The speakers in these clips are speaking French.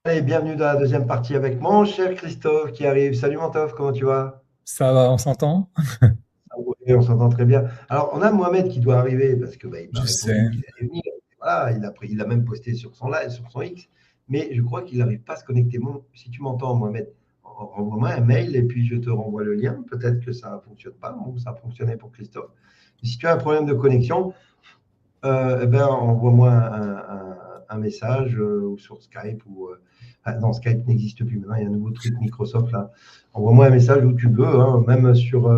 Allez, bienvenue dans la deuxième partie avec mon cher Christophe qui arrive. Salut Mantov, comment tu vas? Ça va, on s'entend? Ah oui, on s'entend très bien. Alors, on a Mohamed qui doit arriver parce que il m'a Je sais. répondu qu'il allait venir. Voilà, il a même posté sur son live, sur son X, mais je crois qu'il n'arrive pas à se connecter. Si tu m'entends, Mohamed, renvoie-moi un mail et puis je te renvoie le lien. Peut-être que ça ne fonctionne pas, ou ça a fonctionné pour Christophe. Mais si tu as un problème de connexion, envoie-moi un message ou sur Skype non, Skype n'existe plus maintenant, il y a un nouveau truc Microsoft là. Envoie-moi un message où tu veux, hein, même sur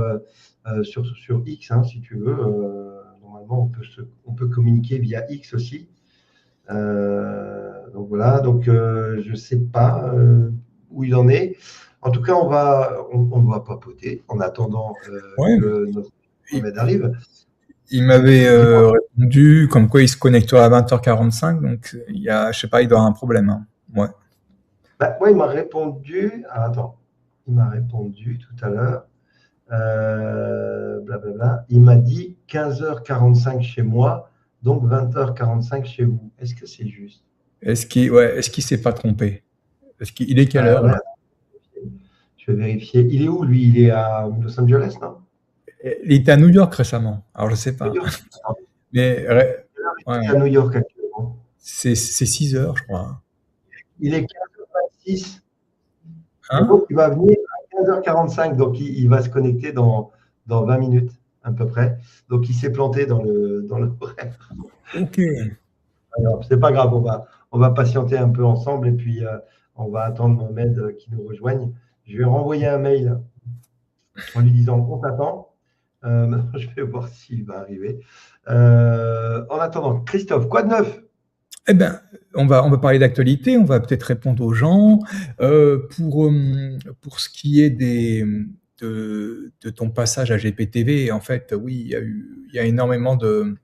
X, hein, si tu veux. Normalement, on peut communiquer via X aussi. Donc voilà, je ne sais pas où il en est. En tout cas, on va papoter en attendant Ouais, que notre il, Mohamed arrive. il m'avait Dis-moi. répondu comme quoi il se connectera à 20h45, donc il y a, je sais pas, il doit avoir un problème, hein. Ouais. Moi, il m'a répondu. Ah, attends, il m'a répondu tout à l'heure. Blablabla. Il m'a dit 15h45 chez moi, donc 20h45 chez vous. Est-ce que c'est juste? Est-ce qu'il s'est pas trompé? Il est quelle heure Ouais, là? je vais vérifier. Il est où, lui? Il est à Los Angeles, non? Il était à New York récemment. Alors je sais New pas. York. Attends, Mais ouais, il est à New York actuellement. c'est 6 heures, je crois. Il est 15h26. Et Hein? donc, il va venir à 15h45. Donc, il va se connecter dans 20 minutes, à peu près. Donc, il s'est planté dans le horaire. Ok. Alors, c'est pas grave, on va patienter un peu ensemble et puis on va attendre Mohamed qui nous rejoigne. Je vais renvoyer un mail en lui disant qu'on t'attend. Maintenant, je vais voir s'il va arriver. En attendant, Christophe, quoi de neuf? Eh ben, on va parler d'actualité, on va peut-être répondre aux gens. Pour ce qui est de ton passage à GPTV, en fait, oui, il y a énormément de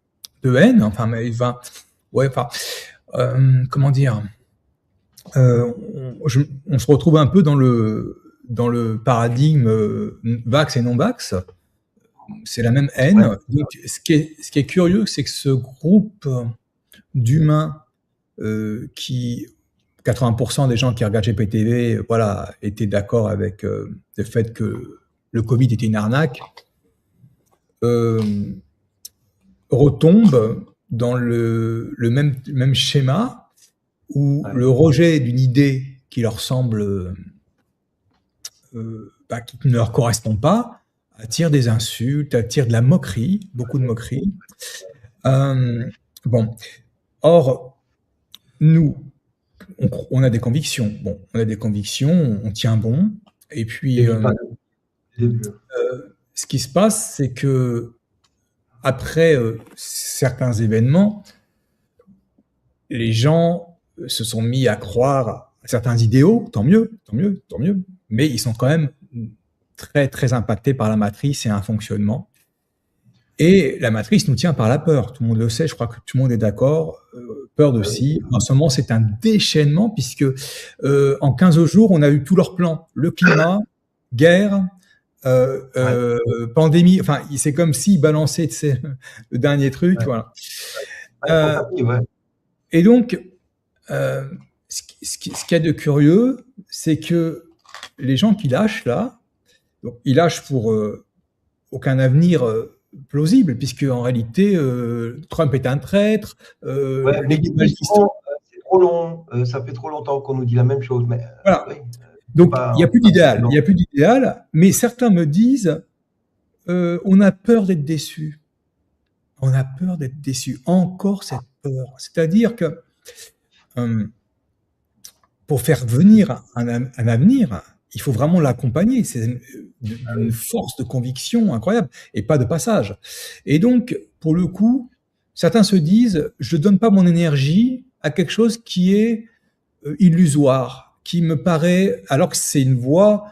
haine. Enfin, mais ouais, enfin, comment dire, on se retrouve un peu dans le paradigme vax et non vax. C'est la même Ouais, haine. Donc, ce qui est curieux, c'est que ce groupe d'humains qui 80% des gens qui regardent GPTV, voilà, étaient d'accord avec le fait que le Covid était une arnaque, euh, retombe dans le même schéma où ouais, le rejet d'une idée qui leur semble, qui ne leur correspond pas, attire des insultes, attire de la moquerie, beaucoup de moquerie. Euh, bon, or, nous, on a des convictions. Bon, on a des convictions, on tient bon. Et je puis, dis pas le début. ce qui se passe, c'est que après certains événements, les gens se sont mis à croire à certains idéaux. Tant mieux, tant mieux, tant mieux. Mais ils sont quand même très, très impactés par la matrice et un fonctionnement. Et la matrice nous tient par la peur. Tout le monde le sait, je crois que tout le monde est d'accord. Peur de Ah oui. si. En ce moment, c'est un déchaînement puisque en 15 jours, on a eu tous leurs plans. Le climat, guerre, Ouais, pandémie. Enfin, c'est comme s'ils balançaient, tu sais, le dernier truc. ouais. Voilà. Ouais, ton Euh, tapis, ouais. et donc, euh, ce qu'il y a de curieux, c'est que les gens qui lâchent là, donc, ils lâchent pour aucun avenir plausible, puisque en réalité, Trump est un traître, Ouais, mais les ils disent globalistes. souvent, c'est trop long, ça fait trop longtemps qu'on nous dit la même chose. Mais Voilà. oui, Donc, il n'y a plus pas tomber d'idéal. Il dans. n'y a plus d'idéal, mais certains me disent on a peur d'être déçu. On a peur d'être déçu. Encore cette peur. C'est-à-dire que euh, pour faire venir un avenir, il faut vraiment l'accompagner. C'est Ah d'une oui. force de conviction incroyable et pas de passage. Et donc, pour le coup, certains se disent, je ne donne pas mon énergie à quelque chose qui est illusoire, qui me paraît, alors que c'est une voie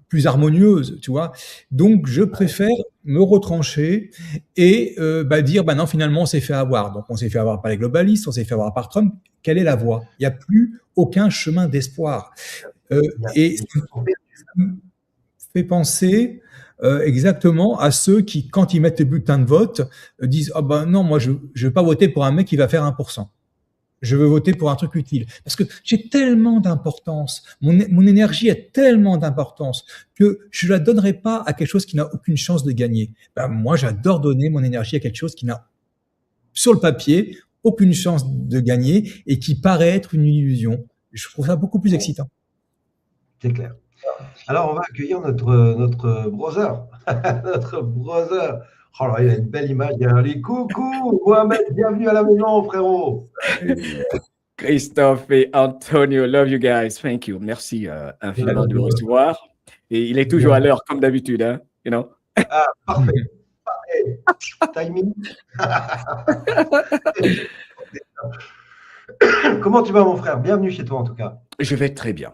plus harmonieuse, tu vois. Donc, je préfère me retrancher et dire, bah non, finalement, on s'est fait avoir. Donc, on s'est fait avoir par les globalistes, on s'est fait avoir par Trump. Quelle est la voie? Il n'y a plus aucun chemin d'espoir. Et Ils ça sont perdus. me fait penser exactement à ceux qui, quand ils mettent le bulletin de vote, disent, ah ben non, moi, je ne vais pas voter pour un mec qui va faire 1%. Je veux voter pour un truc utile. Parce que j'ai tellement d'importance, mon énergie a tellement d'importance que je la donnerai pas à quelque chose qui n'a aucune chance de gagner. Ben, moi, j'adore donner mon énergie à quelque chose qui n'a, sur le papier, aucune chance de gagner et qui paraît être une illusion. Je trouve ça beaucoup plus excitant. C'est clair. Alors, on va accueillir notre brother. Notre brother. Oh là, il a une belle image derrière lui. Coucou, Mohamed, bienvenue à la maison, frérot. Christophe et Antonio, love you guys. Thank you. Merci infiniment de vous recevoir. Et il est toujours à l'heure, comme d'habitude, hein, you know? Ah, parfait. Timing. Comment tu vas, mon frère? Bienvenue chez toi, en tout cas. Je vais très bien.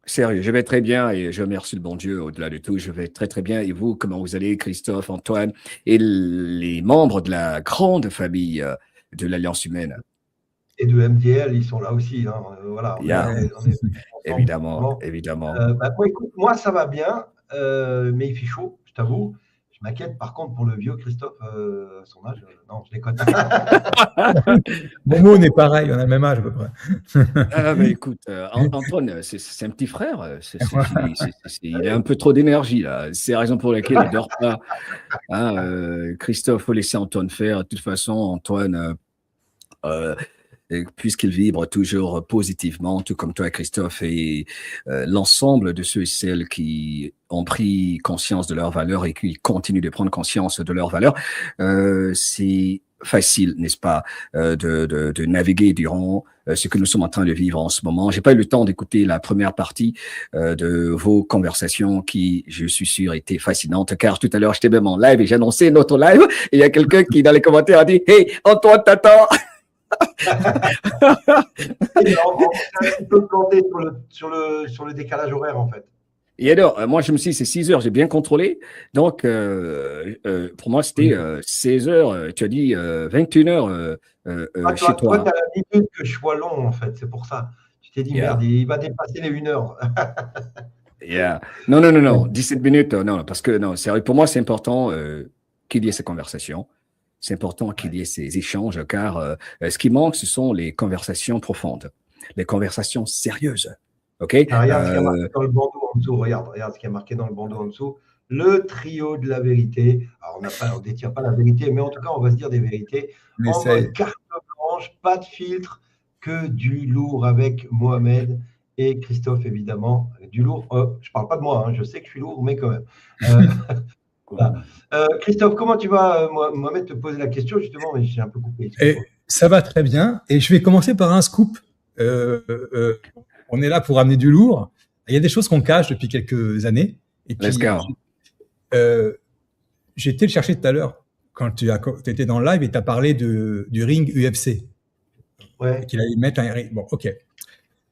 Sérieux, je vais très bien et je remercie le bon Dieu au-delà de tout. Je vais très, très bien. Et vous, comment vous allez, Christophe, Antoine et les membres de la grande famille de l'Alliance humaine? Et de MDL, ils sont là aussi. Hein. Voilà, on est évidemment, évidemment. Écoute, moi, ça va bien, mais il fait chaud, je t'avoue. Je m'inquiète par contre pour le vieux Christophe, à son âge. Non, je déconne. Momo, on est pareil, on a le même âge à peu près. Ah, mais écoute, Antoine, c'est un petit frère. Il a un peu trop d'énergie, là. C'est la raison pour laquelle il ne dort pas. Hein, Christophe, il faut laisser Antoine faire. De toute façon, Antoine, puisqu'il vibre toujours positivement, tout comme toi, Christophe, et l'ensemble de ceux et celles qui ont pris conscience de leurs valeurs et qui continuent de prendre conscience de leurs valeurs, c'est facile, n'est-ce pas, de naviguer durant ce que nous sommes en train de vivre en ce moment. J'ai pas eu le temps d'écouter la première partie de vos conversations qui, je suis sûr, étaient fascinantes, car tout à l'heure, j'étais même en live et j'ai annoncé notre live, et il y a quelqu'un qui, dans les commentaires, a dit « Hey, Antoine, t'attends !» On peut planter sur le décalage horaire, en fait. Et alors, moi, je me suis dit, c'est 6 heures, j'ai bien contrôlé. Donc, pour moi, c'était 16 heures. Tu as dit 21 heures chez toi. Toi, tu as la minute que je sois long, en fait. C'est pour ça. Tu t'es dit, merde, il va dépasser les 1 heure. Non. 17 minutes, non, parce que, non, sérieux, pour moi, c'est important qu'il y ait ces conversations. C'est important qu'il y ait ces échanges, car ce qui manque, ce sont les conversations profondes, les conversations sérieuses. OK? Regarde ce qui a marqué dans le bandeau en dessous. Regarde ce qui a marqué dans le bandeau en dessous. Le trio de la vérité. Alors, on ne détient pas la vérité, mais en tout cas, on va se dire des vérités. Mais en mode carte blanche, pas de filtre, que du lourd avec Mohamed et Christophe, évidemment. Du lourd. Je ne parle pas de moi, hein, je sais que je suis lourd, mais quand même. Voilà. Christophe, comment tu vas? Mohamed te posait la question, justement, mais j'ai un peu coupé. Ça va très bien. Et je vais commencer par un scoop. On est là pour amener du lourd. Il y a des choses qu'on cache depuis quelques années. Et puis, let's go. J'ai été le chercher tout à l'heure quand tu étais dans le live et tu as parlé du ring UFC. Ouais. Qu'il allait mettre un ring. Bon, ok.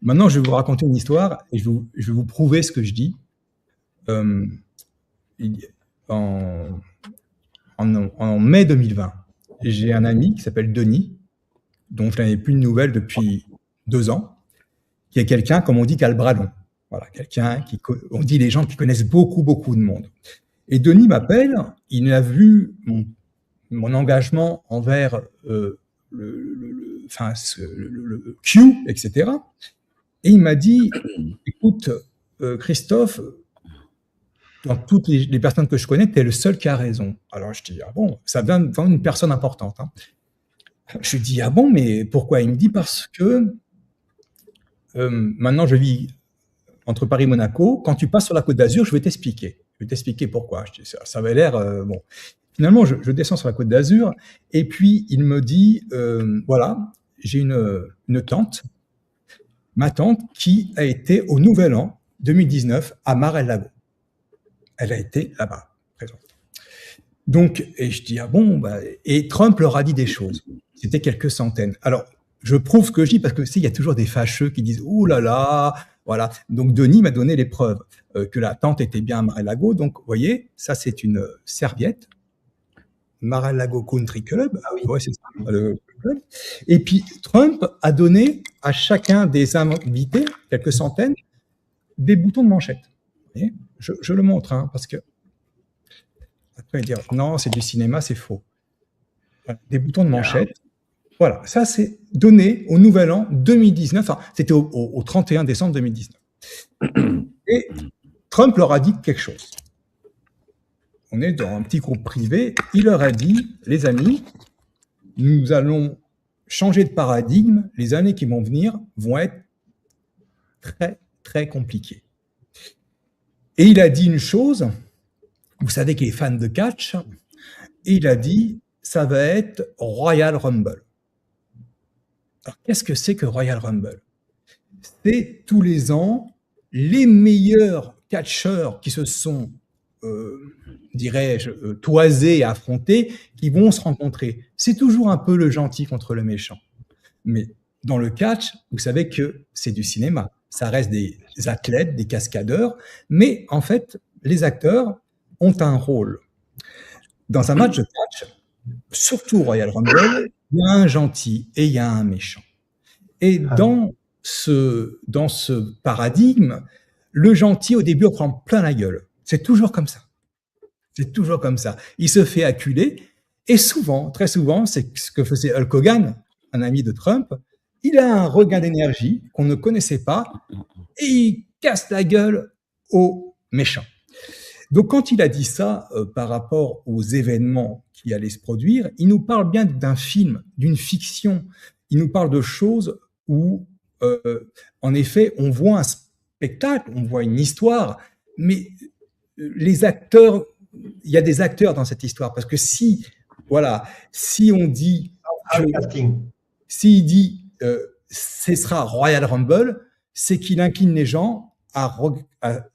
Maintenant, je vais vous raconter une histoire et je vais vous prouver ce que je dis. En mai 2020, j'ai un ami qui s'appelle Denis, dont je n'avais plus de nouvelles depuis 2 ans, qui est quelqu'un, comme on dit, qui a le bras long. Voilà, quelqu'un on dit les gens qui connaissent beaucoup de monde. Et Denis m'appelle, il a vu mon engagement envers le Q, etc. Et il m'a dit, écoute, Christophe, dans toutes les personnes que je connais, tu es le seul qui a raison. Alors je dis, ah bon, ça vient d'une personne importante. Hein. Je lui dis, ah bon, mais pourquoi? Il me dit, parce que maintenant je vis entre Paris et Monaco. Quand tu passes sur la Côte d'Azur, je vais t'expliquer. Je vais t'expliquer pourquoi. Je dis, ça avait l'air bon. Finalement, je descends sur la Côte d'Azur et puis il me dit, voilà, j'ai une tante, ma tante qui a été au Nouvel An 2019 à Mar-el-Lago. Elle a été là-bas, présente. Donc, et je dis, ah bon, et Trump leur a dit des choses. C'était quelques centaines. Alors, je prouve ce que je dis parce que il y a toujours des fâcheux qui disent, ouh là là, voilà. Donc, Denis m'a donné les preuves que la tante était bien à Mar-el-Lago. Donc, vous voyez, ça, c'est une serviette. Mar-el-Lago Country Club. Ah oui. Ouais, c'est ça, le club. Et puis, Trump a donné à chacun des invités, quelques centaines, des boutons de manchette. Vous voyez, je le montre, hein, parce que après dire non, c'est du cinéma, c'est faux. Des boutons de manchette. Voilà, ça c'est donné au Nouvel An 2019, enfin, c'était au 31 décembre 2019. Et Trump leur a dit quelque chose. On est dans un petit groupe privé, il leur a dit, les amis, nous allons changer de paradigme, les années qui vont venir vont être très, très compliquées. Et il a dit une chose, vous savez qu'il est fan de catch, et il a dit, ça va être Royal Rumble. Alors, qu'est-ce que c'est que Royal Rumble? C'est tous les ans les meilleurs catcheurs qui se sont, dirais-je, toisés et affrontés, qui vont se rencontrer. C'est toujours un peu le gentil contre le méchant. Mais dans le catch, vous savez que c'est du cinéma. Ça reste des athlètes, des cascadeurs, mais en fait, les acteurs ont un rôle. Dans un match de catch, surtout Royal Rumble, il y a un gentil et il y a un méchant. Et dans ce paradigme, le gentil, au début, on prend plein la gueule. C'est toujours comme ça. C'est toujours comme ça. Il se fait acculer. Et souvent, très souvent, c'est ce que faisait Hulk Hogan, un ami de Trump. Il a un regain d'énergie qu'on ne connaissait pas et il casse la gueule au méchant. Donc, quand il a dit ça par rapport aux événements qui allaient se produire, il nous parle bien d'un film, d'une fiction. Il nous parle de choses où, en effet, on voit un spectacle, on voit une histoire, mais les acteurs, il y a des acteurs dans cette histoire, parce que si on dit, s'il dit, ce sera Royal Rumble, c'est qu'il incline les gens à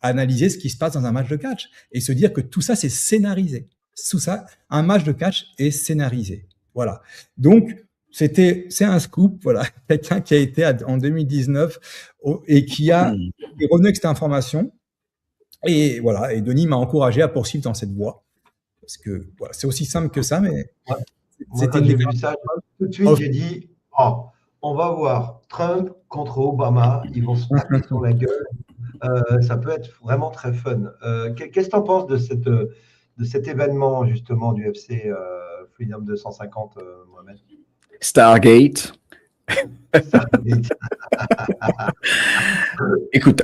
analyser ce qui se passe dans un match de catch et se dire que tout ça, c'est scénarisé. Tout ça, un match de catch est scénarisé. Voilà. Donc, c'est un scoop, voilà. Quelqu'un qui a été en 2019 et qui a revenu avec cette information. Et voilà. Et Denis m'a encouragé à poursuivre dans cette voie. Parce que voilà, c'est aussi simple que ça, mais c'était une vu ça. Tout de suite, j'ai dit, on va voir Trump contre Obama. Ils vont se taper sur la gueule. Ça peut être vraiment très fun. Qu'est-ce que tu en penses de cet événement, justement, du FC Freedom 250, Mohamed? Stargate. Écoute,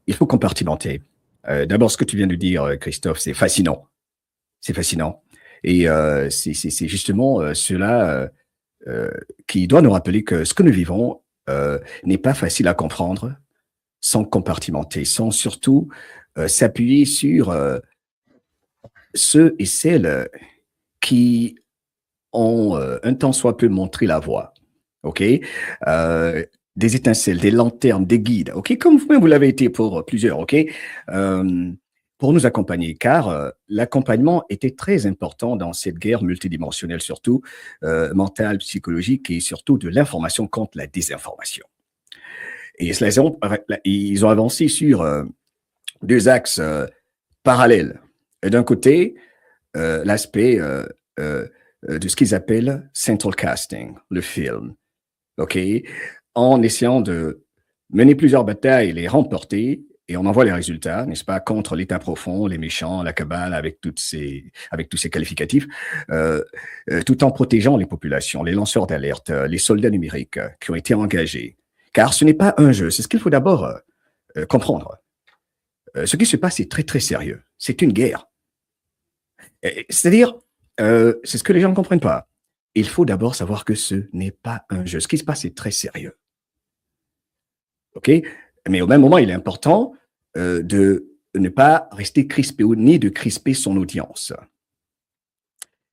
il faut compartimenter. D'abord, ce que tu viens de dire, Christophe, c'est fascinant. C'est fascinant. Et c'est justement cela qui doit nous rappeler que ce que nous vivons n'est pas facile à comprendre sans compartimenter, sans surtout s'appuyer sur ceux et celles qui ont un tant soit peu montré la voie. OK? Des étincelles, des lanternes, des guides. OK? Comme vous-même, vous l'avez été pour plusieurs. OK? Pour nous accompagner, car l'accompagnement était très important dans cette guerre multidimensionnelle, surtout mentale, psychologique et surtout de l'information contre la désinformation. Et ils ont avancé sur deux axes parallèles. D'un côté, l'aspect de ce qu'ils appellent central casting, le film, OK, en essayant de mener plusieurs batailles, les remporter. Et on en voit les résultats, n'est-ce pas, contre l'État profond, les méchants, la cabale, avec tous ces qualificatifs, tout en protégeant les populations, les lanceurs d'alerte, les soldats numériques qui ont été engagés. Car ce n'est pas un jeu, c'est ce qu'il faut d'abord comprendre. Ce qui se passe est très, très sérieux. C'est une guerre. C'est-à-dire, c'est ce que les gens ne comprennent pas. Il faut d'abord savoir que ce n'est pas un jeu. Ce qui se passe est très sérieux. OK? Mais au même moment, il est important de ne pas rester crispé ni de crisper son audience.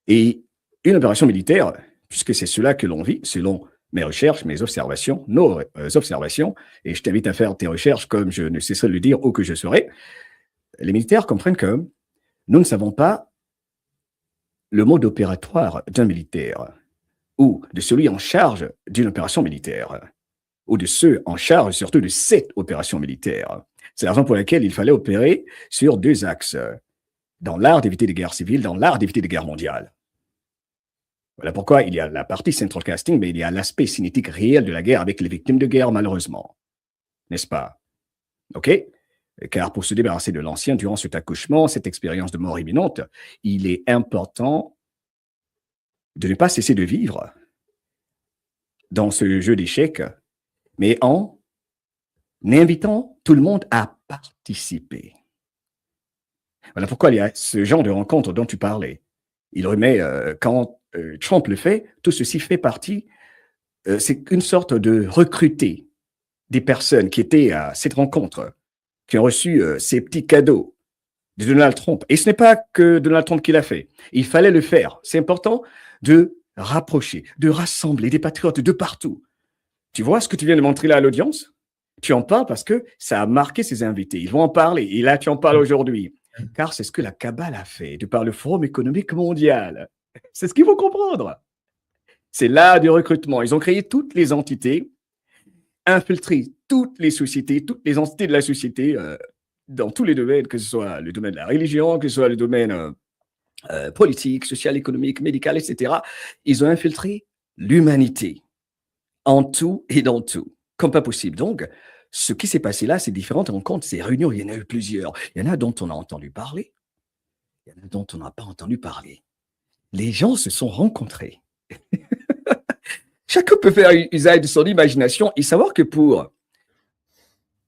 Et une opération militaire, puisque c'est cela que l'on vit, selon mes recherches, mes observations, nos observations, et je t'invite à faire tes recherches comme je ne cesserai de le dire ou que je serai, les militaires comprennent que nous ne savons pas le mode opératoire d'un militaire ou de celui en charge d'une opération militaire, ou de ceux en charge surtout de cette opération militaire. C'est la raison pour laquelle il fallait opérer sur deux axes, dans l'art d'éviter des guerres civiles, dans l'art d'éviter des guerres mondiales. Voilà pourquoi il y a la partie central casting, mais il y a l'aspect cinétique réel de la guerre avec les victimes de guerre, malheureusement. N'est-ce pas? OK? Car pour se débarrasser de l'ancien durant cet accouchement, cette expérience de mort imminente, il est important de ne pas cesser de vivre dans ce jeu d'échecs, mais en invitant tout le monde à participer. Voilà pourquoi il y a ce genre de rencontre dont tu parlais. Il remet, quand Trump le fait, tout ceci fait partie, c'est une sorte de recruter des personnes qui étaient à cette rencontre, qui ont reçu ces petits cadeaux de Donald Trump. Et ce n'est pas que Donald Trump qui l'a fait. Il fallait le faire. C'est important de rapprocher, de rassembler des patriotes de partout. Tu vois ce que tu viens de montrer là à l'audience? Tu en parles parce que ça a marqué ses invités. Ils vont en parler. Et là, tu en parles aujourd'hui. Car c'est ce que la Cabale a fait de par le Forum économique mondial. C'est ce qu'il faut comprendre. C'est là du recrutement. Ils ont créé toutes les entités, infiltré toutes les sociétés, toutes les entités de la société dans tous les domaines, que ce soit le domaine de la religion, que ce soit le domaine politique, social, économique, médical, etc. Ils ont infiltré l'humanité en tout et dans tout, comme pas possible. Donc, ce qui s'est passé là, ces différentes rencontres, ces réunions, il y en a eu plusieurs. Il y en a dont on a entendu parler, il y en a dont on n'a pas entendu parler. Les gens se sont rencontrés. Chacun peut faire usage de son imagination et savoir que pour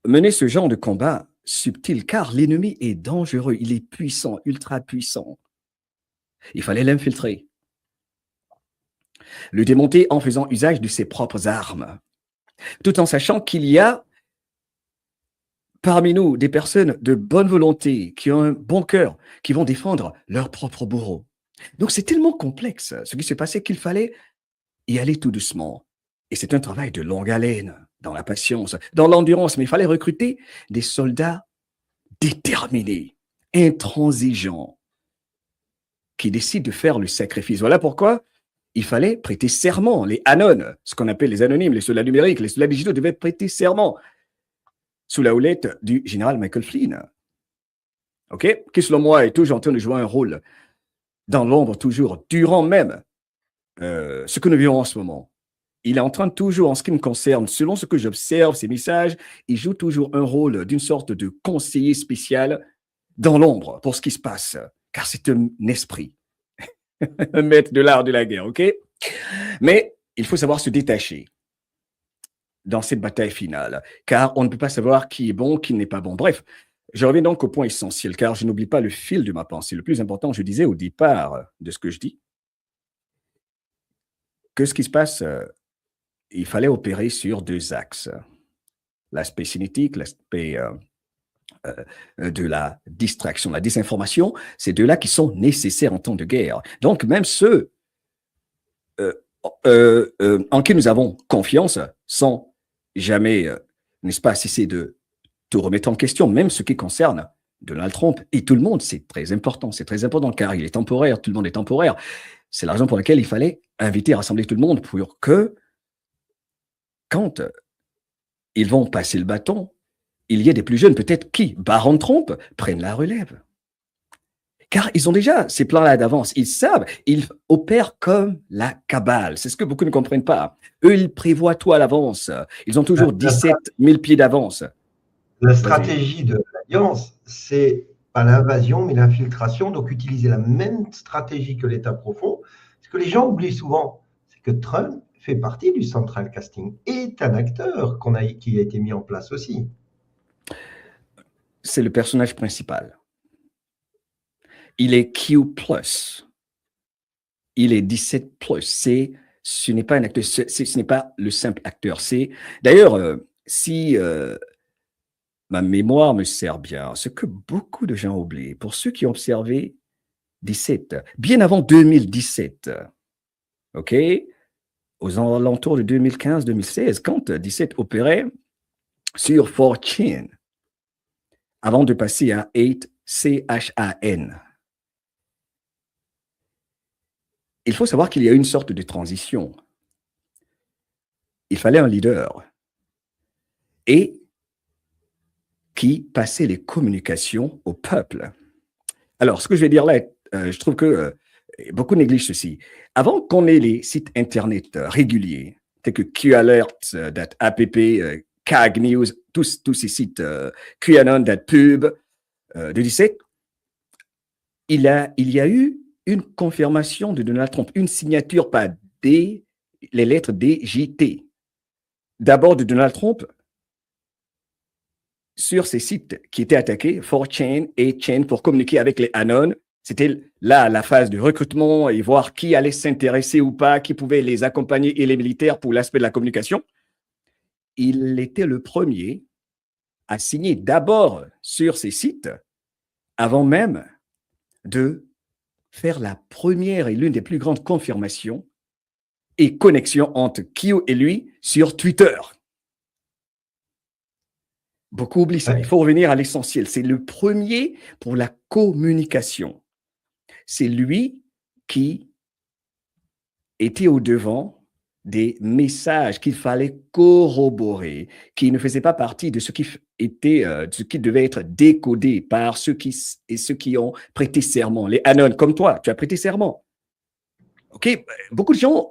mener ce genre de combat subtil, car l'ennemi est dangereux, il est puissant, ultra puissant. Il fallait l'infiltrer, le démonter en faisant usage de ses propres armes, tout en sachant qu'il y a parmi nous des personnes de bonne volonté, qui ont un bon cœur, qui vont défendre leur propre bourreau. Donc c'est tellement complexe ce qui s'est passé qu'il fallait y aller tout doucement. Et c'est un travail de longue haleine, dans la patience, dans l'endurance, mais il fallait recruter des soldats déterminés, intransigeants, qui décident de faire le sacrifice. Voilà pourquoi il fallait prêter serment. Les anons, ce qu'on appelle les anonymes, les soldats numériques, les soldats digitaux devaient prêter serment sous la houlette du général Michael Flynn, qui selon moi est toujours en train de jouer un rôle dans l'ombre, toujours, durant même ce que nous vivons en ce moment. Il est en train de toujours, en ce qui me concerne, selon ce que j'observe, ses messages, il joue toujours un rôle d'une sorte de conseiller spécial dans l'ombre pour ce qui se passe, car c'est un esprit, un maître de l'art de la guerre, Mais il faut savoir se détacher dans cette bataille finale, car on ne peut pas savoir qui est bon, qui n'est pas bon. Bref, je reviens donc au point essentiel, car je n'oublie pas le fil de ma pensée. Le plus important, je disais au départ de ce que je dis, que ce qui se passe, il fallait opérer sur deux axes. L'aspect cinétique, l'aspect de la distraction, la désinformation, ces deux-là qui sont nécessaires en temps de guerre. Donc, même ceux en qui nous avons confiance, sans jamais, n'est-ce pas, cesser de tout remettre en question, même ce qui concerne Donald Trump et tout le monde, c'est très important, car il est temporaire, tout le monde est temporaire. C'est la raison pour laquelle il fallait inviter, rassembler tout le monde pour que, quand ils vont passer le bâton, il y ait des plus jeunes, peut-être qui, Barron Trump, prennent la relève. Car ils ont déjà ces plans-là d'avance. Ils savent, ils opèrent comme la cabale. C'est ce que beaucoup ne comprennent pas. Eux, ils prévoient tout à l'avance. Ils ont toujours 17 000 pieds d'avance. La stratégie de l'Alliance, c'est pas l'invasion, mais l'infiltration. Donc, utiliser la même stratégie que l'État profond. Ce que les gens oublient souvent, c'est que Trump fait partie du central casting, est un acteur qui a été mis en place aussi. C'est le personnage principal. Il est Q+. Il est 17+. Ce n'est pas un acteur, ce n'est pas le simple acteur. D'ailleurs, si ma mémoire me sert bien, ce que beaucoup de gens oublient, pour ceux qui ont observé 17, bien avant 2017, aux alentours de 2015-2016, quand 17 opérait sur 4chan, avant de passer à 8 CHAN. Il faut savoir qu'il y a une sorte de transition. Il fallait un leader et qui passait les communications au peuple. Alors, ce que je vais dire là, je trouve que beaucoup négligent ceci. Avant qu'on ait les sites Internet réguliers, tels que QAlert.app, CAG News, tous ces sites, QAnon.pub, de 17, il y a eu une confirmation de Donald Trump, une signature par les lettres DJT. D'abord de Donald Trump sur ces sites qui étaient attaqués, 4chan et 8chan, pour communiquer avec les Anon. C'était là la phase de recrutement et voir qui allait s'intéresser ou pas, qui pouvait les accompagner et les militaires pour l'aspect de la communication. Il était le premier à signer d'abord sur ces sites avant même de faire la première et l'une des plus grandes confirmations et connexions entre Q et lui sur Twitter. Beaucoup oublient ça. Il faut revenir à l'essentiel. C'est le premier pour la communication. C'est lui qui était au-devant des messages qu'il fallait corroborer, qui ne faisaient pas partie de ce qui devait être décodé par ceux qui ont prêté serment. Les Anon, comme toi, tu as prêté serment. Ok, beaucoup de gens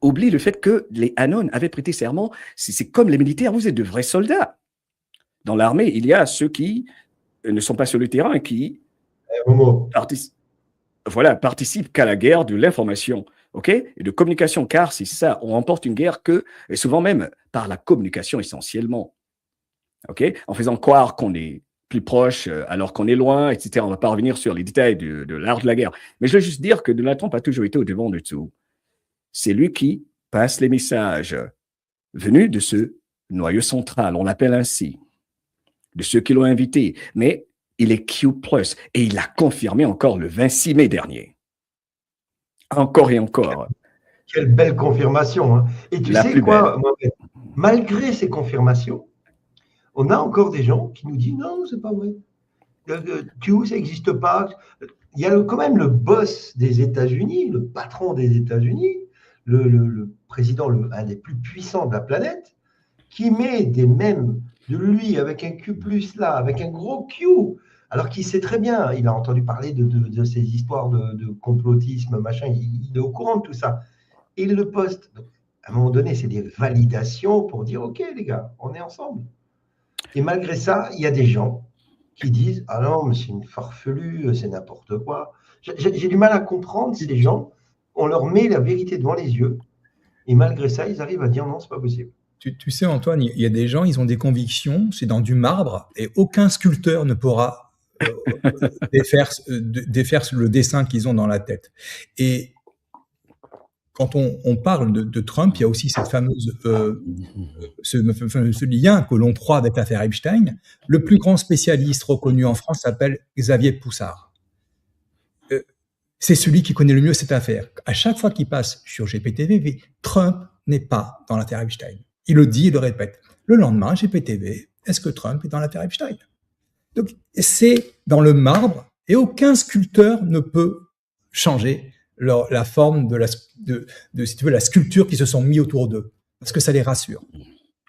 oublient le fait que les Anon avaient prêté serment. C'est comme les militaires, vous êtes de vrais soldats. Dans l'armée, il y a ceux qui ne sont pas sur le terrain et qui participent qu'à la guerre de l'information, et de communication, car c'est ça, on remporte une guerre et souvent même par la communication essentiellement, en faisant croire qu'on est plus proche alors qu'on est loin, etc. On ne va pas revenir sur les détails de l'art de la guerre. Mais je veux juste dire que Donald Trump a toujours été au devant de tout. C'est lui qui passe les messages venus de ce noyau central, on l'appelle ainsi, de ceux qui l'ont invité. Mais il est Q+, et il l'a confirmé encore le 26 mai dernier. Encore et encore. Quelle belle confirmation. Hein. Et tu sais quoi, Mohamed, malgré ces confirmations, on a encore des gens qui nous disent non, c'est pas vrai. Q, ça n'existe pas. Il y a quand même le boss des États-Unis, le patron des États-Unis, le président, un des plus puissants de la planète, qui met des mèmes de lui avec un Q+, là, avec un gros Q, alors qu'il sait très bien, il a entendu parler de ces histoires de complotisme, machin, il est au courant de tout ça. Et il le poste. Donc, à un moment donné, c'est des validations pour dire, OK, les gars, on est ensemble. Et malgré ça, il y a des gens qui disent, ah non, mais c'est une farfelue, c'est n'importe quoi. J'ai du mal à comprendre si les gens, on leur met la vérité devant les yeux, et malgré ça, ils arrivent à dire, non, c'est pas possible. Tu sais, Antoine, il y a des gens, ils ont des convictions, c'est dans du marbre, et aucun sculpteur ne pourra défaire le dessin qu'ils ont dans la tête. Et quand on parle de Trump, il y a aussi cette fameuse ce lien que l'on croit avec l'affaire Epstein. Le plus grand spécialiste reconnu en France s'appelle Xavier Poussard. C'est celui qui connaît le mieux cette affaire. À chaque fois qu'il passe sur GPTV, Trump n'est pas dans l'affaire Epstein. Il le dit, il le répète. Le lendemain, GPTV, est-ce que Trump est dans l'affaire Epstein? Donc, c'est dans le marbre, et aucun sculpteur ne peut changer la forme de si tu veux, la sculpture qui se sont mis autour d'eux, parce que ça les rassure.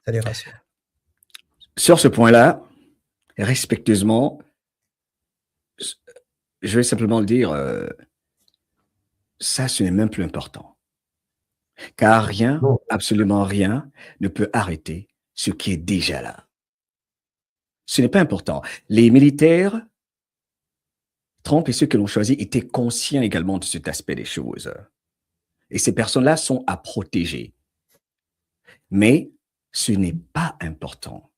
Ça les rassure. Sur ce point-là, respectueusement, je vais simplement le dire, ça, ce n'est même plus important. Car rien, absolument rien, ne peut arrêter ce qui est déjà là. Ce n'est pas important. Les militaires, Trump et ceux que l'on choisit étaient conscients également de cet aspect des choses. Et ces personnes-là sont à protéger. Mais ce n'est pas important,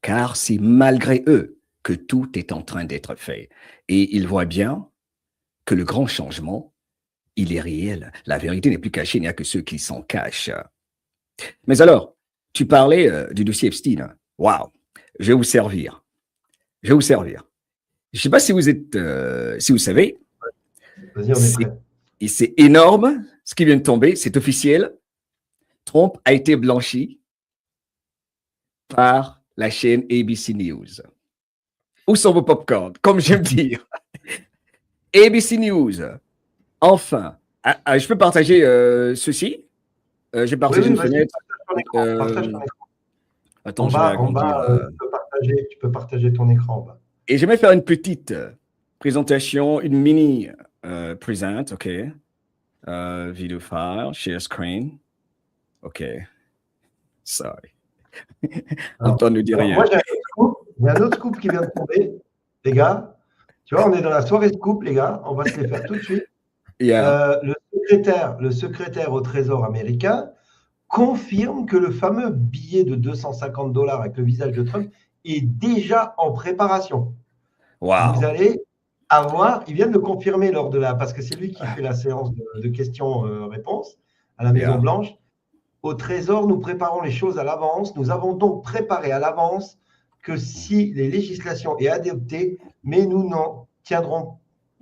car c'est malgré eux que tout est en train d'être fait. Et ils voient bien que le grand changement, il est réel. La vérité n'est plus cachée, il n'y a que ceux qui s'en cachent. Mais alors, tu parlais du dossier Epstein. Waouh, je vais vous servir. Je vais vous servir. Je ne sais pas si vous êtes, si vous savez, c'est énorme ce qui vient de tomber, c'est officiel. Trump a été blanchi par la chaîne ABC News. Où sont vos popcorn, comme j'aime dire? ABC News. Enfin, je peux partager ceci. J'ai partagé une fenêtre. Attends, je vais agrandir. Tu peux partager ton écran. Et je vais faire une petite présentation, une mini present, OK. Video file, share screen. OK. Sorry. Antoine ne dit rien. Moi, il y a un autre scoop qui vient de tomber. Les gars, Tu vois, on est dans la soirée scoop, les gars. On va se les faire tout de suite. Yeah. Le secrétaire au Trésor américain confirme que le fameux billet de 250 $ avec le visage de Trump est déjà en préparation. Vous Wow. allez avoir, ils viennent de confirmer lors de parce que c'est lui qui fait la séance de questions-réponses à la Yeah. Maison-Blanche. Au Trésor, nous préparons les choses à l'avance. Nous avons donc préparé à l'avance que si les législations est adoptées, mais nous n'en tiendrons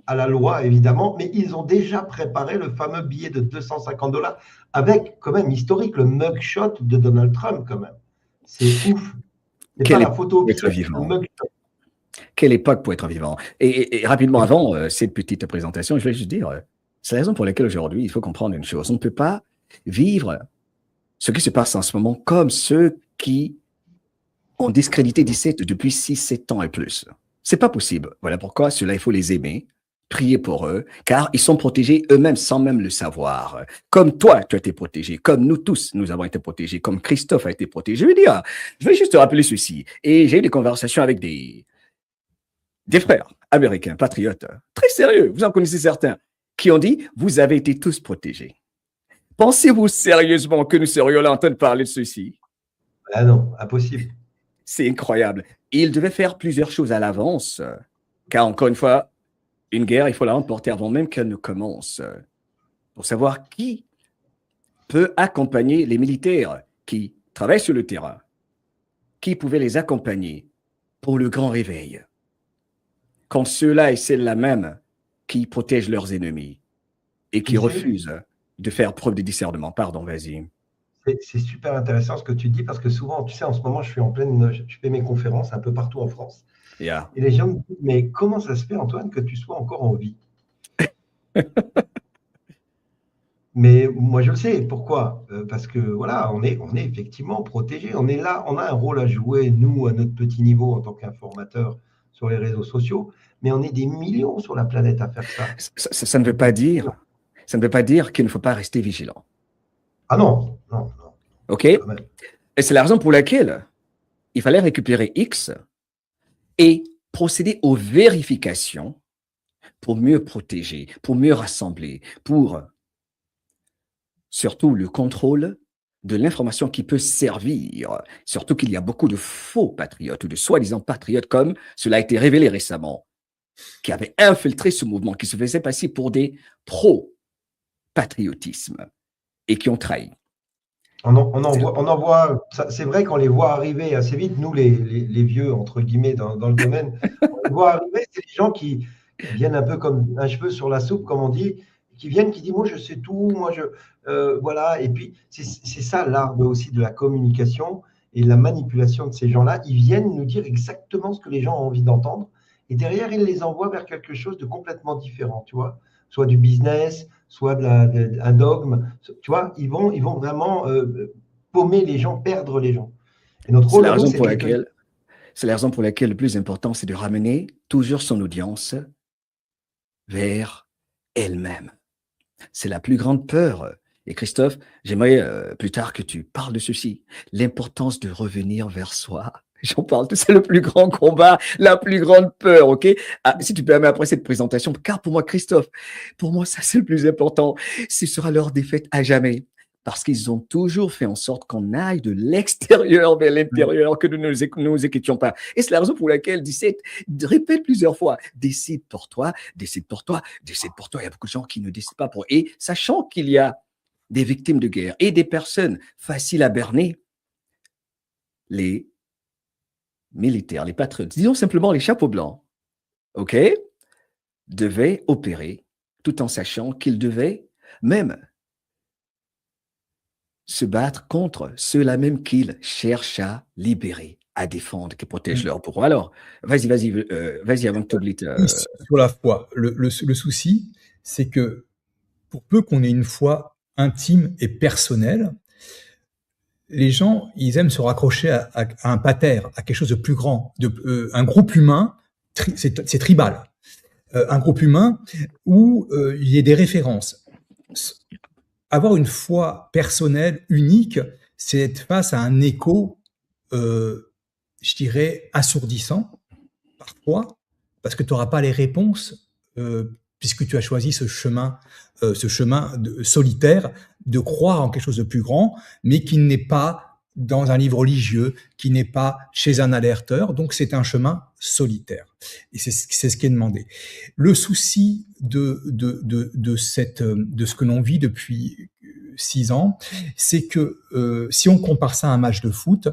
à la loi, évidemment, mais ils ont déjà préparé le fameux billet de 250 $ avec, quand même, historique, le mugshot de Donald Trump, quand même. C'est ouf. C'est pas Quelle la photo époque pour être officielle, c'est le vivant. mugshot. Quelle époque pour être vivant. Et rapidement avant cette petite présentation, je vais juste dire, c'est la raison pour laquelle aujourd'hui, il faut comprendre une chose. On ne peut pas vivre ce qui se passe en ce moment comme ceux qui ont discrédité 17 depuis 6, 7 ans et plus. C'est pas possible. Voilà pourquoi cela, il faut les aimer, prier pour eux, car ils sont protégés eux-mêmes sans même le savoir. Comme toi, tu as été protégé, comme nous tous, nous avons été protégés, comme Christophe a été protégé. Je vais juste te rappeler ceci. Et j'ai eu des conversations avec des frères américains, patriotes, très sérieux, vous en connaissez certains, qui ont dit, vous avez été tous protégés. Pensez-vous sérieusement que nous serions là en train de parler de ceci? Ah non, impossible. C'est incroyable. Ils devaient faire plusieurs choses à l'avance, car encore une fois, une guerre, il faut la remporter avant même qu'elle ne commence, pour savoir qui peut accompagner les militaires qui travaillent sur le terrain, qui pouvait les accompagner pour le grand réveil. Quand ceux-là et celles-là même qui protègent leurs ennemis et qui refusent de faire preuve de discernement. Pardon, vas-y. C'est super intéressant ce que tu dis parce que souvent, tu sais, en ce moment, je fais mes conférences un peu partout en France. Yeah. Et les gens me disent, mais comment ça se fait, Antoine, que tu sois encore en vie? Mais moi, je le sais. Pourquoi? Parce que voilà, on est effectivement protégé. On est là, on a un rôle à jouer, nous, à notre petit niveau, en tant qu'informateurs sur les réseaux sociaux. Mais on est des millions sur la planète à faire ça. Ça ne veut pas dire, qu'il ne faut pas rester vigilant. Ah non, non, non. OK? Et c'est la raison pour laquelle il fallait récupérer X et procéder aux vérifications pour mieux protéger, pour mieux rassembler, pour surtout le contrôle de l'information qui peut servir. Surtout qu'il y a beaucoup de faux patriotes ou de soi-disant patriotes, comme cela a été révélé récemment, qui avaient infiltré ce mouvement, qui se faisaient passer pour des pro-patriotisme et qui ont trahi. On en voit, c'est vrai qu'on les voit arriver assez vite, nous les vieux, entre guillemets, dans le domaine, on les voit arriver, c'est des gens qui viennent un peu comme un cheveu sur la soupe, comme on dit, qui viennent, qui disent, moi je sais tout, voilà, et puis c'est ça l'art aussi de la communication et de la manipulation de ces gens-là, ils viennent nous dire exactement ce que les gens ont envie d'entendre, et derrière, ils les envoient vers quelque chose de complètement différent, tu vois, soit du business, soit un dogme, tu vois, ils vont vraiment paumer les gens, perdre les gens. Et notre rôle, c'est la raison pour laquelle le plus important, c'est de ramener toujours son audience vers elle-même. C'est la plus grande peur. Et Christophe, j'aimerais plus tard que tu parles de ceci, l'importance de revenir vers soi. J'en parle, c'est le plus grand combat, la plus grande peur, ok? Si tu permets après cette présentation, car pour moi, Christophe, pour moi, ça c'est le plus important. Ce sera leur défaite à jamais. Parce qu'ils ont toujours fait en sorte qu'on aille de l'extérieur vers l'intérieur, que nous ne nous inquiétions pas. Et c'est la raison pour laquelle 17 répète plusieurs fois, décide pour toi, décide pour toi, décide pour toi. Il y a beaucoup de gens qui ne décident pas pour eux. Et sachant qu'il y a des victimes de guerre et des personnes faciles à berner, les militaires, les patriotes, disons simplement les chapeaux blancs, ok, devaient opérer tout en sachant qu'ils devaient même se battre contre ceux-là même qu'ils cherchent à libérer, à défendre, qui protègent leur bourreau. Alors, vas-y avant que tu oublies. Sur la foi, le souci, c'est que pour peu qu'on ait une foi intime et personnelle, les gens, ils aiment se raccrocher à un pater, à quelque chose de plus grand, un groupe humain, c'est tribal, un groupe humain où il y ait des références. Avoir une foi personnelle unique, c'est être face à un écho, je dirais, assourdissant, parfois, parce que tu n'auras pas les réponses, puisque tu as choisi ce chemin solitaire de croire en quelque chose de plus grand, mais qui n'est pas dans un livre religieux, qui n'est pas chez un alerteur. Donc, c'est un chemin solitaire. Et c'est ce qui est demandé. Le souci de ce que l'on vit depuis 6 ans, c'est que si on compare ça à un match de foot,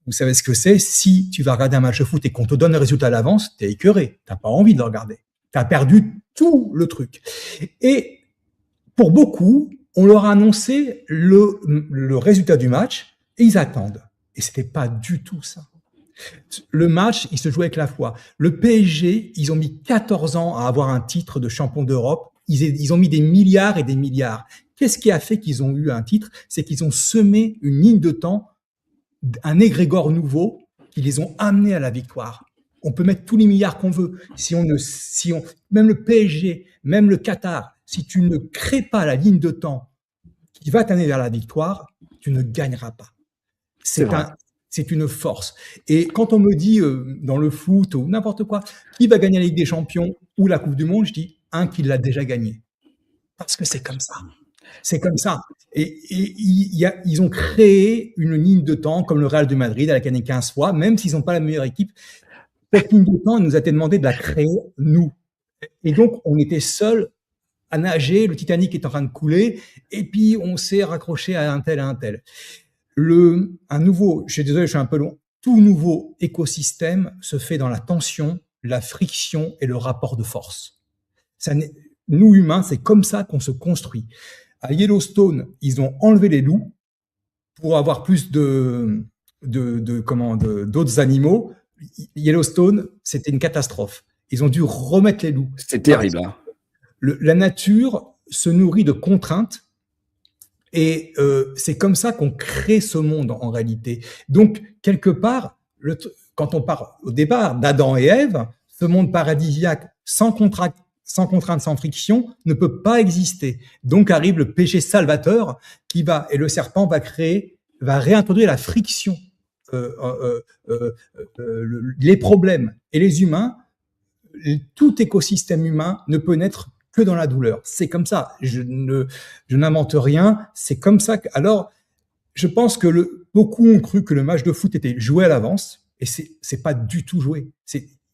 vous savez ce que c'est. Si tu vas regarder un match de foot et qu'on te donne le résultat à l'avance, t'es écœuré. T'as pas envie de le regarder. T'as perdu tout le truc. Et pour beaucoup, on leur a annoncé le résultat du match et ils attendent. Et c'était pas du tout ça. Le match, il se jouait avec la foi. Le PSG, ils ont mis 14 ans à avoir un titre de champion d'Europe. Ils ont mis des milliards et des milliards. Qu'est-ce qui a fait qu'ils ont eu un titre? C'est qu'ils ont semé une ligne de temps, un égrégore nouveau, qui les ont amenés à la victoire. On peut mettre tous les milliards qu'on veut. Même le PSG, même le Qatar, si tu ne crées pas la ligne de temps qui va t'amener vers la victoire, tu ne gagneras pas. C'est une force. Et quand on me dit dans le foot ou n'importe quoi, qui va gagner la Ligue des Champions ou la Coupe du Monde, je dis un qui l'a déjà gagné. Parce que c'est comme ça. C'est comme ça. Et ils ont créé une ligne de temps comme le Real de Madrid, elle a gagné 15 fois, même s'ils n'ont pas la meilleure équipe. Cette ligne de temps, elle nous a été demandé de la créer, nous. Et donc, on était seuls à nager, le Titanic est en train de couler, et puis on s'est raccroché à un tel. Je suis désolé, je suis un peu long, tout nouveau écosystème se fait dans la tension, la friction et le rapport de force. Nous, humains, c'est comme ça qu'on se construit. À Yellowstone, ils ont enlevé les loups pour avoir plus d'autres animaux. Yellowstone, c'était une catastrophe. Ils ont dû remettre les loups. C'est terrible. Hein. La nature se nourrit de contraintes et c'est comme ça qu'on crée ce monde en réalité. Donc, quelque part, quand on part au départ d'Adam et Ève, ce monde paradisiaque sans contrainte, sans friction, ne peut pas exister. Donc arrive le péché salvateur et le serpent va réintroduire la friction, les problèmes. Et les humains, tout écosystème humain ne peut naître que dans la douleur. C'est comme ça. Je n'invente rien. C'est comme ça. Alors, je pense que beaucoup ont cru que le match de foot était joué à l'avance, et c'est pas du tout joué.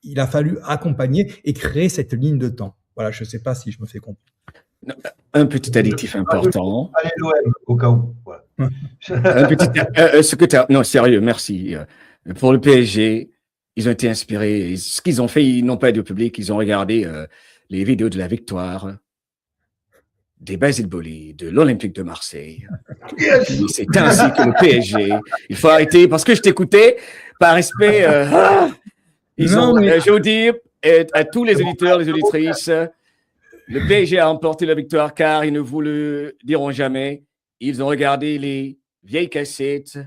Il a fallu accompagner et créer cette ligne de temps. Voilà, je ne sais pas si je me fais comprendre. Un petit additif important. Allez, l'OM, au cas où. Voilà. Un petit, non, sérieux, merci. Pour le PSG, ils ont été inspirés. Ce qu'ils ont fait, ils n'ont pas aidé au public. Ils ont regardé les vidéos de la victoire des Basile Boli, de l'Olympique de Marseille. C'est ainsi que le PSG. Il faut arrêter parce que je t'écoutais par respect. Je veux dire à tous les auditeurs, les auditrices, le PSG a remporté la victoire car ils ne vous le diront jamais. Ils ont regardé les vieilles cassettes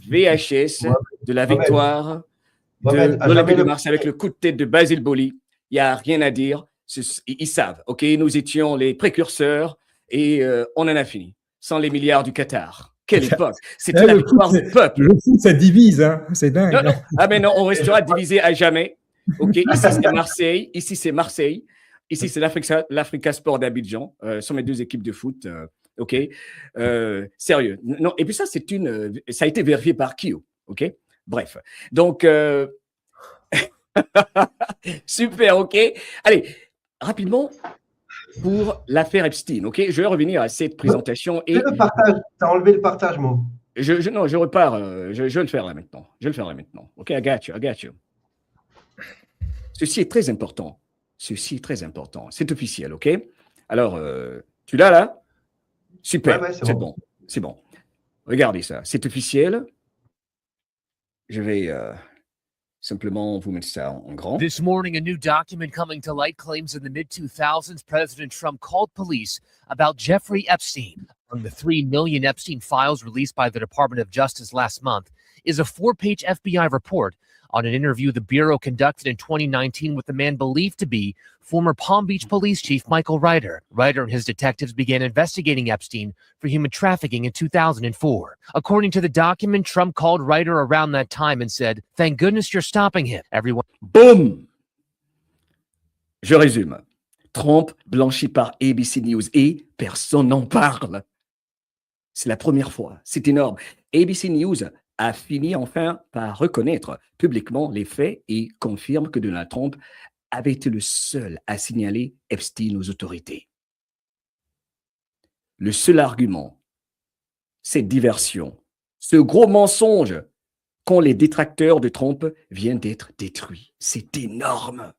VHS de la victoire de l'Olympique de Marseille avec le coup de tête de Basile Boli. Il n'y a rien à dire. Ils savent. Ok, nous étions les précurseurs et on en a fini. Sans les milliards du Qatar. Quelle époque. C'était la victoire du peuple. Le foot, ça divise. Hein. C'est dingue. Non. Ah mais non, on restera divisé à jamais. Ok, ici c'est Marseille. Ici c'est Marseille. Ici c'est l'Africa Sport d'Abidjan. Sont mes 2 équipes de foot. Ok, sérieux. Non. Et puis ça ça a été vérifié par Kyo. Ok. Bref. Donc super. Ok. Allez, rapidement pour l'affaire Epstein. Ok. Je vais revenir à cette présentation et. Le partage. T'as enlevé le partage, moi. Non, je repars. Je vais le faire là maintenant. Ok, I got you. Ceci est très important. C'est officiel, ok? Alors, tu l'as là? Super, ouais, c'est bon. Regardez ça, c'est officiel. Je vais simplement vous mettre ça en grand. This morning, a new document coming to light claims in the mid-2000s, President Trump called police about Jeffrey Epstein. Among the 3 million Epstein files released by the Department of Justice last month is a 4-page FBI report on an interview the Bureau conducted in 2019 with the man believed to be former Palm Beach Police Chief Michael Ryder. Ryder and his detectives began investigating Epstein for human trafficking in 2004. According to the document, Trump called Ryder around that time and said, "Thank goodness you're stopping him." Everyone. Boom! Je résume. Trump blanchi par ABC News et personne n'en parle. C'est la première fois. C'est énorme. ABC News a fini enfin par reconnaître publiquement les faits et confirme que Donald Trump avait été le seul à signaler Epstein aux autorités. Le seul argument, cette diversion, ce gros mensonge qu'ont les détracteurs de Trump vient d'être détruit. C'est énorme.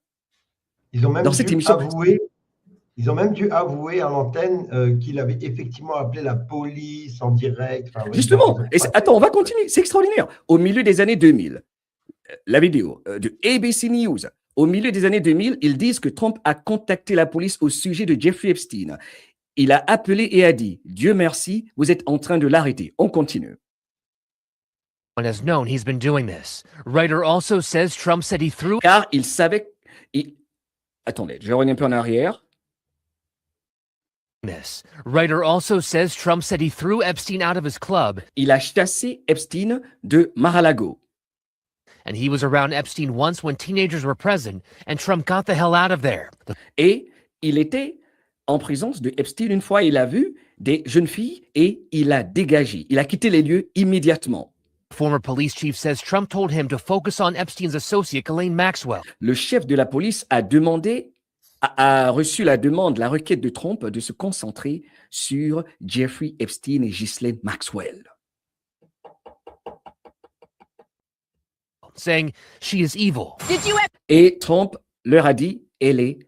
Ils ont même Dans cette dû émission, avouer, ils ont même dû avouer à l'antenne qu'il avait effectivement appelé la police en direct. Enfin, oui, justement, ils ont- et attends, on va continuer, c'est extraordinaire. Au milieu des années 2000, la vidéo de ABC News, au milieu des années 2000, ils disent que Trump a contacté la police au sujet de Jeffrey Epstein. Il a appelé et a dit, Dieu merci, vous êtes en train de l'arrêter. On continue. has known he's been doing this. Writer also says Trump said he threw Car il savait... Attendez, je reviens un peu en arrière. this. Writer also says Trump said he threw Epstein out of his club, Il a chassé Epstein de Mar-a-Lago. and he was around Epstein once when teenagers were present, and Trump got the hell out of there. Et il était en présence de Epstein une fois. Il a vu des jeunes filles et il a dégagé. Il a quitté les lieux immédiatement. Former police chief says Trump told him to focus on Epstein's associate, Ghislaine Maxwell. Le chef de la police a reçu la demande, la requête de Trump de se concentrer sur Jeffrey Epstein et Ghislaine Maxwell. Saying she is evil. Et Trump leur a dit, elle est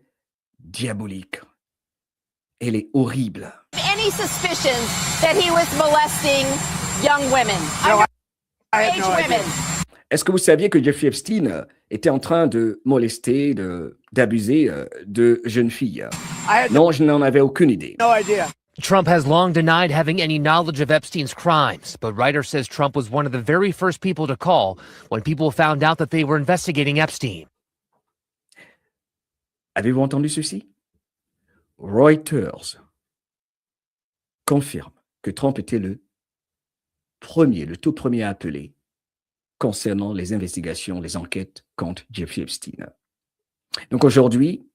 diabolique. Elle est horrible. Any suspicions that he was molesting young women? Underage women. Est-ce que vous saviez que Jeffrey Epstein était en train de molester, d'abuser de jeunes filles? Non, je n'en avais aucune idée. No idea. Trump has long denied having any knowledge of Epstein's crimes, but Writer says Trump was one of the very first people to call when people found out that they were investigating Epstein. Avez-vous entendu ceci? Reuters confirme que Trump était le tout premier à appeler concernant les investigations, les enquêtes contre Jeffrey Epstein. Donc aujourd'hui,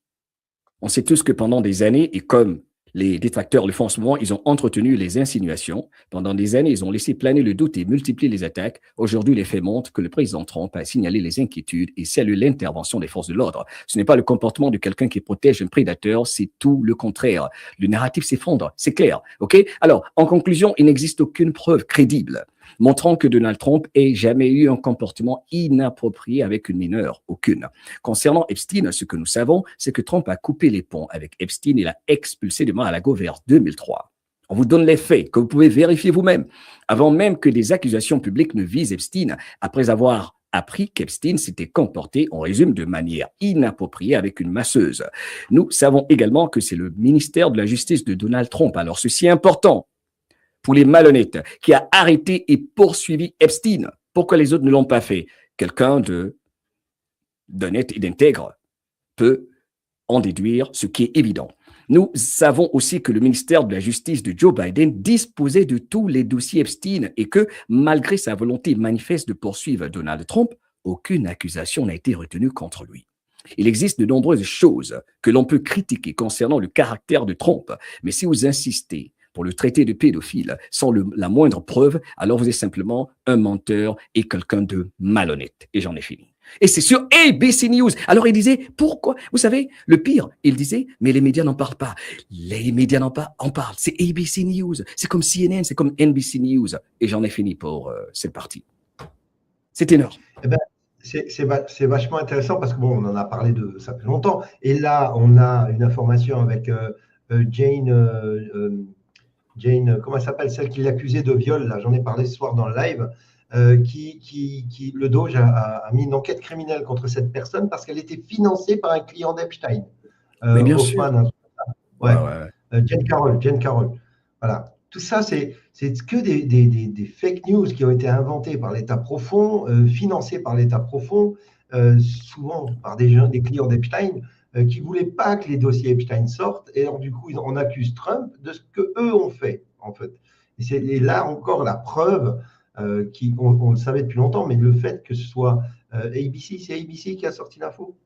on sait tous que pendant des années, et comme les détracteurs le font en ce moment, ils ont entretenu les insinuations. Pendant des années, ils ont laissé planer le doute et multiplié les attaques. Aujourd'hui, les faits montrent que le président Trump a signalé les inquiétudes et salué l'intervention des forces de l'ordre. Ce n'est pas le comportement de quelqu'un qui protège un prédateur, c'est tout le contraire. Le narratif s'effondre, c'est clair. Ok? Alors, en conclusion, il n'existe aucune preuve crédible montrant que Donald Trump ait jamais eu un comportement inapproprié avec une mineure, aucune. Concernant Epstein, ce que nous savons, c'est que Trump a coupé les ponts avec Epstein et l'a expulsé de Mar-a-Lago vers 2003. On vous donne les faits que vous pouvez vérifier vous-même, avant même que des accusations publiques ne visent Epstein, après avoir appris qu'Epstein s'était comporté, on résume, de manière inappropriée avec une masseuse. Nous savons également que c'est le ministère de la Justice de Donald Trump, alors ceci est important, pour les malhonnêtes, qui a arrêté et poursuivi Epstein. Pourquoi les autres ne l'ont pas fait? Quelqu'un d'honnête et d'intègre peut en déduire ce qui est évident. Nous savons aussi que le ministère de la Justice de Joe Biden disposait de tous les dossiers Epstein et que, malgré sa volonté manifeste de poursuivre Donald Trump, aucune accusation n'a été retenue contre lui. Il existe de nombreuses choses que l'on peut critiquer concernant le caractère de Trump, mais si vous insistez pour le traiter de pédophile sans la moindre preuve, alors vous êtes simplement un menteur et quelqu'un de malhonnête. Et j'en ai fini. Et c'est sur ABC News. Alors il disait, pourquoi? Vous savez, le pire, il disait, mais les médias n'en parlent pas. Les médias en parlent. C'est ABC News. C'est comme CNN, c'est comme NBC News. Et j'en ai fini pour cette partie. C'est énorme. Eh ben, c'est vachement intéressant parce que bon, on en a parlé de ça fait longtemps. Et là, on a une information avec Jane, comment elle s'appelle, celle qui l'accusait de viol, là, j'en ai parlé ce soir dans le live, le Doge a mis une enquête criminelle contre cette personne parce qu'elle était financée par un client d'Epstein. Mais bien Hoffman, sûr. Ouais. Jane Carroll. Voilà. Tout ça, c'est que des fake news qui ont été inventés par l'État profond, financés par l'État profond, souvent par des clients d'Epstein, qui ne voulaient pas que les dossiers Epstein sortent. Et alors, du coup, on accuse Trump de ce qu'eux ont fait, en fait. Et là encore la preuve, on le savait depuis longtemps, mais le fait que ce soit ABC, c'est ABC qui a sorti l'info?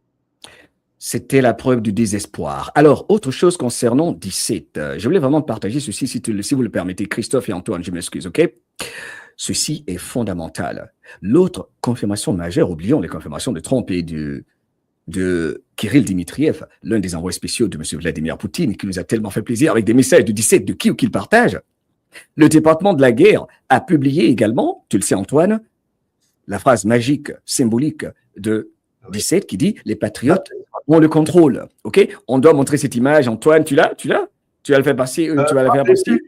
C'était la preuve du désespoir. Alors, autre chose concernant 17. Je voulais vraiment partager ceci, si vous le permettez. Christophe et Antoine, je m'excuse, OK? Ceci est fondamental. L'autre confirmation majeure, oublions les confirmations de Trump et de Kirill Dmitriev, l'un des envoyés spéciaux de M. Vladimir Poutine, qui nous a tellement fait plaisir avec des messages de 17 de qui ou qui le partage. Le département de la guerre a publié également, tu le sais Antoine, la phrase magique, symbolique de 17 qui dit « Les patriotes ont le contrôle ». Ok, on doit montrer cette image. Antoine, tu l'as? Tu vas le faire passer? Tu vas la faire passer?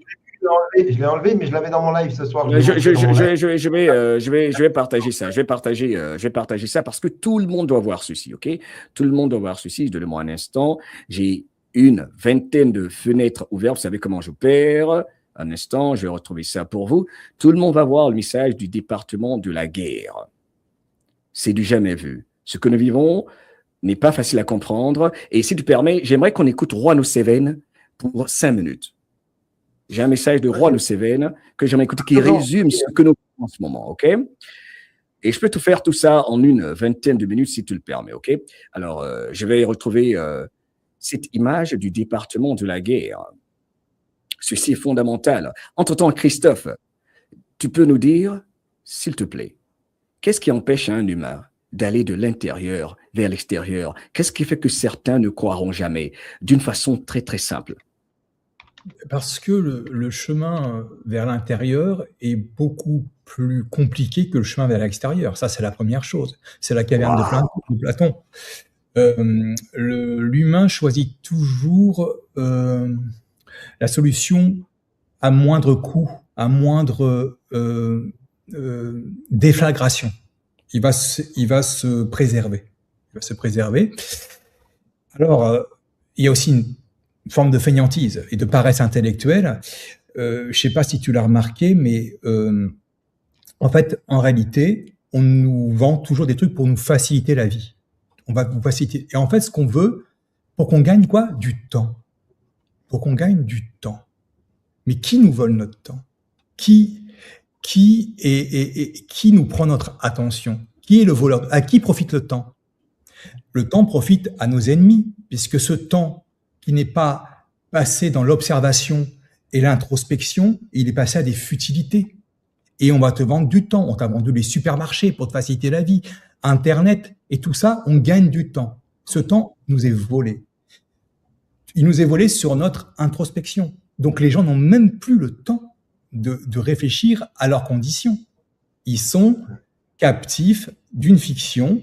Je l'ai enlevé, mais je l'avais dans mon live ce soir. Je vais partager ça. Je vais partager ça parce que tout le monde doit voir ceci. Ok, tout le monde doit voir ceci. Donnez-moi un instant. J'ai une vingtaine de fenêtres ouvertes. Vous savez comment j'opère. Un instant, je vais retrouver ça pour vous. Tout le monde va voir le message du département de la guerre. C'est du jamais vu. Ce que nous vivons n'est pas facile à comprendre. Et si tu permets, j'aimerais qu'on écoute Juan Oseven pour 5 minutes. J'ai un message de Juan Oseven que j'aimerais écouter qui résume ce que nous vivons en ce moment, OK? Et je peux te faire tout ça en une vingtaine de minutes si tu le permets, OK? Alors, je vais retrouver cette image du département de la guerre. Ceci est fondamental. Entre-temps, Christophe, tu peux nous dire, s'il te plaît, qu'est-ce qui empêche un humain d'aller de l'intérieur vers l'extérieur? Qu'est-ce qui fait que certains ne croiront jamais? D'une façon très, très simple. Parce que le chemin vers l'intérieur est beaucoup plus compliqué que le chemin vers l'extérieur. Ça, c'est la première chose. C'est la caverne de Platon. L'humain choisit toujours la solution à moindre coût, à moindre déflagration. Il va se préserver. Il va se préserver. Alors, il y a aussi une forme de fainéantise et de paresse intellectuelle. Je ne sais pas si tu l'as remarqué, mais en fait, en réalité, on nous vend toujours des trucs pour nous faciliter la vie. On va vous faciliter. Et en fait, ce qu'on veut, pour qu'on gagne quoi? Du temps. Pour qu'on gagne du temps. Mais qui nous vole notre temps? Qui nous prend notre attention? Qui est le voleur? À qui profite le temps? Le temps profite à nos ennemis, puisque ce temps qui n'est pas passé dans l'observation et l'introspection, il est passé à des futilités. Et on va te vendre du temps. On t'a vendu les supermarchés pour te faciliter la vie, Internet et tout ça, on gagne du temps. Ce temps nous est volé. Il nous est volé sur notre introspection. Donc les gens n'ont même plus le temps de réfléchir à leurs conditions. Ils sont captifs d'une fiction.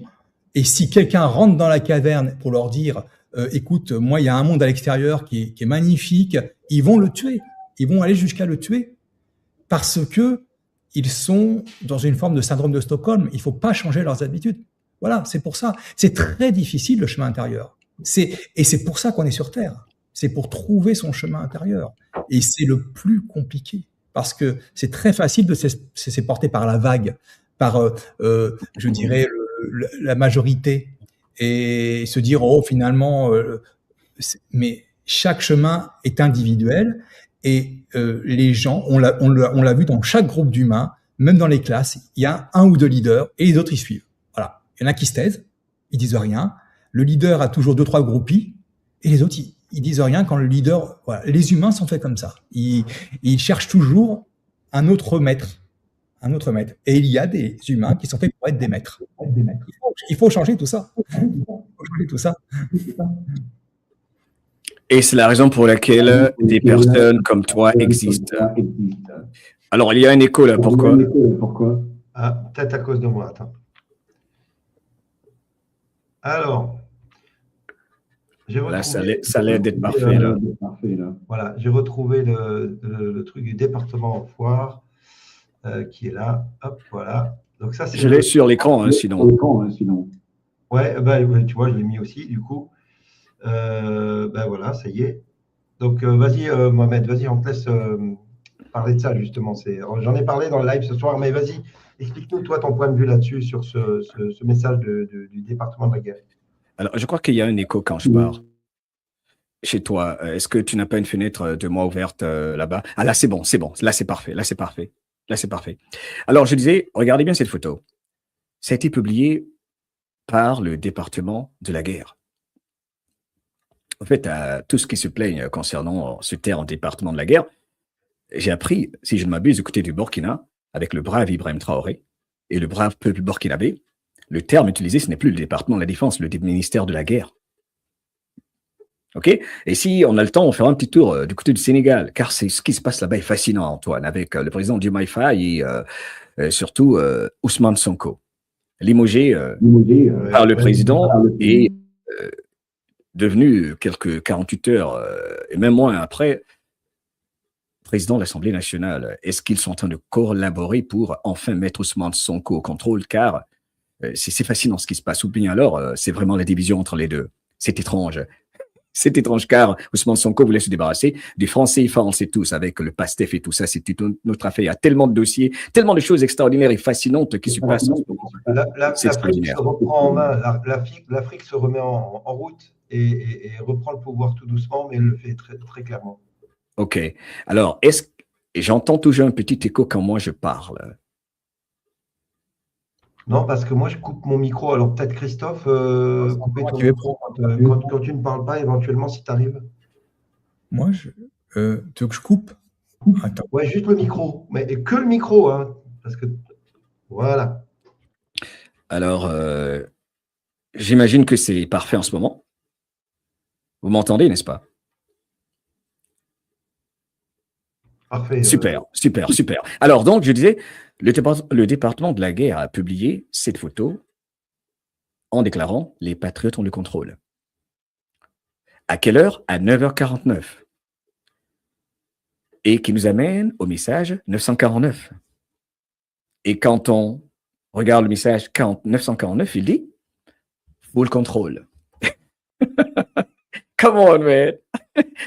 Et si quelqu'un rentre dans la caverne pour leur dire écoute, moi, il y a un monde à l'extérieur qui est magnifique, ils vont le tuer. Ils vont aller jusqu'à le tuer parce que ils sont dans une forme de syndrome de Stockholm. Il ne faut pas changer leurs habitudes. Voilà, c'est pour ça. C'est très difficile, le chemin intérieur. Et c'est pour ça qu'on est sur Terre. C'est pour trouver son chemin intérieur. Et c'est le plus compliqué. Parce que c'est très facile de se laisser porter par la vague, par, je dirais, la majorité. Et se dire, oh, finalement, mais chaque chemin est individuel. Et les gens, on l'a vu dans chaque groupe d'humains, même dans les classes, il y a un ou deux leaders et les autres, ils suivent. Voilà. Il y en a qui se taisent, ils disent rien. Le leader a toujours 2-3 groupies et les autres, ils disent rien quand le leader... Voilà. Les humains sont faits comme ça. Ils cherchent toujours un autre maître. Un autre maître. Et il y a des humains qui sont faits pour être des maîtres. Il faut changer tout ça. Il faut changer tout ça. Et c'est la raison pour laquelle des personnes comme toi existent. Alors, il y a un écho là, pourquoi? Ah, peut-être à cause de moi, attends. Alors, là, ça a l'air d'être parfait, là. Voilà, j'ai retrouvé le truc du département en foire qui est là. Hop, voilà. Donc ça, je l'ai sur l'écran, sinon. Ouais, ben, tu vois, je l'ai mis aussi, du coup. Ben voilà, ça y est. Donc, vas-y, Mohamed, vas-y, on te laisse parler de ça, justement. J'en ai parlé dans le live ce soir, mais vas-y, explique-nous, toi, ton point de vue là-dessus, sur ce message du département de la guerre. Alors, je crois qu'il y a un écho quand je pars. Chez toi, est-ce que tu n'as pas une fenêtre de moi ouverte là-bas? Ah, là, c'est bon. Là, c'est parfait. Là, c'est parfait. Alors, je disais, regardez bien cette photo. Ça a été publié par le département de la guerre. en fait, à tout ce qui se plaignent concernant ce terme département de la guerre, j'ai appris, si je ne m'abuse, du côté du Burkina, avec le brave Ibrahim Traoré et le brave peuple burkinabé, le terme utilisé, ce n'est plus le département de la défense, le ministère de la guerre. OK? Et si on a le temps, on fera un petit tour du côté du Sénégal, car c'est ce qui se passe là-bas est fascinant, Antoine, avec le président Diomaye Faye et surtout Ousmane Sonko, limogé par le président et devenu quelques 48 heures et même moins après président de l'Assemblée nationale. Est-ce qu'ils sont en train de collaborer pour enfin mettre Ousmane Sonko au contrôle? Car c'est fascinant ce qui se passe. Ou bien alors, c'est vraiment la division entre les deux. C'est étrange. C'est étrange car Ousmane Sonko voulait se débarrasser des Français, CFA, on le sait tous, avec le PASTEF et tout ça, c'est toute notre affaire. Il y a tellement de dossiers, tellement de choses extraordinaires et fascinantes qui se passent en ce moment. L'Afrique se reprend en main, l'Afrique se remet en route et reprend le pouvoir tout doucement, mais elle le fait très, très clairement. OK. Alors, j'entends toujours un petit écho quand moi je parle. Non, parce que moi, je coupe mon micro. Alors, peut-être Christophe, couper ton micro quand tu ne parles pas, éventuellement, si tu arrives. Moi, tu veux que je coupe? Attends. Ouais, juste le micro. Mais que le micro, hein, parce que voilà. Alors, j'imagine que c'est parfait en ce moment. Vous m'entendez, n'est-ce pas? Parfait. Super, super, super. Alors, donc, je disais, le département de la guerre a publié cette photo en déclarant « Les patriotes ont le contrôle ». À quelle heure? À 9h49. Et qui nous amène au message 949. Et quand on regarde le message 949, il dit « Full control ». Come on, man.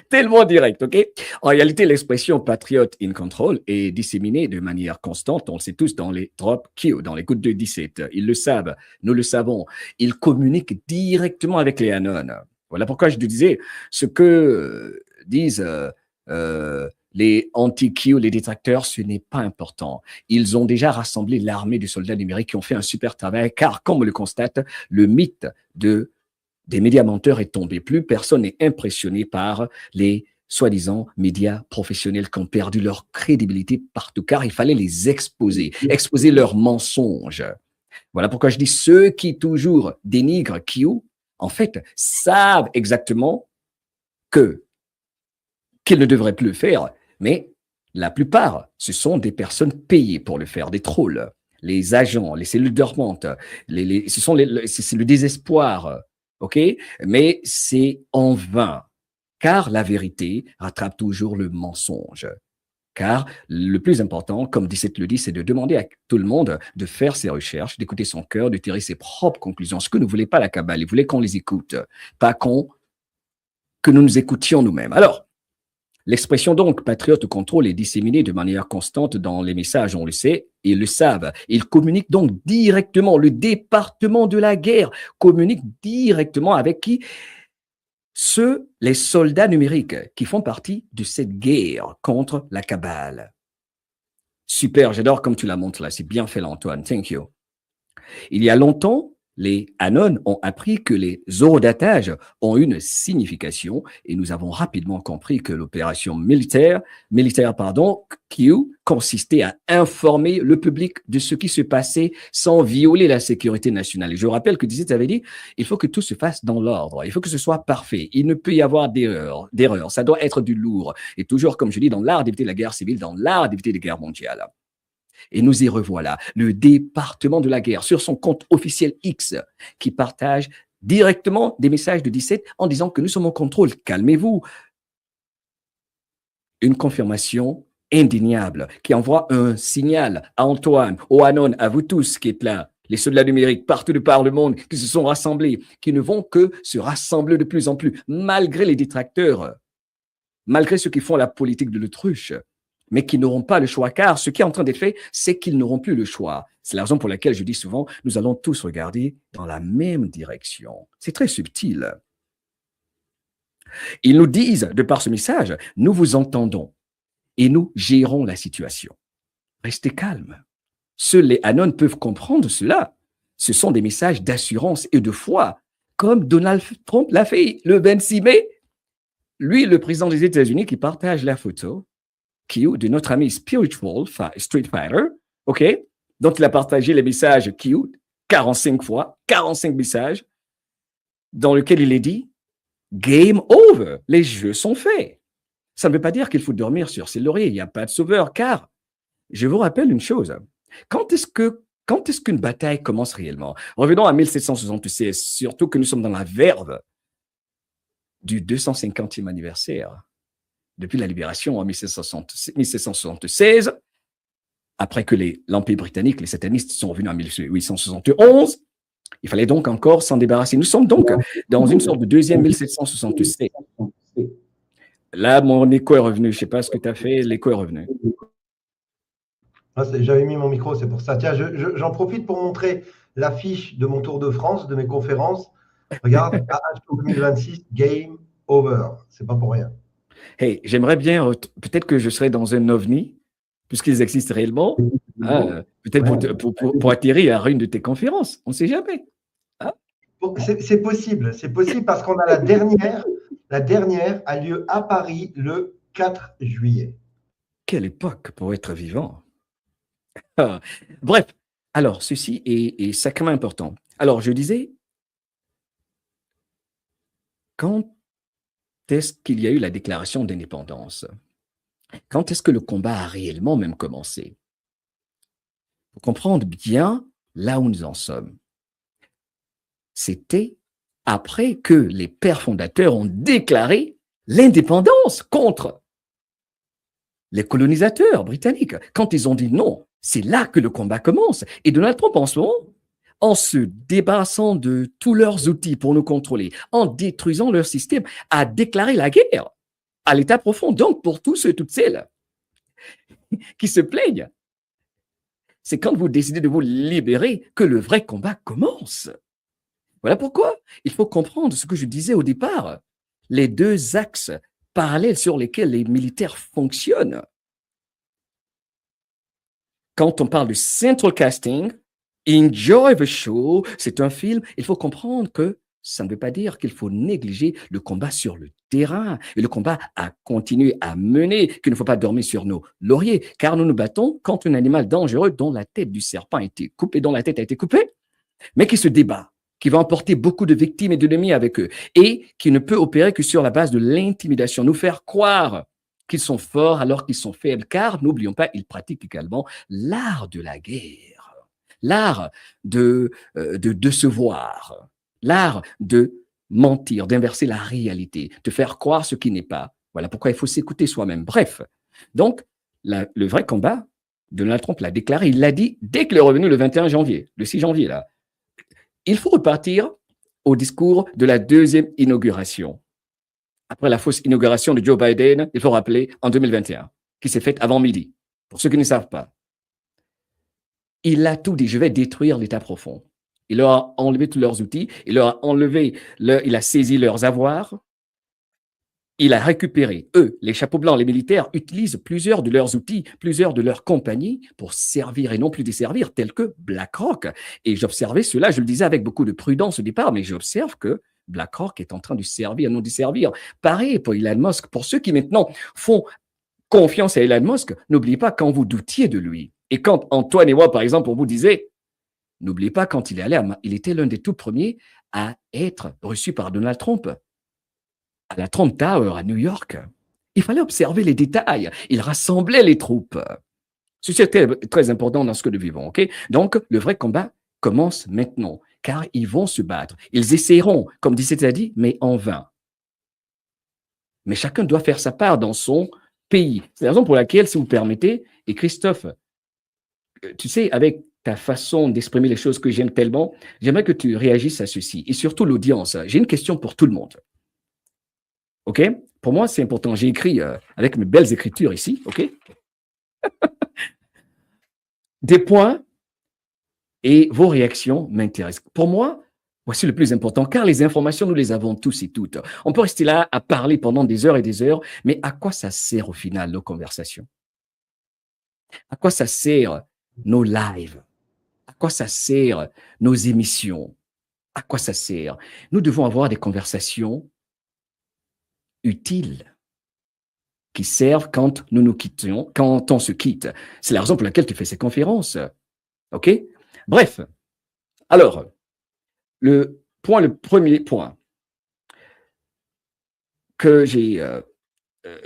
Tellement direct, OK? En réalité, l'expression patriote in control est disséminée de manière constante. On le sait tous dans les drop Q, dans les gouttes de 17. Ils le savent, nous le savons. Ils communiquent directement avec les Anon. Voilà pourquoi je te disais ce que disent les anti-Q, les détracteurs, ce n'est pas important. Ils ont déjà rassemblé l'armée de soldats numériques qui ont fait un super travail, car, comme on le constate, le mythe des médias menteurs est tombé. Plus personne n'est impressionné par les soi-disant médias professionnels qui ont perdu leur crédibilité partout, car il fallait les exposer leurs mensonges. Voilà pourquoi je dis ceux qui toujours dénigrent Q, en fait, savent exactement qu'ils ne devraient plus le faire, mais la plupart, ce sont des personnes payées pour le faire, des trolls, les agents, les cellules dormantes, c'est le désespoir. OK? Mais c'est en vain, car la vérité rattrape toujours le mensonge. Car le plus important, comme 17 le dit, c'est de demander à tout le monde de faire ses recherches, d'écouter son cœur, de tirer ses propres conclusions. Ce que ne voulait pas la Kabbale, il voulait qu'on les écoute, pas que nous nous écoutions nous-mêmes. Alors, l'expression donc patriote au contrôle est disséminée de manière constante dans les messages, on le sait, ils le savent. Ils communiquent donc directement, le département de la guerre communique directement avec qui? Les soldats numériques qui font partie de cette guerre contre la Kabbale. Super, j'adore comme tu la montres là, c'est bien fait là, Antoine, thank you. Il y a longtemps, les Anon ont appris que les horodatage ont une signification et nous avons rapidement compris que l'opération militaire, Q, consistait à informer le public de ce qui se passait sans violer la sécurité nationale. Et je rappelle que Dizit avait dit, il faut que tout se fasse dans l'ordre, il faut que ce soit parfait, il ne peut y avoir d'erreur, ça doit être du lourd. Et toujours, comme je dis, dans l'art d'éviter la guerre civile, dans l'art d'éviter les guerres mondiales. Et nous y revoilà, le département de la guerre sur son compte officiel X qui partage directement des messages de 17 en disant que nous sommes en contrôle. Calmez-vous. Une confirmation indéniable qui envoie un signal à Antoine, au Anon, à vous tous qui êtes là, les soldats numériques partout de par le monde qui se sont rassemblés, qui ne vont que se rassembler de plus en plus, malgré les détracteurs, malgré ceux qui font la politique de l'autruche, mais qui n'auront pas le choix, car ce qui est en train d'être fait, c'est qu'ils n'auront plus le choix. C'est la raison pour laquelle je dis souvent, nous allons tous regarder dans la même direction. C'est très subtil. Ils nous disent, de par ce message, nous vous entendons et nous gérons la situation. Restez calme. Seuls les Anon peuvent comprendre cela. Ce sont des messages d'assurance et de foi, comme Donald Trump l'a fait le 26 mai lui, le président des États-Unis, qui partage la photo de notre ami Spiritual Street Fighter, OK, dont il a partagé les messages 45 fois, 45 messages, dans lesquels il est dit « Game over », les jeux sont faits. Ça ne veut pas dire qu'il faut dormir sur ses lauriers, il n'y a pas de sauveur, car je vous rappelle une chose, quand est-ce qu'une bataille commence réellement? Revenons à 1776, surtout que nous sommes dans la verve du 250e anniversaire depuis la libération en 1776, après que l'Empire britannique, les satanistes sont revenus en 1871, il fallait donc encore s'en débarrasser. Nous sommes donc dans une sorte de deuxième 1776. Là, mon écho est revenu. Je ne sais pas ce que tu as fait, l'écho est revenu. J'avais mis mon micro, c'est pour ça. Tiens, j'en profite pour montrer l'affiche de mon Tour de France, de mes conférences. Regarde, AH 2026, Game Over. C'est pas pour rien. Hey, j'aimerais bien, peut-être que je serais dans un ovni, puisqu'ils existent réellement, peut-être pour atterrir à une de tes conférences. On ne sait jamais. Hein? C'est possible parce qu'on a la dernière a lieu à Paris le 4 juillet. Quelle époque pour être vivant. Bref, alors ceci est sacrément important. Alors je disais, quand est-ce qu'il y a eu la déclaration d'indépendance? Quand est-ce que le combat a réellement même commencé? Pour comprendre bien là où nous en sommes. C'était après que les pères fondateurs ont déclaré l'indépendance contre les colonisateurs britanniques. Quand ils ont dit non, c'est là que le combat commence. Et Donald Trump, en ce moment, en se débarrassant de tous leurs outils pour nous contrôler, en détruisant leur système, a déclaré la guerre à l'état profond. Donc, pour tous ceux et toutes celles qui se plaignent, c'est quand vous décidez de vous libérer que le vrai combat commence. Voilà pourquoi il faut comprendre ce que je disais au départ, les deux axes parallèles sur lesquels les militaires fonctionnent. Quand on parle de central casting, enjoy the show, c'est un film, il faut comprendre que ça ne veut pas dire qu'il faut négliger le combat sur le terrain et le combat à continuer à mener, qu'il ne faut pas dormir sur nos lauriers, car nous nous battons contre un animal dangereux dont la tête du serpent a été coupée, dont la tête a été coupée, mais qui se débat, qui va emporter beaucoup de victimes et d'ennemis avec eux, et qui ne peut opérer que sur la base de l'intimidation, nous faire croire qu'ils sont forts alors qu'ils sont faibles, car, n'oublions pas, ils pratiquent également l'art de la guerre, l'art de décevoir, l'art de mentir, d'inverser la réalité, de faire croire ce qui n'est pas. Voilà pourquoi il faut s'écouter soi-même. Bref, donc, le vrai combat, Donald Trump l'a déclaré, il l'a dit dès qu'il est revenu le 21 janvier, le 6 janvier, là. Il faut repartir au discours de la deuxième inauguration. Après la fausse inauguration de Joe Biden, il faut rappeler, en 2021, qui s'est faite avant midi. Pour ceux qui ne savent pas, il a tout dit, je vais détruire l'État profond. Il leur a enlevé tous leurs outils, il a saisi leurs avoirs, il a récupéré, eux, les chapeaux blancs, les militaires, utilisent plusieurs de leurs outils, plusieurs de leurs compagnies pour servir et non plus desservir, tels que BlackRock. Et j'observais cela, je le disais avec beaucoup de prudence au départ, mais j'observe que BlackRock est en train de servir, non desservir. Pareil pour Elon Musk. Pour ceux qui maintenant font confiance à Elon Musk, n'oubliez pas quand vous doutiez de lui. Et quand Antoine et moi, par exemple, on vous disait, n'oubliez pas quand il était l'un des tout premiers à être reçu par Donald Trump à la Trump Tower à New York. Il fallait observer les détails. Il rassemblait les troupes. Ceci est très, très important dans ce que nous vivons. Okay? Donc, le vrai combat commence maintenant, car ils vont se battre. Ils essaieront, comme disait Zadi, mais en vain. Mais chacun doit faire sa part dans son pays. C'est la raison pour laquelle, si vous permettez, et Christophe, tu sais, avec ta façon d'exprimer les choses que j'aime tellement, j'aimerais que tu réagisses à ceci. Et surtout l'audience. J'ai une question pour tout le monde. OK? Pour moi, c'est important. J'ai écrit avec mes belles écritures ici, OK? Des points et vos réactions m'intéressent. Pour moi, voici le plus important, car les informations, nous les avons tous et toutes. On peut rester là à parler pendant des heures et des heures, mais à quoi ça sert au final nos conversations? À quoi ça sert nos lives? À quoi ça sert nos émissions? À quoi ça sert? Nous devons avoir des conversations utiles qui servent quand nous nous quittons, quand on se quitte. C'est la raison pour laquelle tu fais ces conférences. OK? Bref. Alors, le premier point que j'ai,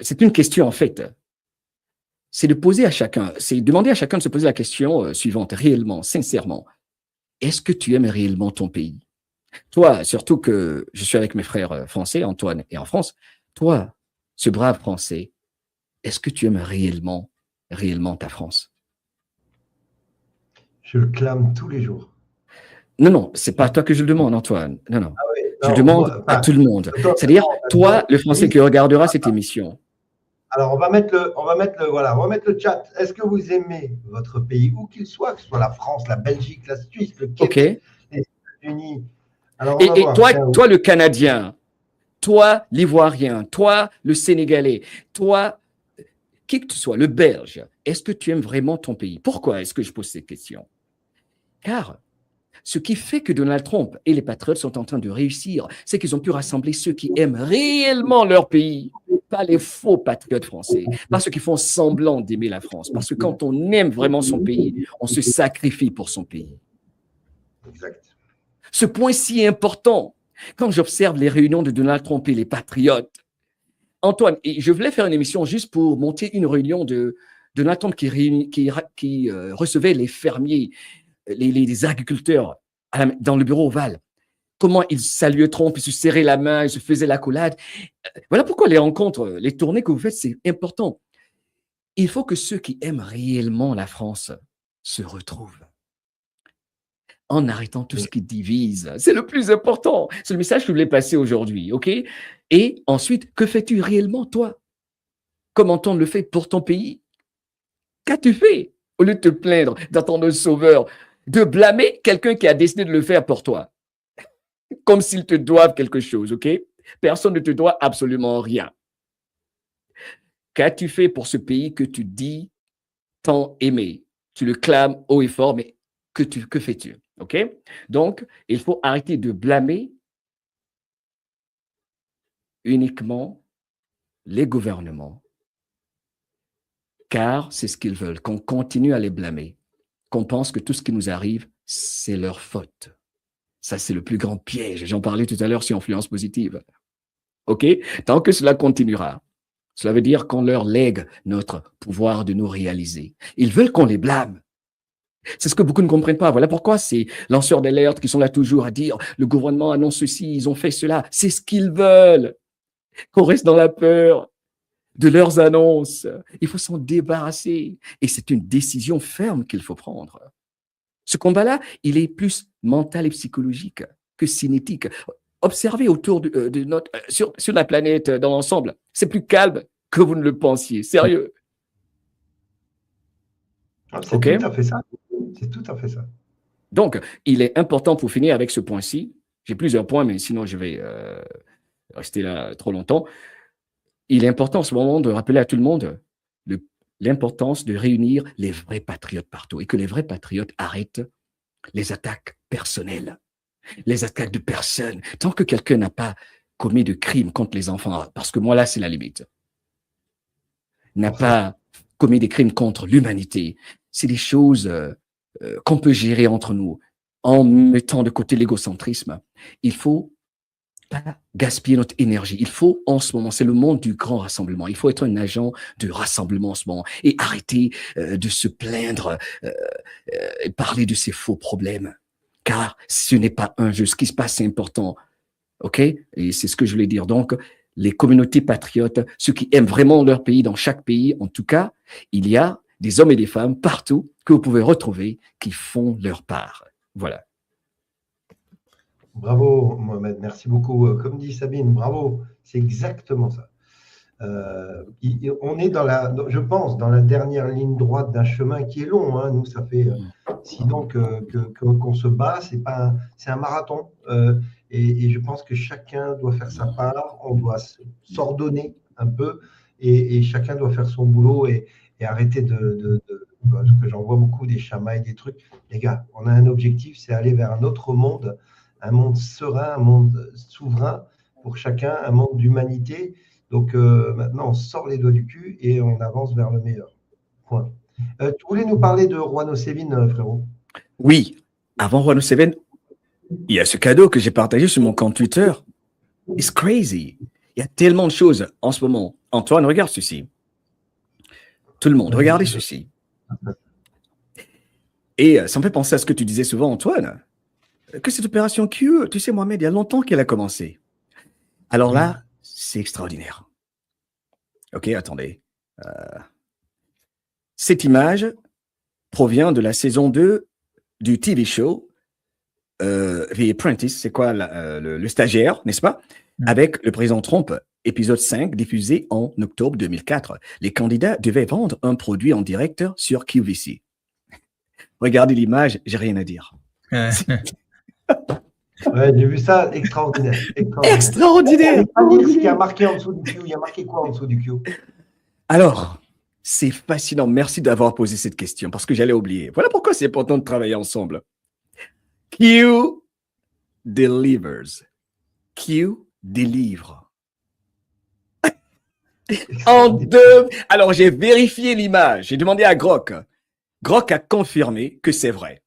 c'est une question en fait, c'est de poser à chacun, c'est demander à chacun de se poser la question suivante, réellement, sincèrement. Est-ce que tu aimes réellement ton pays? Toi, surtout que je suis avec mes frères français, Antoine, et en France, toi, ce brave Français, est-ce que tu aimes réellement ta France? Je le clame tous les jours. Non, c'est pas à toi que je le demande, Antoine. Non. Ah oui, Je non, demande moi, à tout le monde. C'est-à-dire, toi, le Français qui regardera cette émission. Alors, on va mettre le chat. Est-ce que vous aimez votre pays, où qu'il soit, que ce soit la France, la Belgique, la Suisse, le OK. Québec, les États-Unis? Alors, on va Et voir. toi, le Canadien, toi, l'Ivoirien, toi, le Sénégalais, toi, qui que tu sois, le Belge, est-ce que tu aimes vraiment ton pays? Pourquoi est-ce que je pose cette question? Car ce qui fait que Donald Trump et les patriotes sont en train de réussir, c'est qu'ils ont pu rassembler ceux qui aiment réellement leur pays, pas les faux patriotes français, pas ceux qui font semblant d'aimer la France. Parce que quand on aime vraiment son pays, on se sacrifie pour son pays. Exact. Ce point si important, quand j'observe les réunions de Donald Trump et les patriotes, Antoine, et je voulais faire une émission juste pour monter une réunion de Donald Trump qui recevait les fermiers, les agriculteurs dans le bureau ovale. Comment ils saluaient Trump, ils se serraient la main, ils se faisaient l'accolade. Voilà pourquoi les rencontres, les tournées que vous faites, c'est important. Il faut que ceux qui aiment réellement la France se retrouvent en arrêtant tout ce qui divise. C'est le plus important. C'est le message que je voulais passer aujourd'hui, OK? Et ensuite, que fais-tu réellement, toi? Comment on le fait pour ton pays? Qu'as-tu fait? Au lieu de te plaindre, d'attendre un sauveur, de blâmer quelqu'un qui a décidé de le faire pour toi. Comme s'ils te doivent quelque chose, OK? Personne ne te doit absolument rien. Qu'as-tu fait pour ce pays que tu dis tant aimer? Tu le clames haut et fort, mais que fais-tu? OK? Donc, il faut arrêter de blâmer uniquement les gouvernements, car c'est ce qu'ils veulent, qu'on continue à les blâmer, qu'on pense que tout ce qui nous arrive, c'est leur faute. Ça, c'est le plus grand piège. J'en parlais tout à l'heure sur influence positive. OK? Tant que cela continuera, cela veut dire qu'on leur lègue notre pouvoir de nous réaliser. Ils veulent qu'on les blâme. C'est ce que beaucoup ne comprennent pas. Voilà pourquoi ces lanceurs d'alerte qui sont là toujours à dire le gouvernement annonce ceci, ils ont fait cela. C'est ce qu'ils veulent. Qu'on reste dans la peur de leurs annonces. Il faut s'en débarrasser. Et c'est une décision ferme qu'il faut prendre. Ce combat-là, il est plus mental et psychologique que cinétique. Observez autour de notre, sur la planète dans l'ensemble. C'est plus calme que vous ne le pensiez. Sérieux. C'est OK? tout à fait ça. C'est tout à fait ça. Donc, il est important pour finir avec ce point-ci. J'ai plusieurs points, mais sinon je vais rester là trop longtemps. Il est important en ce moment de rappeler à tout le monde l'importance de réunir les vrais patriotes partout et que les vrais patriotes arrêtent les attaques personnelles, les attaques de personnes. Tant que quelqu'un n'a pas commis de crime contre les enfants, parce que moi là c'est la limite, n'a pas commis des crimes contre l'humanité, c'est des choses qu'on peut gérer entre nous en mettant de côté l'égocentrisme. Il faut pas gaspiller notre énergie. Il faut, en ce moment, c'est le monde du grand rassemblement. Il faut être un agent de rassemblement en ce moment et arrêter de se plaindre et parler de ces faux problèmes. Car ce n'est pas un jeu. Ce qui se passe, c'est important. OK? Et c'est ce que je voulais dire. Donc, les communautés patriotes, ceux qui aiment vraiment leur pays, dans chaque pays, en tout cas, il y a des hommes et des femmes partout que vous pouvez retrouver qui font leur part. Voilà. Bravo, Mohamed, merci beaucoup. Comme dit Sabine, bravo, c'est exactement ça. On est je pense, dans la dernière ligne droite d'un chemin qui est long. Hein. Nous, ça fait 6 ans qu'on se bat. C'est un marathon. Et je pense que chacun doit faire sa part. On doit s'ordonner un peu et chacun doit faire son boulot et arrêter parce que j'en vois beaucoup des chamailles, des trucs. Les gars, on a un objectif, c'est aller vers un autre monde. Un monde serein, un monde souverain pour chacun, un monde d'humanité. Donc maintenant, on sort les doigts du cul et on avance vers le meilleur. Point. Tu voulais nous parler de Juan Osevin, frérot? Oui, avant Juan Seven, il y a ce cadeau que j'ai partagé sur mon compte Twitter. It's crazy. Il y a tellement de choses en ce moment. Antoine, regarde ceci. Tout le monde, regardez ceci. Et ça me fait penser à ce que tu disais souvent, Antoine, que cette opération Q, tu sais, Mohamed, il y a longtemps qu'elle a commencé. Alors là, c'est extraordinaire. Ok, attendez. Cette image provient de la saison 2 du TV show The Apprentice, c'est quoi le stagiaire, n'est-ce pas? Avec le président Trump, épisode 5, diffusé en octobre 2004. Les candidats devaient vendre un produit en direct sur QVC. Regardez l'image, j'ai rien à dire. Ouais, j'ai vu ça, extraordinaire. Extraordinaire. Il y a marqué en dessous du Q. Il y a marqué quoi en dessous du Q? Alors, c'est fascinant. Merci d'avoir posé cette question parce que j'allais oublier. Voilà pourquoi c'est important de travailler ensemble. Q delivers. Q délivre. En deux. Alors, j'ai vérifié l'image. J'ai demandé à Grok. Grok a confirmé que c'est vrai.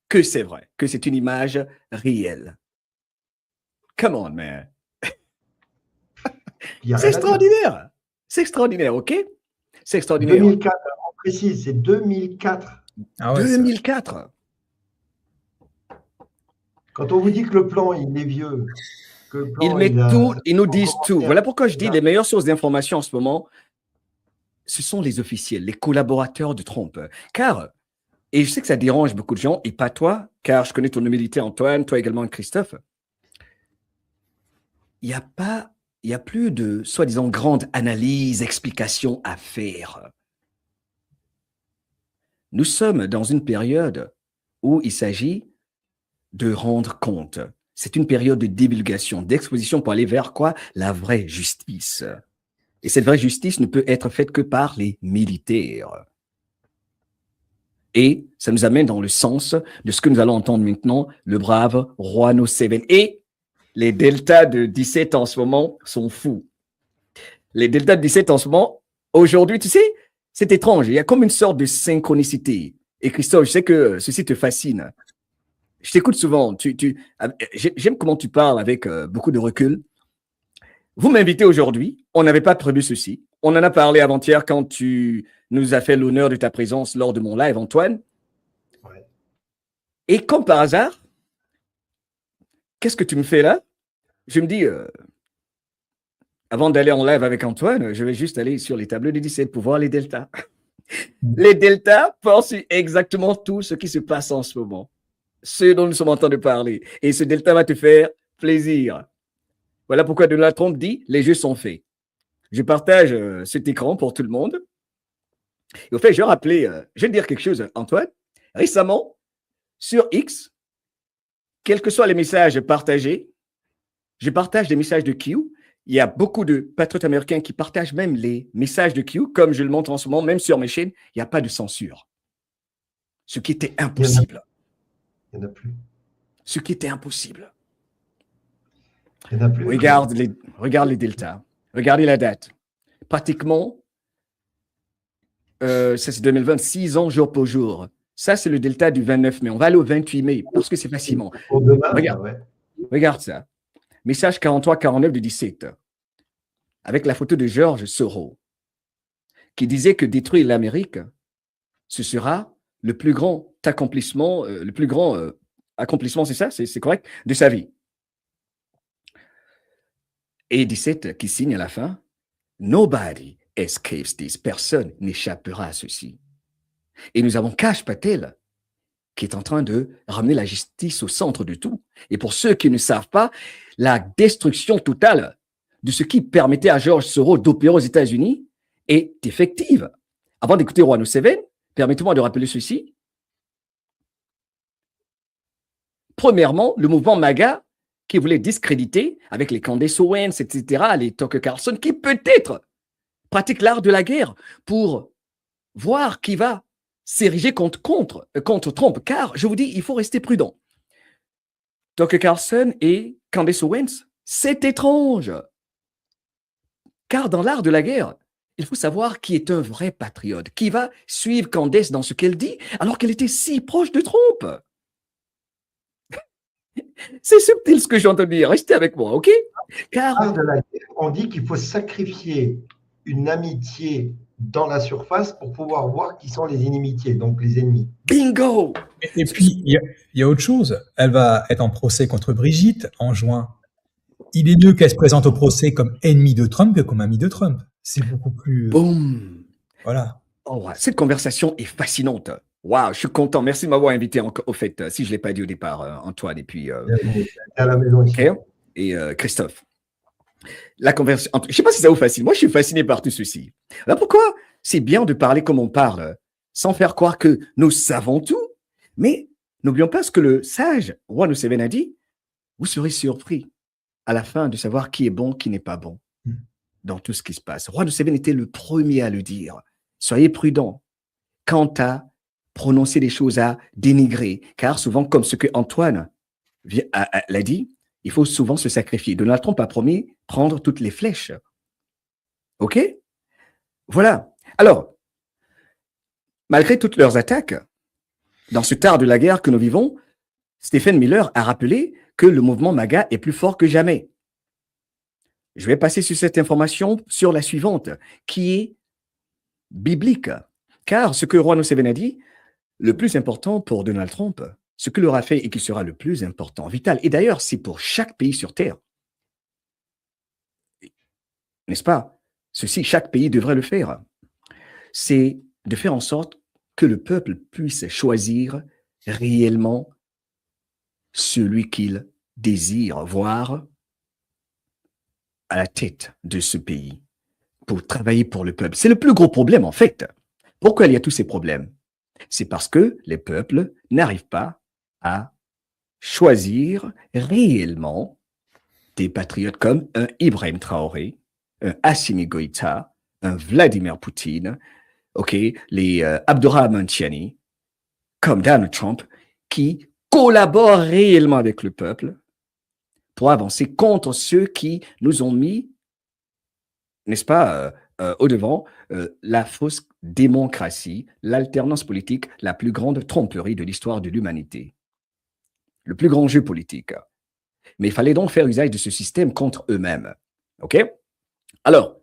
Que c'est vrai. Que c'est une image réelle. Come on, man. C'est extraordinaire. C'est extraordinaire, OK? C'est extraordinaire. 2004, on précise, c'est 2004. Ah ouais, 2004. Quand on vous dit que le plan, il est vieux, que le plan, ils nous disent tout. Voilà pourquoi je dis les meilleures sources d'information en ce moment, ce sont les officiels, les collaborateurs de Trump. Car, et je sais que ça dérange beaucoup de gens, et pas toi, car je connais ton humilité, Antoine, toi également, Christophe, il n'y a plus de, soi-disant, grande analyse, explication à faire. Nous sommes dans une période où il s'agit de rendre compte. C'est une période de divulgation, d'exposition pour aller vers quoi? La vraie justice. Et cette vraie justice ne peut être faite que par les militaires. Et ça nous amène dans le sens de ce que nous allons entendre maintenant, le brave Juan Seven. Et les deltas de 17 en ce moment sont fous. Les deltas de 17 en ce moment, aujourd'hui, tu sais, c'est étrange. Il y a comme une sorte de synchronicité. Et Christophe, je sais que ceci te fascine. Je t'écoute souvent. J'aime comment tu parles avec beaucoup de recul. Vous m'invitez aujourd'hui. On n'avait pas prévu ceci. On en a parlé avant-hier quand tu nous as fait l'honneur de ta présence lors de mon live, Antoine. Ouais. Et comme par hasard, qu'est-ce que tu me fais là? Je me dis, avant d'aller en live avec Antoine, je vais juste aller sur les tableaux de 17 pour voir les deltas. Les deltas pensent exactement tout ce qui se passe en ce moment. Ce dont nous sommes en train de parler. Et ce delta va te faire plaisir. Voilà pourquoi Donald Trump dit « les jeux sont faits ». Je partage cet écran pour tout le monde. Et au fait, je vais dire quelque chose, Antoine. Récemment, sur X, quels que soient les messages partagés, je partage des messages de Q. Il y a beaucoup de patriotes américains qui partagent même les messages de Q, comme je le montre en ce moment, même sur mes chaînes, il n'y a pas de censure. Ce qui était impossible. Il n'y en a plus. Ce qui était impossible. Il n'y en a plus. Regarde les deltas. Regardez la date. Pratiquement, ça c'est 2020, 6 ans jour pour jour. Ça, c'est le delta du 29 mai. On va aller au 28 mai parce que c'est facilement. Pour demain, regarde, ouais. Regarde ça. Message 43-49 du 17. Avec la photo de George Soros qui disait que détruire l'Amérique, ce sera le plus grand accomplissement, c'est ça, c'est correct, de sa vie. Et 17 qui signe à la fin, nobody escapes this, personne n'échappera à ceci. Et nous avons Kash Patel qui est en train de ramener la justice au centre de tout. Et pour ceux qui ne savent pas, la destruction totale de ce qui permettait à George Soros d'opérer aux États-Unis est effective. Avant d'écouter Juan Seven, permettez-moi de rappeler ceci. Premièrement, le mouvement MAGA qui voulait discréditer avec les Candace Owens, etc., les Tucker Carlson, qui peut-être pratiquent l'art de la guerre pour voir qui va s'ériger contre Trump. Car, je vous dis, il faut rester prudent. Tucker Carlson et Candace Owens, c'est étrange. Car dans l'art de la guerre, il faut savoir qui est un vrai patriote, qui va suivre Candace dans ce qu'elle dit, alors qu'elle était si proche de Trump. C'est subtil ce que j'ai entendu dire. Restez avec moi, OK? Car L'art de la guerre, on dit qu'il faut sacrifier une amitié dans la surface pour pouvoir voir qui sont les inimitiés, donc les ennemis. bingo! Et puis, il y a autre chose. Elle va être en procès contre Brigitte en juin. Il est mieux qu'elle se présente au procès comme ennemie de Trump que comme amie de Trump. C'est beaucoup plus... Boum! Voilà. Oh, ouais. Cette conversation est fascinante. Waouh, je suis content. Merci de m'avoir invité au fait, si je ne l'ai pas dit au départ, Antoine et puis À la maison ici. okay, et Christophe. La conversation, je ne sais pas si ça vous fascine. Moi, je suis fasciné par tout ceci. Alors pourquoi c'est bien de parler comme on parle, sans faire croire que nous savons tout, mais n'oublions pas ce que le sage roi Museveni a dit. Vous serez surpris à la fin de savoir qui est bon, qui n'est pas bon dans tout ce qui se passe. Roi Museveni était le premier à le dire. Soyez prudents quant à prononcer des choses à dénigrer, car souvent, comme ce que Antoine l'a dit, il faut souvent se sacrifier. Donald Trump a promis prendre toutes les flèches. OK? Voilà. Alors, malgré toutes leurs attaques, dans ce tard de la guerre que nous vivons, Stephen Miller a rappelé que le mouvement MAGA est plus fort que jamais. Je vais passer sur cette information sur la suivante, qui est biblique. Car ce que Roi Museveni a dit, le plus important pour Donald Trump, ce qu'il aura fait et qui sera le plus important, vital, et d'ailleurs, c'est pour chaque pays sur Terre. N'est-ce pas? Ceci, chaque pays devrait le faire. C'est de faire en sorte que le peuple puisse choisir réellement celui qu'il désire voir à la tête de ce pays pour travailler pour le peuple. C'est le plus gros problème, en fait. Pourquoi il y a tous ces problèmes? C'est parce que les peuples n'arrivent pas à choisir réellement des patriotes comme un Ibrahim Traoré, un Assimi Goïta, un Vladimir Poutine, les Abdurrahman Tiani, comme Donald Trump, qui collaborent réellement avec le peuple pour avancer contre ceux qui nous ont mis, n'est-ce pas, au devant, la fausse démocratie, l'alternance politique, la plus grande tromperie de l'histoire de l'humanité. Le plus grand jeu politique. Mais il fallait donc faire usage de ce système contre eux-mêmes. OK? Alors,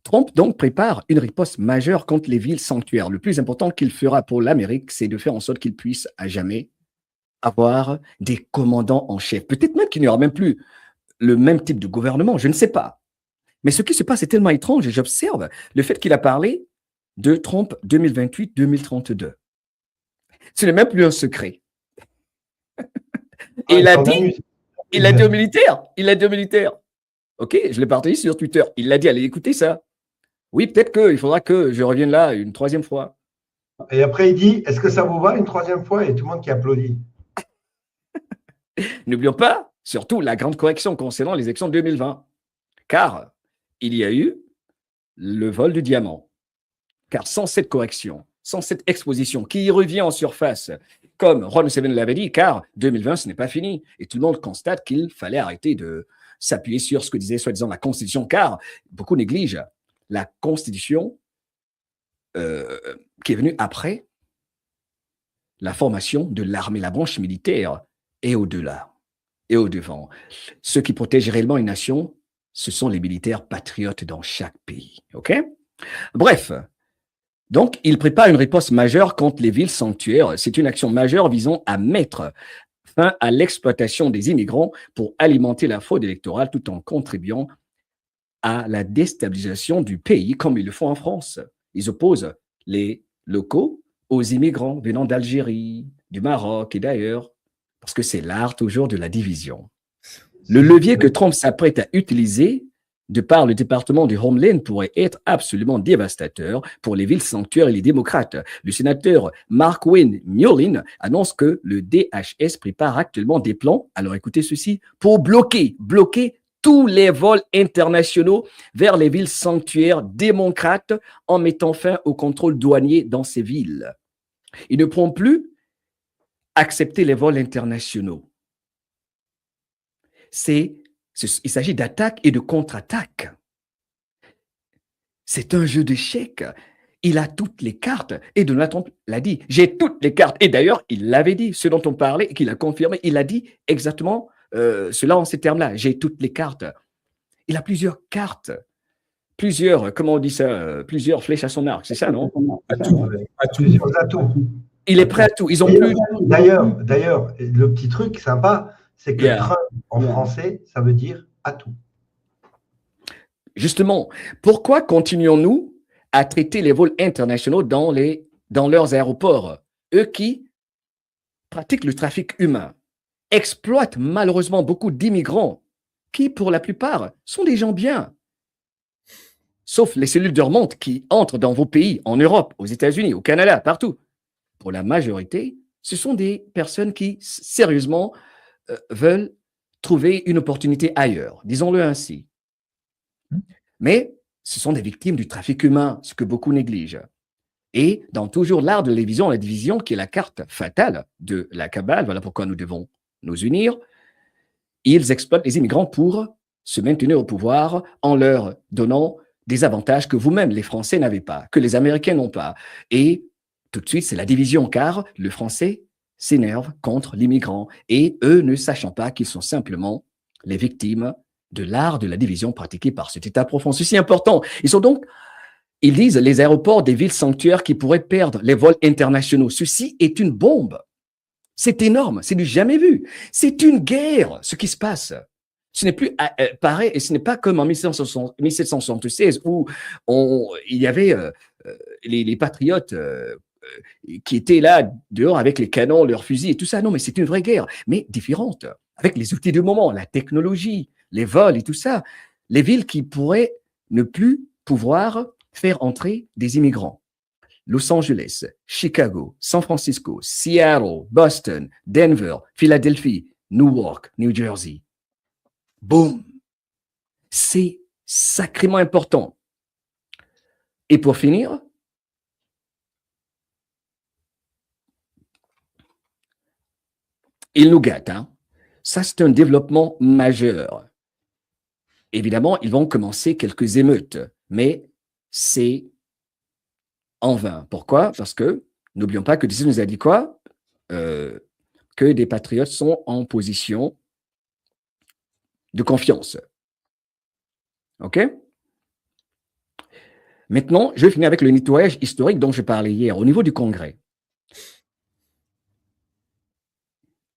Trump donc prépare une riposte majeure contre les villes sanctuaires. Le plus important qu'il fera pour l'Amérique, c'est de faire en sorte qu'il puisse à jamais avoir des commandants en chef. Peut-être même qu'il n'y aura même plus le même type de gouvernement, je ne sais pas. Mais ce qui se passe est tellement étrange et j'observe le fait qu'il a parlé de Trump 2028-2032. Ce n'est même plus un secret. Et il a dit aux militaires, OK, je l'ai partagé sur Twitter. Il l'a dit, allez écouter ça. Oui, peut-être qu'il faudra que je revienne là une troisième fois. Et après, il dit, est-ce que ça vous va une troisième fois? Et tout le monde qui applaudit. N'oublions pas, surtout, la grande correction concernant les élections de 2020. Car il y a eu le vol de diamants. Car sans cette correction, sans cette exposition qui revient en surface, comme Ron Museveni l'avait dit, car 2020, ce n'est pas fini. Et tout le monde constate qu'il fallait arrêter de s'appuyer sur ce que disait soi-disant la Constitution, car beaucoup négligent la Constitution qui est venue après la formation de l'armée, la branche militaire, et au-delà, et au-devant. Ceux qui protègent réellement une nation, ce sont les militaires patriotes dans chaque pays. OK? Bref, donc, il prépare une riposte majeure contre les villes sanctuaires. C'est une action majeure visant à mettre fin à l'exploitation des immigrants pour alimenter la fraude électorale tout en contribuant à la déstabilisation du pays comme ils le font en France. Ils opposent les locaux aux immigrants venant d'Algérie, du Maroc et d'ailleurs, parce que c'est l'art toujours de la division. Le levier que Trump s'apprête à utiliser de par le département du Homeland pourrait être absolument dévastateur pour les villes sanctuaires et les démocrates. Le sénateur Mark Wayne Mullin annonce que le DHS prépare actuellement des plans, alors écoutez ceci, pour bloquer tous les vols internationaux vers les villes sanctuaires démocrates en mettant fin au contrôle douanier dans ces villes. Ils ne pourront plus accepter les vols internationaux. Il s'agit d'attaques et de contre-attaques. C'est un jeu d'échecs. Il a toutes les cartes. Et Donald Trump l'a dit. J'ai toutes les cartes. Et d'ailleurs, il l'avait dit, ce dont on parlait, et qu'il a confirmé. Il a dit exactement cela en ces termes-là. J'ai toutes les cartes. Il a plusieurs cartes. Plusieurs, comment on dit ça, plusieurs flèches à son arc. C'est ça, non? Plusieurs atouts. Il est prêt à tout. Ils ont plus. D'ailleurs, le petit truc sympa, c'est que Yeah. Trump, en français, ça veut dire atout. Justement, pourquoi continuons-nous à traiter les vols internationaux dans leurs aéroports? Eux qui pratiquent le trafic humain, exploitent malheureusement beaucoup d'immigrants qui, pour la plupart, sont des gens bien. Sauf les cellules de remonte qui entrent dans vos pays, en Europe, aux États-Unis, au Canada, partout. Pour la majorité, ce sont des personnes qui, sérieusement, veulent trouver une opportunité ailleurs, disons-le ainsi. Mais ce sont des victimes du trafic humain, ce que beaucoup négligent. Et dans toujours l'art de la division qui est la carte fatale de la cabale, voilà pourquoi nous devons nous unir, ils exploitent les immigrants pour se maintenir au pouvoir en leur donnant des avantages que vous-même, les Français, n'avez pas, que les Américains n'ont pas. Et tout de suite, c'est la division, car le Français s'énerve contre l'immigrant, et eux ne sachant pas qu'ils sont simplement les victimes de l'art de la division pratiquée par cet État profond. Ceci est important. Ils disent les aéroports des villes sanctuaires qui pourraient perdre les vols internationaux. Ceci est une bombe. C'est énorme, c'est du jamais vu. C'est une guerre, ce qui se passe. Ce n'est plus pareil, et ce n'est pas comme en 1776 où il y avait les patriotes qui étaient là dehors avec les canons, leurs fusils et tout ça. Non, mais c'est une vraie guerre, mais différente, avec les outils du moment, la technologie, les vols et tout ça. Les villes qui pourraient ne plus pouvoir faire entrer des immigrants. Los Angeles, Chicago, San Francisco, Seattle, Boston, Denver, Philadelphie, Newark, New Jersey. Boum! C'est sacrément important. Et pour finir, ils nous gâtent. Hein? Ça, c'est un développement majeur. Évidemment, ils vont commencer quelques émeutes, mais c'est en vain. Pourquoi? Parce que, n'oublions pas que Disney nous a dit quoi? Que des patriotes sont en position de confiance. OK? Maintenant, je vais finir avec le nettoyage historique dont je parlais hier. Au niveau du Congrès,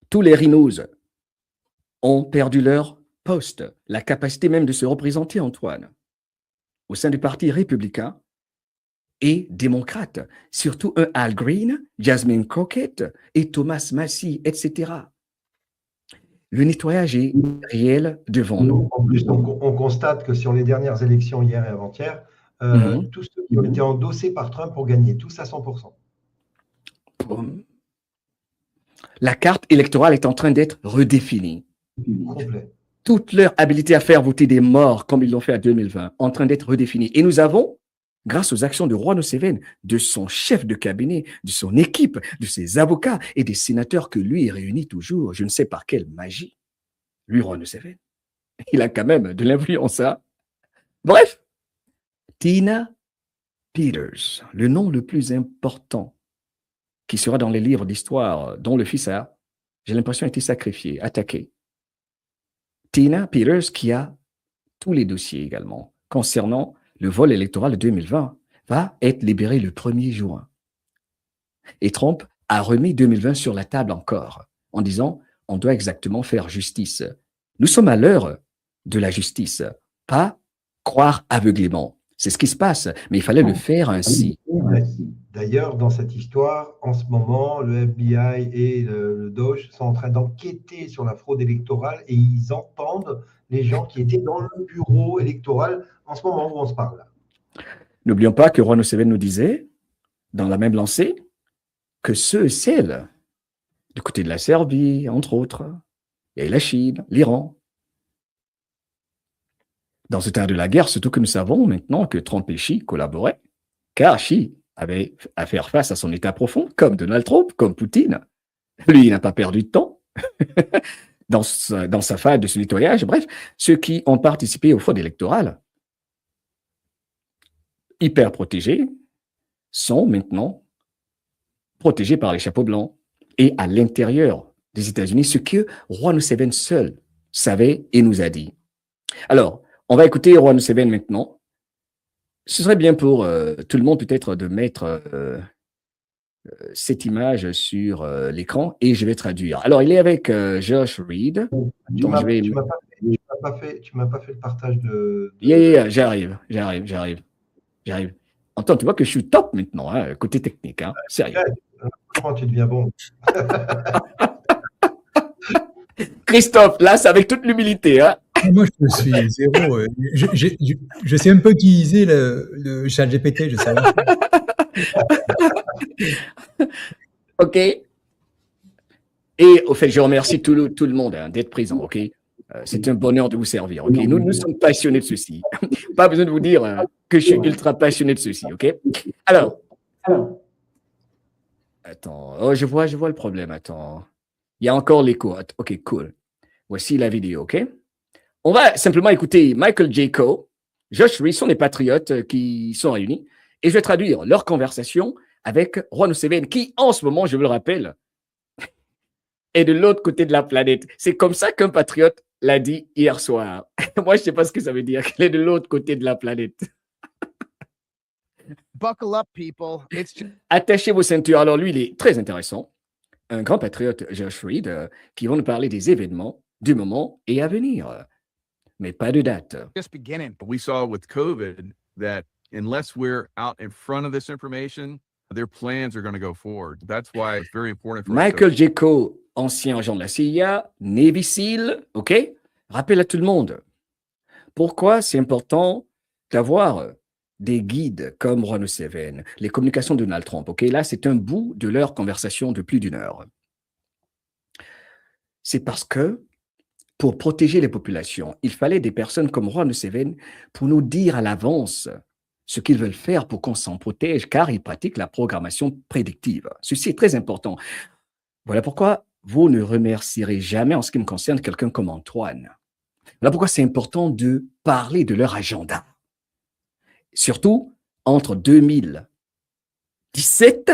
tous les rhinos ont perdu leur poste, la capacité même de se représenter, Antoine, au sein du Parti républicain et démocrate, surtout un Al Green, Jasmine Crockett et Thomas Massie, etc. Le nettoyage est réel devant nous. En plus, on constate que sur les dernières élections hier et avant-hier, tous ceux qui ont été endossés par Trump ont gagné, tous à 100%. La carte électorale est en train d'être redéfinie. Complet. Toute leur habilité à faire voter des morts, comme ils l'ont fait en 2020, en train d'être redéfinie. Et nous avons, grâce aux actions de Juan Seven, de son chef de cabinet, de son équipe, de ses avocats et des sénateurs que lui réunit toujours, je ne sais par quelle magie, lui, Juan Seven, il a quand même de l'influence, hein. Bref, Tina Peters, le nom le plus important qui sera dans les livres d'histoire dont le fils a, j'ai l'impression, été sacrifié, attaqué. Tina Peters qui a tous les dossiers également concernant le vol électoral de 2020 va être libérée le 1er juin. Et Trump a remis 2020 sur la table encore en disant on doit exactement faire justice. Nous sommes à l'heure de la justice, pas croire aveuglément. C'est ce qui se passe, mais il fallait le faire ainsi. D'ailleurs, dans cette histoire, en ce moment, le FBI et le DOJ sont en train d'enquêter sur la fraude électorale et ils entendent les gens qui étaient dans le bureau électoral en ce moment où on se parle. N'oublions pas que Juan Seven nous disait, dans la même lancée, que ceux et celles du côté de la Serbie, entre autres, et la Chine, l'Iran, dans ce temps de la guerre, surtout que nous savons maintenant que Trump et Xi collaboraient, car Xi avait à faire face à son état profond, comme Donald Trump, comme Poutine. Lui, il n'a pas perdu de temps dans sa phase de ce nettoyage. Bref, ceux qui ont participé aux fraudes électorales hyper protégés sont maintenant protégés par les chapeaux blancs. Et à l'intérieur des États-Unis, ce que Juan Seven seul savait et nous a dit. Alors, on va écouter Juan Seven maintenant. Ce serait bien pour tout le monde peut-être de mettre cette image sur l'écran et je vais traduire. Alors, il est avec Josh Reed. Tu m'as pas fait le partage de... J'arrive. Attends, tu vois que je suis top maintenant, hein, côté technique, hein, sérieux. Franchement, tu deviens bon. Christophe, là, c'est avec toute l'humilité. Hein. Moi, je suis zéro. Je sais un peu utiliser le chat GPT, je sais. OK. Et au fait, je remercie tout le monde hein, d'être présent, OK? C'est un bonheur de vous servir, OK? Nous sommes passionnés de ceci. Pas besoin de vous dire que je suis ultra passionné de ceci, OK? Alors, attends, oh, je vois le problème, attends. Il y a encore l'écho. OK, cool. Voici la vidéo, OK? On va simplement écouter Michael J. Coe, Josh Reed, sont des patriotes qui sont réunis, et je vais traduire leur conversation avec Juan Seven, qui, en ce moment, je vous le rappelle, est de l'autre côté de la planète. C'est comme ça qu'un patriote l'a dit hier soir. Moi, je ne sais pas ce que ça veut dire, qu'il est de l'autre côté de la planète. Buckle up, people. Attachez vos ceintures. Alors, lui, il est très intéressant. Un grand patriote, Josh Reed, qui va nous parler des événements, du moment et à venir. Mais pas de date. Just beginning. We saw with COVID that unless we're out in front of this information, their plans are going to go forward. That's why it's very important for Michael J. Coe, ancien agent de la CIA, Navy SEAL, OK? Rappelle à tout le monde. Pourquoi c'est important d'avoir des guides comme Juan Seven, les communications de Donald Trump, OK? Là, c'est un bout de leur conversation de plus d'1 heure. C'est parce que pour protéger les populations, il fallait des personnes comme Juan Seven pour nous dire à l'avance ce qu'ils veulent faire pour qu'on s'en protège, car ils pratiquent la programmation prédictive. Ceci est très important. Voilà pourquoi vous ne remercierez jamais, en ce qui me concerne, quelqu'un comme Antoine. Voilà pourquoi c'est important de parler de leur agenda. Surtout entre 2017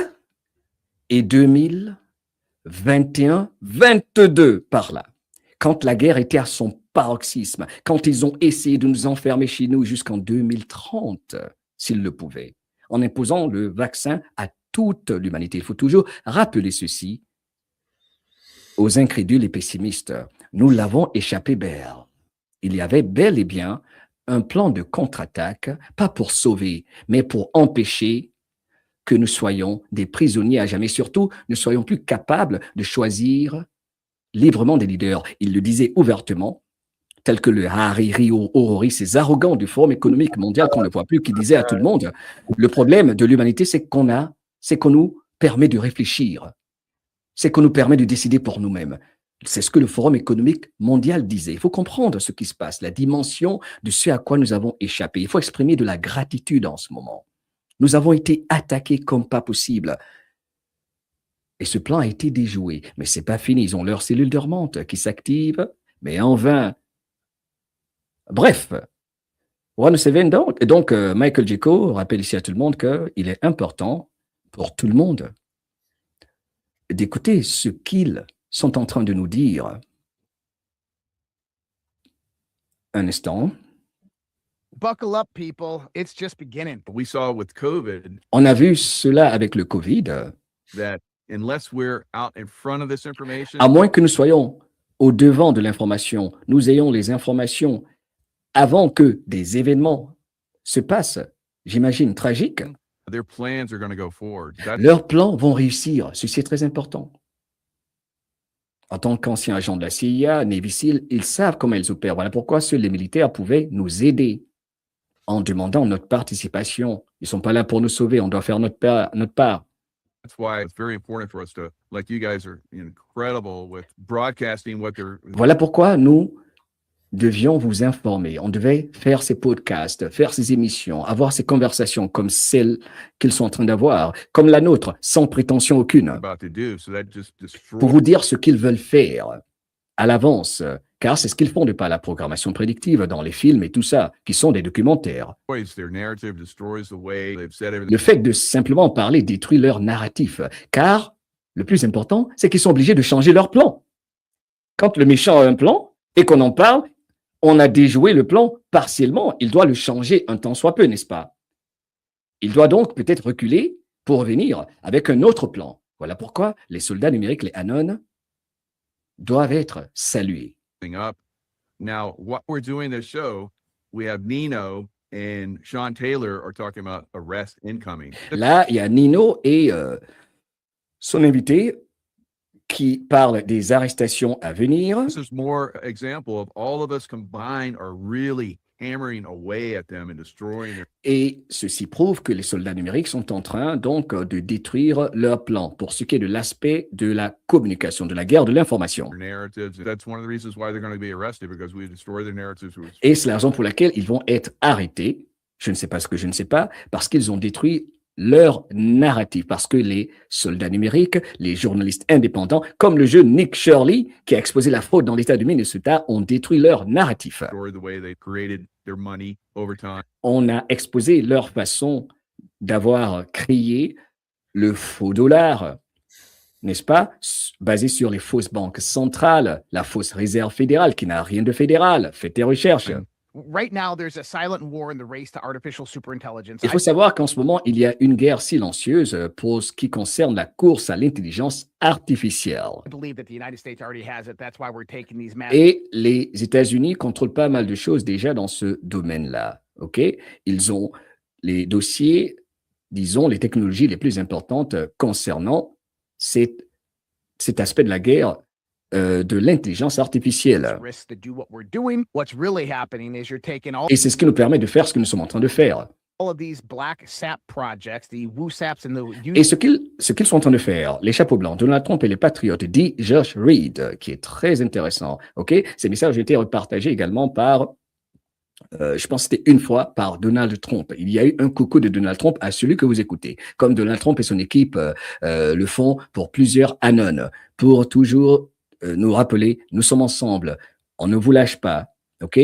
et 2021-22 par là. Quand la guerre était à son paroxysme, quand ils ont essayé de nous enfermer chez nous jusqu'en 2030, s'ils le pouvaient, en imposant le vaccin à toute l'humanité. Il faut toujours rappeler ceci aux incrédules et pessimistes. Nous l'avons échappé belle. Il y avait bel et bien un plan de contre-attaque, pas pour sauver, mais pour empêcher que nous soyons des prisonniers à jamais. Surtout, ne soyons plus capables de choisir librement des leaders. Il le disait ouvertement, tel que le Hariri Orori, ces arrogants du Forum économique mondial qu'on ne voit plus, qui disait à tout le monde, le problème de l'humanité, c'est qu'on nous permet de réfléchir, c'est qu'on nous permet de décider pour nous-mêmes. C'est ce que le Forum économique mondial disait. Il faut comprendre ce qui se passe, la dimension de ce à quoi nous avons échappé. Il faut exprimer de la gratitude en ce moment. Nous avons été attaqués comme pas possible. Et ce plan a été déjoué. Mais ce n'est pas fini. Ils ont leur cellule dormante qui s'active, mais en vain. Bref, Juan Seven, donc Michael J. Coe rappelle ici à tout le monde qu'il est important pour tout le monde d'écouter ce qu'ils sont en train de nous dire. Un instant. Buckle up, people. It's just beginning. We saw with COVID. On a vu cela avec le COVID. That unless we're out in front of this information. À moins que nous soyons au devant de l'information, nous ayons les informations avant que des événements se passent, j'imagine, tragiques. Their plans are going to go forward. Leurs plans vont réussir. Ceci est très important. En tant qu'anciens agents de la CIA, Navy SEAL, ils savent comment ils opèrent. Voilà pourquoi seuls les militaires pouvaient nous aider en demandant notre participation. Ils ne sont pas là pour nous sauver. On doit faire notre part. That's why it's very important for us to, like you guys are incredible with broadcasting what they're. Voilà pourquoi nous devions vous informer. On devait faire ces podcasts, faire ces émissions, avoir ces conversations comme celles qu'ils sont en train d'avoir, comme la nôtre, sans prétention aucune, About to do, so that just pour vous dire ce qu'ils veulent faire à l'avance, car c'est ce qu'ils font de par la programmation prédictive dans les films et tout ça, qui sont des documentaires. Their narrative destroys the way they've said everything. Le fait de simplement parler détruit leur narratif, car le plus important, c'est qu'ils sont obligés de changer leur plan. Quand le méchant a un plan et qu'on en parle, on a déjoué le plan partiellement. Il doit le changer un tant soit peu, n'est-ce pas? Il doit donc peut-être reculer pour revenir avec un autre plan. Voilà pourquoi les soldats numériques, les Anon, doivent être salués. Up. Now, what we're doing this show, we have Nino and Sean Taylor are talking about arrest incoming. Là, il y a Nino et son invité qui parlent des arrestations à venir. This is more example of all of us combined are really hammering away at them and destroying their Et ceci prouve que les soldats numériques sont en train donc de détruire leur plan pour ce qui est de l'aspect de la communication, de la guerre de l'information. narratives. That's one of the reasons why they're going to be arrested, because we destroy their narratives. Et c'est la raison pour laquelle ils vont être arrêtés. Je ne sais pas ce que je ne sais pas, parce qu'ils ont détruit leur narratif, parce que les soldats numériques, les journalistes indépendants, comme le jeune Nick Shirley, qui a exposé la fraude dans l'État du Minnesota, ont détruit leur narratif. Destroy the way they created their money over time. On a exposé leur façon d'avoir créé le faux dollar, n'est-ce pas, basé sur les fausses banques centrales, la fausse réserve fédérale qui n'a rien de fédéral. Faites tes recherches. Right now, there's a silent war in the race to artificial superintelligence. Il faut savoir qu'en ce moment, il y a une guerre silencieuse pour ce qui concerne la course à l'intelligence artificielle. I believe that the United States already has it. That's why we're taking these massive Et les États-Unis contrôlent pas mal de choses déjà dans ce domaine-là. Ok, ils ont les dossiers, disons, les technologies les plus importantes concernant cet aspect de la guerre de l'intelligence artificielle. risks to do what we're doing. What's really happening is you're taking all Et c'est ce qui nous permet de faire ce que nous sommes en train de faire. of these black sap projects, the WooSaps and the Et ce qu'ils sont en train de faire, les chapeaux blancs, Donald Trump et les patriotes, dit Josh Reed, qui est très intéressant. Ok, ces messages ont été repartagés également par, je pense que c'était une fois, par Donald Trump. Il y a eu un coucou de Donald Trump à celui que vous écoutez, comme Donald Trump et son équipe le font pour plusieurs Anon, pour toujours nous rappeler, nous sommes ensemble, on ne vous lâche pas, ok?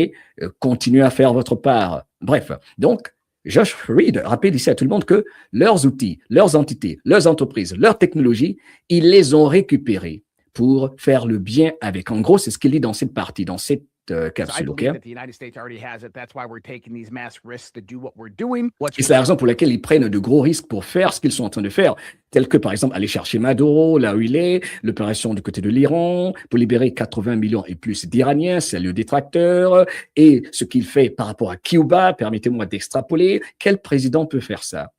Continuez à faire votre part. Bref, donc, Josh Reed rappelle ici à tout le monde que leurs outils, leurs entités, leurs entreprises, leurs technologies, ils les ont récupérés pour faire le bien avec. En gros, c'est ce qu'il dit dans cette partie, dans cette I capsule, ok? believe that the United States already has it. That's why we're taking these mass risks to do what we're doing. What's Et c'est la raison pour laquelle ils prennent de gros risques pour faire ce qu'ils sont en train de faire, tels que par exemple aller chercher Maduro, là où il est, l'opération du côté de l'Iran, pour libérer 80 millions et plus d'Iraniens, c'est le détracteur, et ce qu'il fait par rapport à Cuba, permettez-moi d'extrapoler, quel président peut faire ça?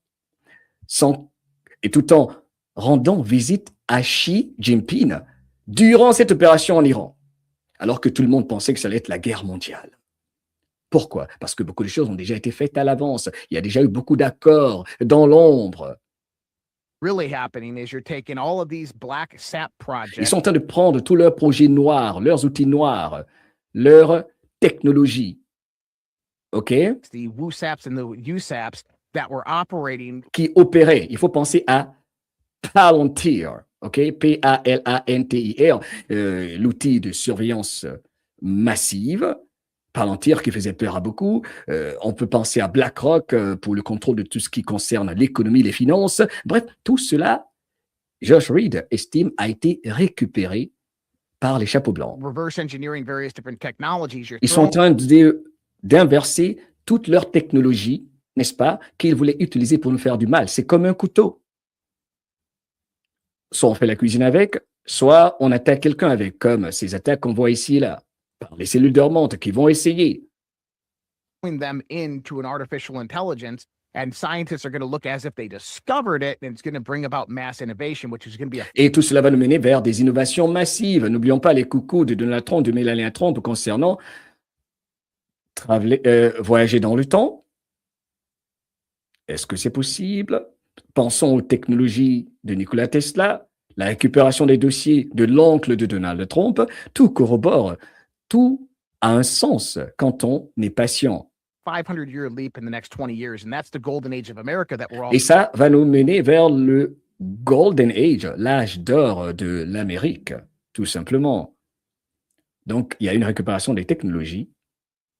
Et tout en rendant visite à Xi Jinping durant cette opération en Iran, alors que tout le monde pensait que ça allait être la guerre mondiale. Pourquoi? Parce que beaucoup de choses ont déjà été faites à l'avance. Il y a déjà eu beaucoup d'accords dans l'ombre. really happening is you're taking all of these black sap Ils projects sont en train de prendre tous leurs projets noirs, leurs outils noirs, leurs technologies, OK, the WooSaps and the USAPs that were operating qui opéraient. Il faut penser à Palantir, OK, Palantir, l'outil de surveillance massive. Palantir qui faisait peur à beaucoup. On peut penser à BlackRock pour le contrôle de tout ce qui concerne l'économie, les finances. Bref, tout cela, Josh Reed estime, a été récupéré par les chapeaux blancs. reverse engineering various different technologies. You're Ils sont en throwing train d'inverser toute leur technologie, n'est-ce pas, qu'ils voulaient utiliser pour nous faire du mal. C'est comme un couteau. Soit on fait la cuisine avec, soit on attaque quelqu'un avec, comme ces attaques qu'on voit ici et là, par les cellules dormantes qui vont essayer. them into an artificial intelligence, and scientists are going to look as if they discovered it, and it's going to bring about mass innovation, which is going to be a Et tout cela va nous mener vers des innovations massives. N'oublions pas les coucous de Donald Trump, de Melania Trump concernant voyager dans le temps. Est-ce que c'est possible? Pensons aux technologies de Nikola Tesla, la récupération des dossiers de l'oncle de Donald Trump. Tout corrobore, tout a un sens quand on est patient. 500-year leap in the next 20 years, and that's the golden age of America that we're all Et ça va nous mener vers le Golden Age, l'âge d'or de l'Amérique, tout simplement. Donc, il y a une récupération des technologies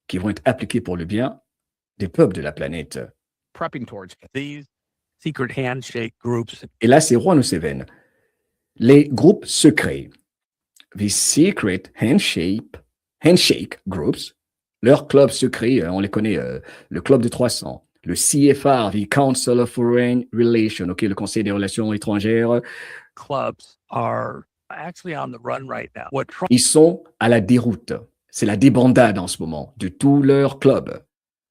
qui vont être appliquées pour le bien des peuples de la planète. Prepping towards. These secret handshake groups Et là, c'est Juan Seven. Les groupes secrets, the secret handshake groups, leurs clubs secrets, on les connaît, le club de 300, le CFR, the Council of Foreign Relations, le Conseil des relations étrangères, clubs are actually on the run right now. What Trump ils sont à la déroute. C'est la débandade en ce moment de tous leurs clubs.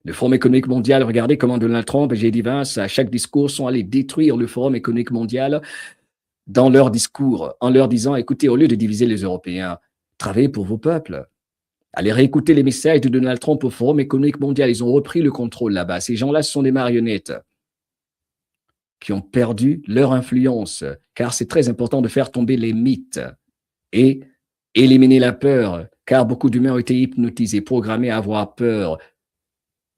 Le Forum économique mondial, regardez comment Donald Trump et J.D. Vance, à chaque discours, sont allés détruire le Forum économique mondial dans leur discours, en leur disant, écoutez, au lieu de diviser les Européens, travaillez pour vos peuples. Allez réécouter les messages de Donald Trump au Forum économique mondial. Ils ont repris le contrôle là-bas. Ces gens-là, ce sont des marionnettes qui ont perdu leur influence, car c'est très important de faire tomber les mythes et éliminer la peur, car beaucoup d'humains ont été hypnotisés, programmés à avoir peur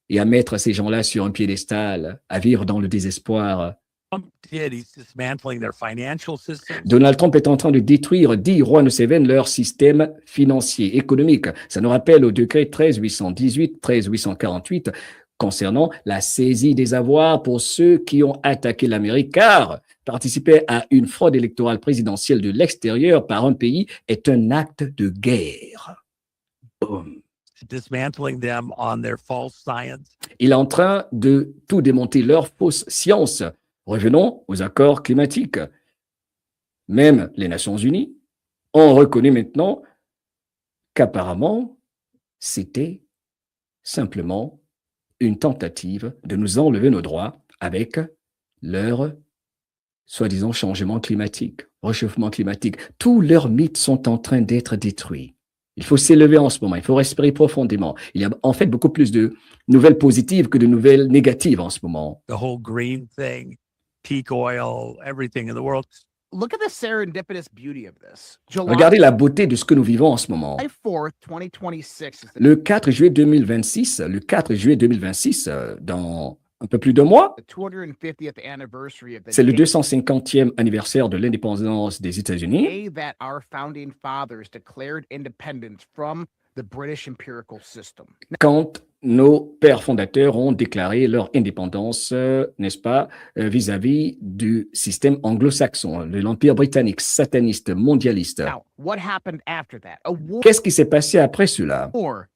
et à mettre ces gens-là sur un piédestal, à vivre dans le désespoir. did, he's dismantling their financial system. Donald Trump est en train de détruire, dit Juan Seven, leur système financier, économique. Ça nous rappelle au décret 13818, 13848, concernant la saisie des avoirs pour ceux qui ont attaqué l'Amérique, car participer à une fraude électorale présidentielle de l'extérieur par un pays est un acte de guerre. Boum. Dismantling them on their false science. Il est en train de tout démonter, leur fausse science. Revenons aux accords climatiques. Même les Nations Unies ont reconnu maintenant qu'apparemment, c'était simplement une tentative de nous enlever nos droits avec leur soi-disant changement climatique, réchauffement climatique. Tous leurs mythes sont en train d'être détruits. Il faut s'élever en ce moment, il faut respirer profondément. Il y a en fait beaucoup plus de nouvelles positives que de nouvelles négatives en ce moment. The whole green thing, peak oil, everything in the world. Look at the serendipitous beauty of this. July Regardez la beauté de ce que nous vivons en ce moment. 4th, 2026 is the Le 4 juillet 2026, dans un peu plus de mois, 250th anniversary of the c'est le day 250e anniversaire de l'indépendance des États-Unis. that our founding fathers declared independence from the British imperial system. Quand nos pères fondateurs ont déclaré leur indépendance, n'est-ce pas, vis-à-vis du système anglo-saxon, de l'Empire britannique, sataniste, mondialiste. Now, what happened after that? A war Qu'est-ce qui s'est passé après cela?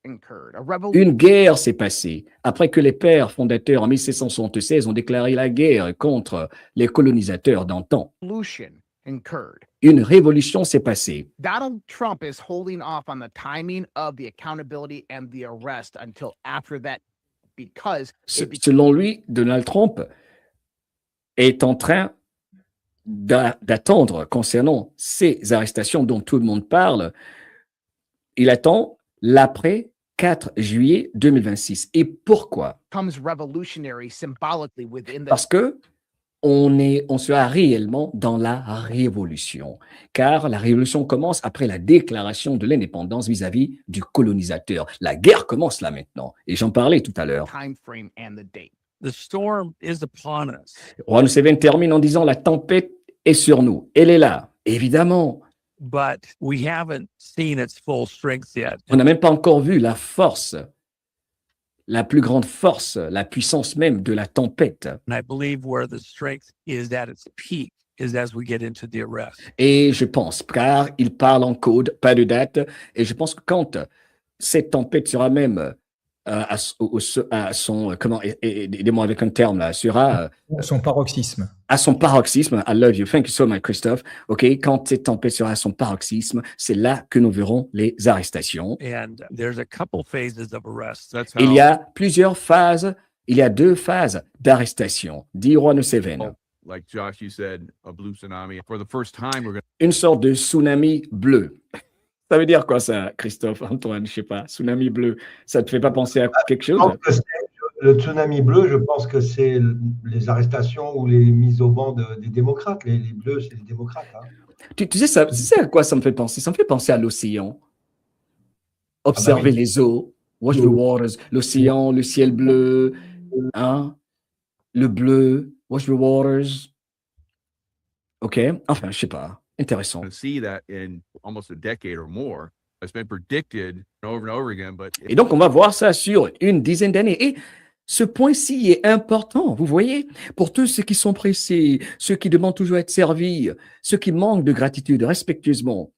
incurred, a revolution Une guerre s'est passée après que les pères fondateurs en 1776 ont déclaré la guerre contre les colonisateurs d'antan. incurred. Une révolution s'est passée. Donald Trump is holding off on the timing of the accountability and the arrest until after that because Selon lui, Donald Trump est en train d'attendre concernant ces arrestations dont tout le monde parle. Il attend l'après 4 juillet 2026. Et pourquoi? becomes revolutionary symbolically within the Parce que on sera réellement dans la révolution, car la révolution commence après la déclaration de l'indépendance vis-à-vis du colonisateur. La guerre commence là maintenant, et j'en parlais tout à l'heure. time frame and the date. The storm is upon us. Juan Seven termine en disant la tempête est sur nous. Elle est là, évidemment. But we haven't seen its full strength yet. On n'a même pas encore vu la force, la plus grande force, la puissance même de la tempête. And I believe where the strength is at its peak is as we get into the arrest. Et je pense, car il parle en code, pas de date, et je pense que quand cette tempête sera même à son, comment, aidez-moi avec un terme là, sera Son paroxysme. à son paroxysme. I love you, thank you so much, Christophe. Ok, quand cette tempête sera à son paroxysme, c'est là que nous verrons les arrestations. And there's a couple phases of arrest. That's Il how y a plusieurs phases, il y a 2 phases d'arrestation, dit Juan Seven. like Josh, you said, a blue tsunami. For the first time, we're going Une sorte de tsunami bleu. Ça veut dire quoi ça, Christophe, Antoine, je sais pas, tsunami bleu, ça te fait pas penser à quelque Je chose? pense que le tsunami bleu, je pense que c'est les arrestations ou les mises au banc des démocrates. Les bleus, c'est les démocrates. Hein. Tu sais, tu sais à quoi ça me fait penser? Ça me fait penser à l'océan. Observer oui. les eaux, watch the waters, l'océan, le ciel bleu, hein? Le bleu, watch the waters. OK, enfin, je sais pas, intéressant. to see that in almost a decade or more. It's been predicted over and over again, but Et donc, on va voir ça sur une dizaine d'années. Et ce point-ci est important, vous voyez, pour tous ceux qui sont pressés, ceux qui demandent toujours à être servis, ceux qui manquent de gratitude respectueusement.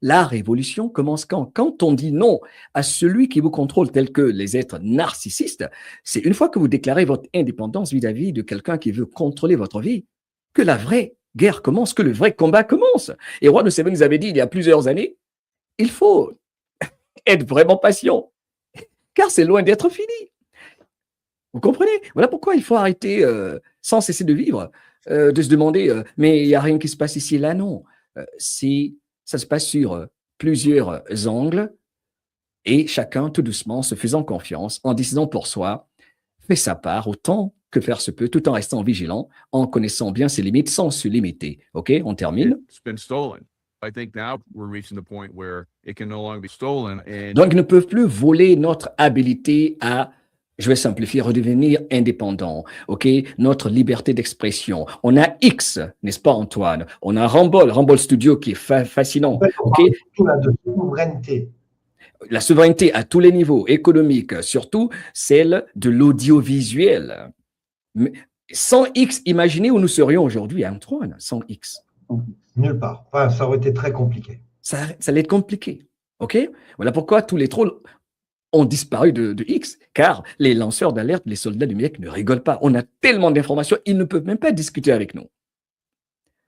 La révolution commence quand? Quand on dit non à celui qui vous contrôle, tel que les êtres narcissistes, c'est une fois que vous déclarez votre indépendance vis-à-vis de quelqu'un qui veut contrôler votre vie, que la vraie guerre commence, que le vrai combat commence. Et Roi de Seven nous avait dit il y a plusieurs années, il faut être vraiment patient, car c'est loin d'être fini. Vous comprenez? Voilà pourquoi il faut arrêter sans cesser de vivre, de se demander, mais il n'y a rien qui se passe ici et là. Non, ça se passe sur plusieurs angles et chacun, tout doucement, se faisant confiance, en décidant pour soi, fait sa part autant que faire se peut, tout en restant vigilant, en connaissant bien ses limites sans se limiter. OK, on termine. it's been stolen. I think now we're reaching the point where it can no longer be stolen. And Donc, ils ne peuvent plus voler notre habilité à, je vais simplifier, redevenir indépendant, ok? Notre liberté d'expression. On a X, n'est-ce pas, Antoine? On a Rumble Studio qui est fascinant, En fait, on ok? parle surtout là de souveraineté. La souveraineté à tous les niveaux, économiques, surtout celle de l'audiovisuel. Mais sans X, imaginez où nous serions aujourd'hui, Antoine, sans X. Nulle part. Enfin, ça aurait été très compliqué. Ça allait être compliqué, ok? Voilà pourquoi tous les trolls ont disparu de X, car les lanceurs d'alerte, les soldats numériques ne rigolent pas. On a tellement d'informations, ils ne peuvent même pas discuter avec nous.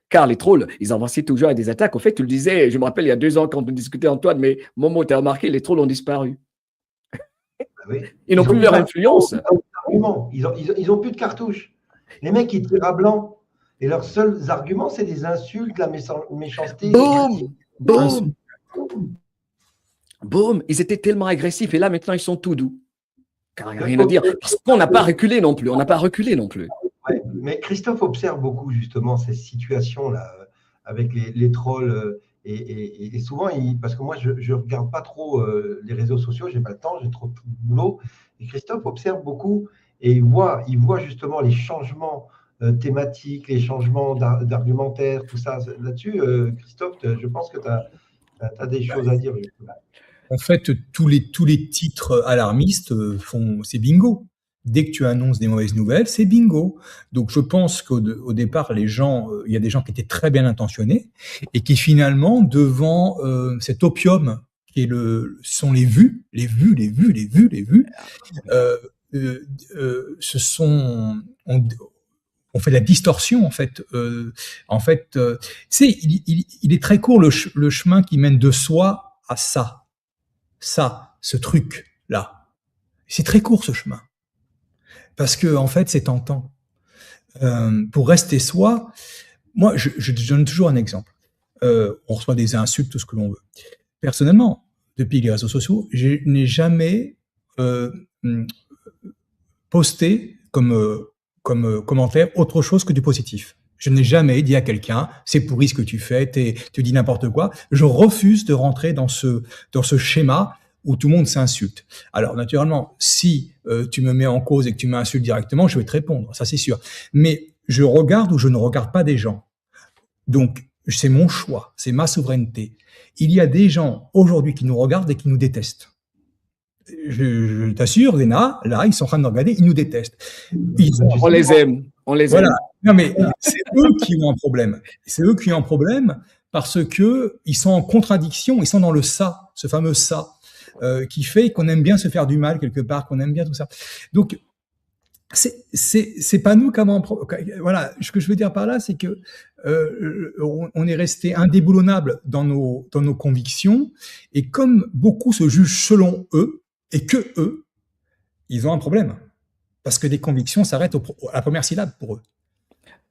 Car les trolls, ils envoient toujours à des attaques. Au fait, tu le disais, je me rappelle il y a 2 ans quand on discutait, Antoine, mais Momo, tu as remarqué, les trolls ont disparu. Ah oui. Ils n'ont plus leur influence. Ils ont plus de cartouches. Les mecs, ils tirent à blanc. Et leurs seuls arguments, c'est des insultes, la méchanceté. Boum, boum, boum. Ils étaient tellement agressifs et là, maintenant, ils sont tout doux. Car il n'y a rien à dire. Parce qu'on n'a pas reculé non plus. On n'a pas reculé non plus. Ouais, mais Christophe observe beaucoup justement ces situations-là avec les trolls. Et souvent, parce que moi, je ne regarde pas trop les réseaux sociaux, je n'ai pas le temps, j'ai trop de boulot. Et Christophe observe beaucoup et il voit justement les changements thématiques, les changements d'argumentaire, tout ça. Là-dessus, Christophe, je pense que tu as des choses à dire. Justement. En fait, tous les titres alarmistes c'est bingo. Dès que tu annonces des mauvaises nouvelles, c'est bingo. Donc, je pense qu'au départ, il y a des gens qui étaient très bien intentionnés et qui finalement, devant cet opium qui sont les vues, on fait de la distorsion en fait. Il est très court le chemin qui mène de soi à ce truc-là. C'est très court ce chemin. Parce que, en fait, c'est tentant. Pour rester soi, moi, je donne toujours un exemple. On reçoit des insultes, tout ce que l'on veut. Personnellement, depuis les réseaux sociaux, je n'ai jamais posté comme commentaire autre chose que du positif. Je n'ai jamais dit à quelqu'un, c'est pourri ce que tu fais, tu dis n'importe quoi. Je refuse de rentrer dans ce schéma où tout le monde s'insulte. Alors, naturellement, si tu me mets en cause et que tu m'insultes directement, je vais te répondre, ça c'est sûr. Mais je regarde ou je ne regarde pas des gens. Donc, c'est mon choix, c'est ma souveraineté. Il y a des gens aujourd'hui qui nous regardent et qui nous détestent. Je t'assure, Léna, là, ils sont en train de nous regarder, ils nous détestent. On les aime. Voilà. Non, mais c'est eux qui ont un problème. C'est eux qui ont un problème parce que ils sont en contradiction, ils sont dans le ça, ce fameux ça. Qui fait qu'on aime bien se faire du mal quelque part, qu'on aime bien tout ça. Donc, c'est pas nous comment. Voilà, ce que je veux dire par là, c'est que on est resté indéboulonnable dans nos convictions, et comme beaucoup se jugent selon eux et que eux, ils ont un problème parce que des convictions s'arrêtent à la première syllabe pour eux.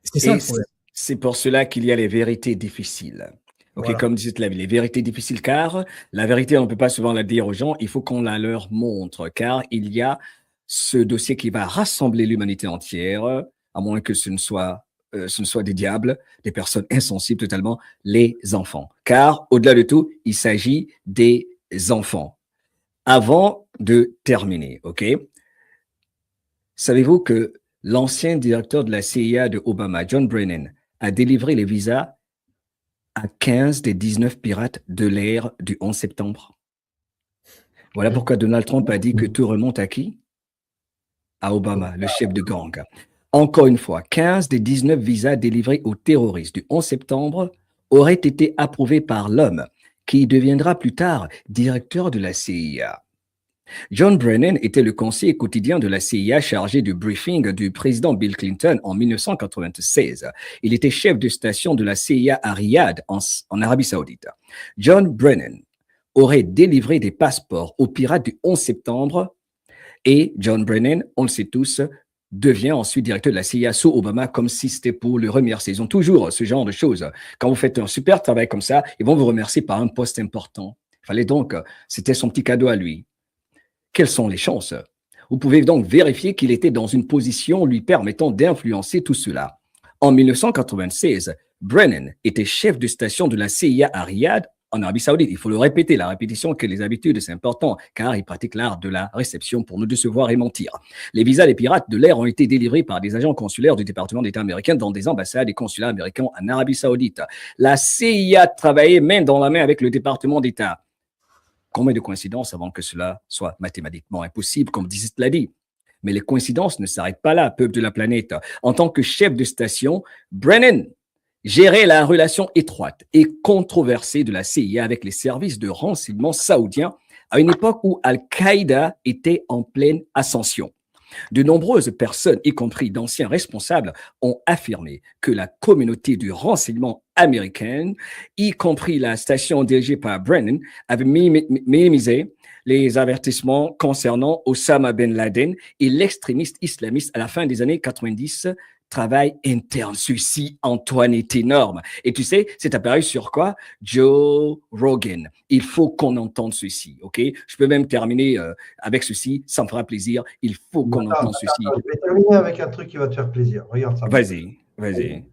C'est ça le problème. C'est pour cela qu'il y a les vérités difficiles. Ok, voilà. Comme disait les vérités difficiles, car la vérité, on ne peut pas souvent la dire aux gens, il faut qu'on la leur montre, car il y a ce dossier qui va rassembler l'humanité entière, à moins que ce ne soit des diables, des personnes insensibles totalement, les enfants. Car, au-delà de tout, il s'agit des enfants. Avant de terminer, ok, savez-vous que l'ancien directeur de la CIA de Obama, John Brennan, a délivré les visas à 15 des 19 pirates de l'ère du 11 septembre. Voilà pourquoi Donald Trump a dit que tout remonte à qui? À Obama, le chef de gang. Encore une fois, 15 des 19 visas délivrés aux terroristes du 11 septembre auraient été approuvés par l'homme qui deviendra plus tard directeur de la CIA. John Brennan était le conseiller quotidien de la CIA chargé du briefing du président Bill Clinton en 1996. Il était chef de station de la CIA à Riyad, en Arabie Saoudite. John Brennan aurait délivré des passeports aux pirates du 11 septembre et John Brennan, on le sait tous, devient ensuite directeur de la CIA sous Obama comme si c'était pour le remercier. Ils ont toujours ce genre de choses. Quand vous faites un super travail comme ça, ils vont vous remercier par un poste important. Il fallait donc, c'était son petit cadeau à lui. Quelles sont les chances? Vous pouvez donc vérifier qu'il était dans une position lui permettant d'influencer tout cela. En 1996, Brennan était chef de station de la CIA à Riyad, en Arabie Saoudite. Il faut le répéter, la répétition que les habitudes, c'est important, car il pratique l'art de la réception pour nous décevoir et mentir. Les visas des pirates de l'air ont été délivrés par des agents consulaires du département d'État américain dans des ambassades et consulats américains en Arabie Saoudite. La CIA travaillait main dans la main avec le département d'État. Combien de coïncidences avant que cela soit mathématiquement impossible, comme Dizit l'a dit. Mais les coïncidences ne s'arrêtent pas là, peuple de la planète. En tant que chef de station, Brennan gérait la relation étroite et controversée de la CIA avec les services de renseignement saoudiens à une époque où Al-Qaïda était en pleine ascension. De nombreuses personnes, y compris d'anciens responsables, ont affirmé que la communauté du renseignement américain, y compris la station dirigée par Brennan, avait minimisé les avertissements concernant Osama Ben Laden et l'extrémiste islamiste à la fin des années 90. Travail interne, ceci, Antoine, est énorme. Et tu sais, c'est apparu sur quoi? Joe Rogan. Il faut qu'on entende ceci, ok? Je peux même terminer avec ceci, ça me fera plaisir. Il faut qu'on entende ceci. Je vais terminer avec un truc qui va te faire plaisir. Regarde ça. Vas-y, vas-y.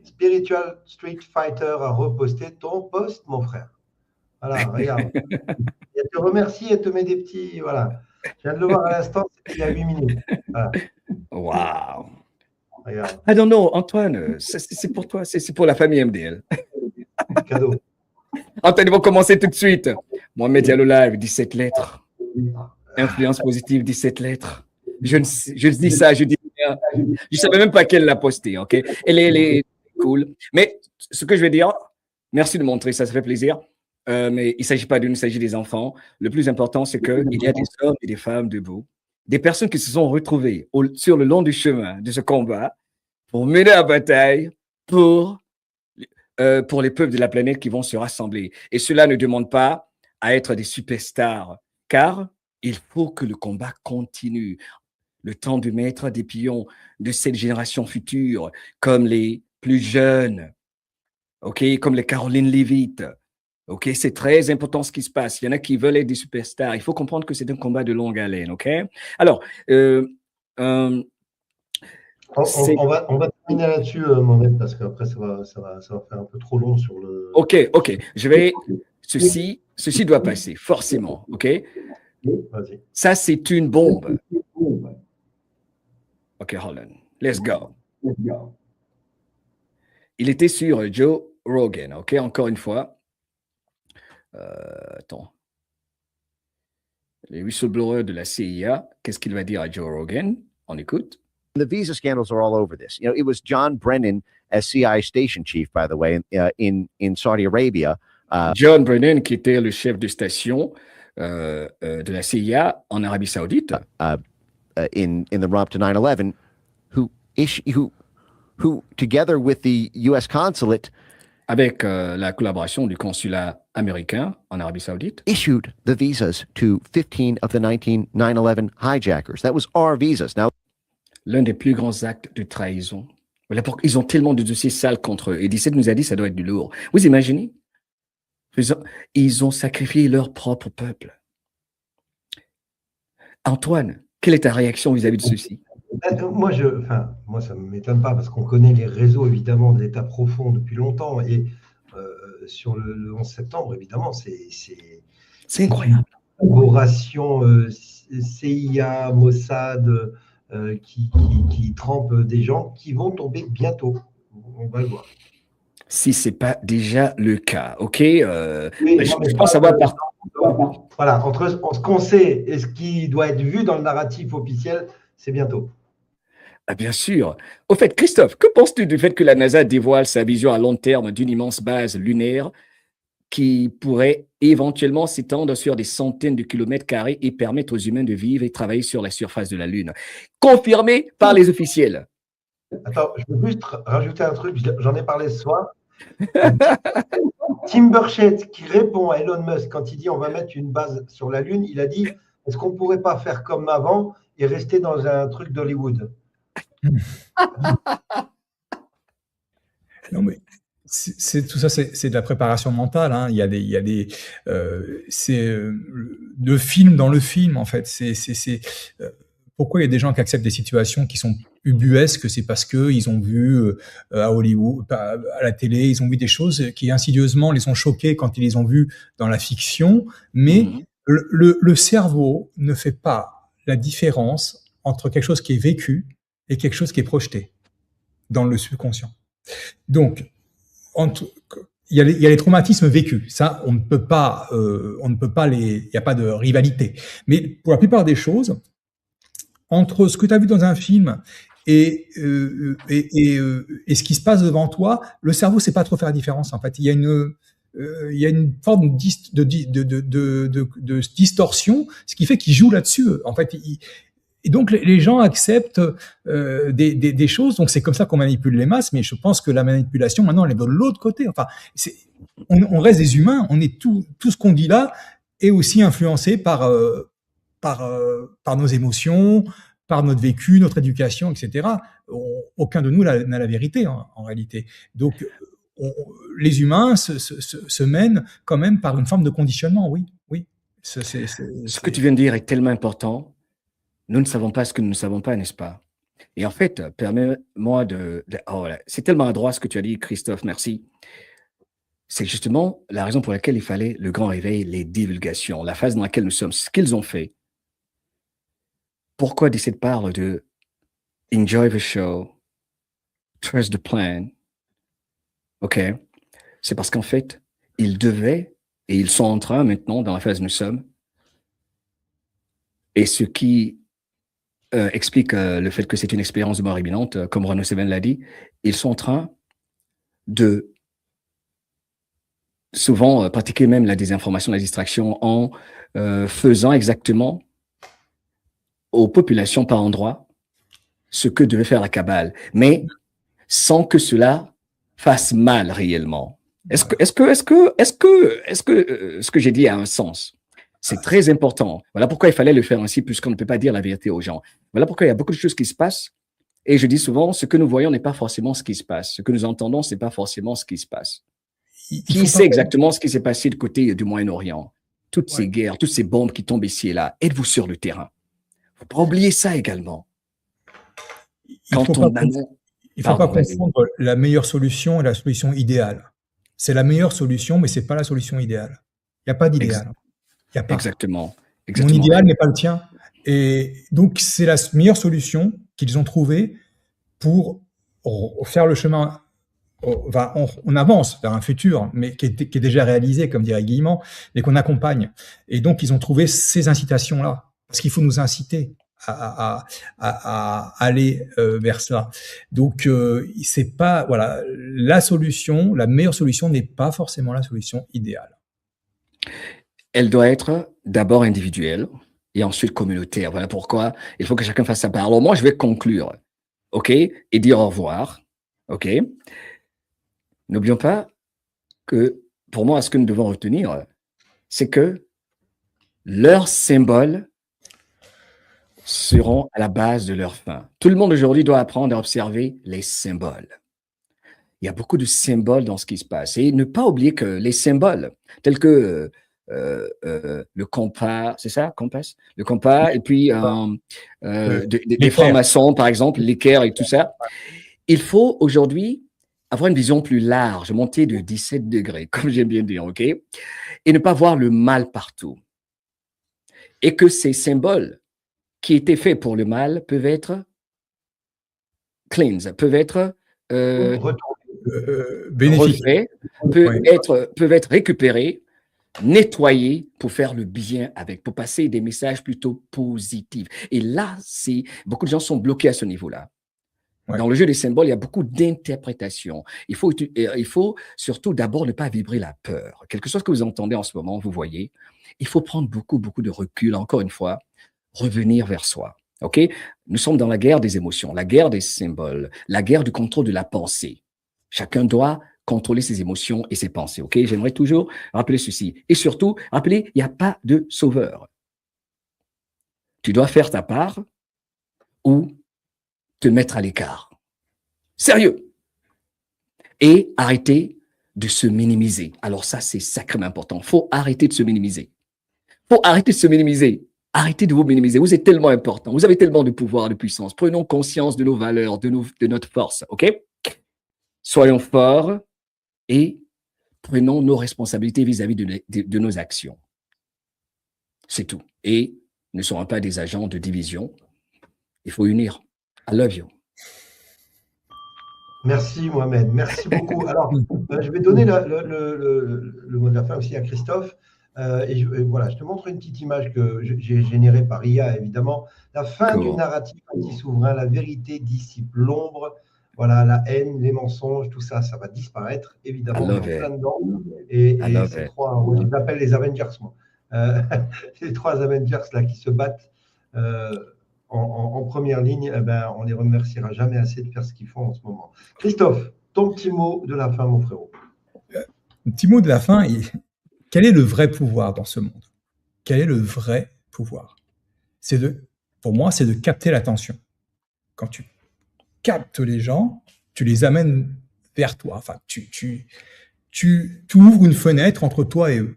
Spiritual Street Fighter a reposté ton post, mon frère. Voilà, regarde. Elle te remercie et te met des petits... Voilà. Je viens de le voir à l'instant, c'était il y a 8 minutes. Voilà. Wow. Regarde. Ah non, Antoine, c'est pour toi, c'est pour la famille MDL. Cadeau. Antoine, ils vont commencer tout de suite. Mohamed Diallo Live, 17 lettres. Influence positive, 17 lettres. Je dis ça, je dis rien. Je ne savais même pas qu'elle l'a posté, ok? Elle est cool. Mais ce que je vais dire, merci de montrer, ça fait plaisir. Mais il ne s'agit pas d'une, il s'agit des enfants. Le plus important, c'est qu'il y a des hommes et des femmes debout. Des personnes qui se sont retrouvées sur le long du chemin de ce combat pour mener la bataille pour les peuples de la planète qui vont se rassembler. Et cela ne demande pas à être des superstars, car il faut que le combat continue. Le temps de mettre des pions de cette génération future, comme les plus jeunes, okay, comme les Caroline Leavitt. OK, c'est très important ce qui se passe. Il y en a qui veulent être des superstars. Il faut comprendre que c'est un combat de longue haleine. OK? Alors, on va terminer là-dessus, Mohamed, parce qu'après, ça va faire un peu trop long sur le... OK. Ceci doit passer, forcément. OK? Vas-y. Ça, c'est une bombe. OK, Holland. Let's go. Il était sur Joe Rogan. OK, encore une fois. Attends. Les whistleblowers de la CIA, qu'est-ce qu'il va dire à Joe Rogan? On écoute. The visa scandals are all over this. You know, it was John Brennan as CIA station chief, by the way, in Saudi Arabia. John Brennan, qui était le chef de station de la CIA en Arabie Saoudite. In the run-up to 9/11, who together with the U.S. consulate, avec la collaboration du consulat américain en Arabie Saoudite, issued the visas to 15 of the 9/11 hijackers. That was our visas. Now, l'un des plus grands actes de trahison. Voilà pourquoi ils ont tellement de dossiers sales contre eux. Et 17 nous a dit ça doit être du lourd. Vous imaginez? Ils ont sacrifié leur propre peuple. Antoine, quelle est ta réaction vis-à-vis de ceci? Moi, ça ne m'étonne pas parce qu'on connaît les réseaux, évidemment, de l'État profond depuis longtemps. Et sur le 11 septembre, évidemment, c'est incroyable. Une collaboration CIA, Mossad, qui trempe des gens qui vont tomber bientôt. On va le voir. si ce n'est pas déjà le cas. OK, Oui, non, mais je pense avoir voilà, entre ce qu'on sait et ce qui doit être vu dans le narratif officiel, c'est bientôt. Ah, bien sûr. Au fait, Christophe, que penses-tu du fait que la NASA dévoile sa vision à long terme d'une immense base lunaire qui pourrait éventuellement s'étendre sur des centaines de kilomètres carrés et permettre aux humains de vivre et travailler sur la surface de la Lune? Confirmé par les officiels. Attends, je veux juste rajouter un truc, j'en ai parlé ce soir. Tim Burchett qui répond à Elon Musk quand il dit on va mettre une base sur la Lune, il a dit est-ce qu'on ne pourrait pas faire comme avant et rester dans un truc d'Hollywood? Non, mais tout ça, c'est de la préparation mentale. Hein. Il y a de film dans le film, en fait. Pourquoi il y a des gens qui acceptent des situations qui sont ubuesques? C'est parce que ils ont vu à Hollywood, à la télé, ils ont vu des choses qui insidieusement les ont choqués quand ils les ont vues dans la fiction. Mais le cerveau ne fait pas la différence entre quelque chose qui est vécu et quelque chose qui est projeté dans le subconscient. Donc, il y a les traumatismes vécus. Ça, on ne peut pas il n'y a pas de rivalité. Mais pour la plupart des choses, entre ce que tu as vu dans un film et ce qui se passe devant toi, le cerveau sait pas trop faire la différence. En fait, il y a une forme de distorsion, ce qui fait qu'il joue là-dessus. En fait, et donc les gens acceptent des choses. Donc c'est comme ça qu'on manipule les masses. Mais je pense que la manipulation maintenant elle est de l'autre côté. Enfin, on reste des humains. On est tout ce qu'on dit là est aussi influencé par nos émotions, par notre vécu, notre éducation, etc. Aucun de nous n'a la vérité en réalité. Donc les humains se mènent quand même par une forme de conditionnement. Oui. Ce que tu viens de dire est tellement important. Nous ne savons pas ce que nous ne savons pas, n'est-ce pas? Et en fait, permets-moi c'est tellement adroit ce que tu as dit, Christophe, merci. C'est justement la raison pour laquelle il fallait le grand réveil, les divulgations, la phase dans laquelle nous sommes, ce qu'ils ont fait. Pourquoi DC parle de enjoy the show, trust the plan? OK. C'est parce qu'en fait, ils devaient, et ils sont en train maintenant, dans la phase où nous sommes, et ce qui explique le fait que c'est une expérience de mort imminente, comme Renaud Seven l'a dit, ils sont en train de souvent pratiquer même la désinformation, la distraction en faisant exactement aux populations par endroits ce que devait faire la cabale, mais sans que cela fasse mal réellement. Est-ce que ce que j'ai dit a un sens? C'est très important. Voilà pourquoi il fallait le faire ainsi, puisqu'on ne peut pas dire la vérité aux gens. Voilà pourquoi il y a beaucoup de choses qui se passent. Et je dis souvent, ce que nous voyons n'est pas forcément ce qui se passe. Ce que nous entendons, ce n'est pas forcément ce qui se passe. Qui sait exactement ce qui s'est passé du côté du Moyen-Orient? Toutes ces guerres, toutes ces bombes qui tombent ici et là. Êtes-vous sur le terrain? Il ne faut pas oublier ça également. Il ne faut pas confondre la meilleure solution et la solution idéale. C'est la meilleure solution, mais ce n'est pas la solution idéale. Il n'y a pas d'idéal. Il y a pas. Exactement. Mon idéal n'est pas le tien. Et donc, c'est la meilleure solution qu'ils ont trouvée pour faire le chemin. On avance vers un futur, mais qui est déjà réalisé, comme dirait Guillemot, et qu'on accompagne. Et donc, ils ont trouvé ces incitations-là. Parce qu'il faut nous inciter à aller vers cela. Donc, c'est pas, voilà, la meilleure solution n'est pas forcément la solution idéale. Elle doit être d'abord individuelle et ensuite communautaire. Voilà pourquoi il faut que chacun fasse sa part. Alors moi, je vais conclure, OK, et dire au revoir, OK. N'oublions pas que, pour moi, ce que nous devons retenir, c'est que leurs symboles seront à la base de leur fin. Tout le monde aujourd'hui doit apprendre à observer les symboles. Il y a beaucoup de symboles dans ce qui se passe. Et ne pas oublier que les symboles, tels que le compas, c'est ça, compass? Le compas, et puis des francs-maçons, par exemple, l'équerre et tout ça. Il faut aujourd'hui avoir une vision plus large, monter de 17 degrés, comme j'aime bien dire, OK? Et ne pas voir le mal partout. Et que ces symboles qui étaient faits pour le mal peuvent être cleansed, peuvent être bénéfique. refaits, Ouais. peuvent être récupérés, nettoyés pour faire le bien avec, pour passer des messages plutôt positifs. Et là, beaucoup de gens sont bloqués à ce niveau-là. Ouais. Dans le jeu des symboles, il y a beaucoup d'interprétations. Il faut surtout d'abord ne pas vibrer la peur. Quelque chose que vous entendez en ce moment, vous voyez, il faut prendre beaucoup de recul, encore une fois, revenir vers soi. OK? Nous sommes dans la guerre des émotions, la guerre des symboles, la guerre du contrôle de la pensée. Chacun doit contrôler ses émotions et ses pensées. OK? J'aimerais toujours rappeler ceci. Et surtout, rappelez, il n'y a pas de sauveur. Tu dois faire ta part ou te mettre à l'écart. Sérieux. Et arrêter de se minimiser. Alors ça, c'est sacrément important. Il faut arrêter de se minimiser. Il faut arrêter de se minimiser. Arrêtez de vous minimiser. Vous êtes tellement important. Vous avez tellement de pouvoir, de puissance. Prenons conscience de nos valeurs, de notre force. OK? Soyons forts et prenons nos responsabilités vis-à-vis de nos actions. C'est tout. Et ne serons pas des agents de division. Il faut unir. I love you. Merci Mohamed, merci beaucoup. Alors, je vais donner le mot de la fin aussi à Christophe. Voilà, je te montre une petite image que j'ai générée par IA, évidemment. La fin du narratif anti-souverain, la vérité dissipe l'ombre. Voilà, la haine, les mensonges, tout ça, ça va disparaître, évidemment. On est plein dedans. Et ces trois, je les appelle les Avengers, moi. Ces trois Avengers là qui se battent en première ligne, eh ben, on les remerciera jamais assez de faire ce qu'ils font en ce moment. Christophe, ton petit mot de la fin, mon frérot. Un petit mot de la fin. Quel est le vrai pouvoir dans ce monde? Quel est le vrai pouvoir? Pour moi, c'est de capter l'attention. Quand tu captes les gens, tu les amènes vers toi. Enfin, tu ouvres une fenêtre entre toi et eux.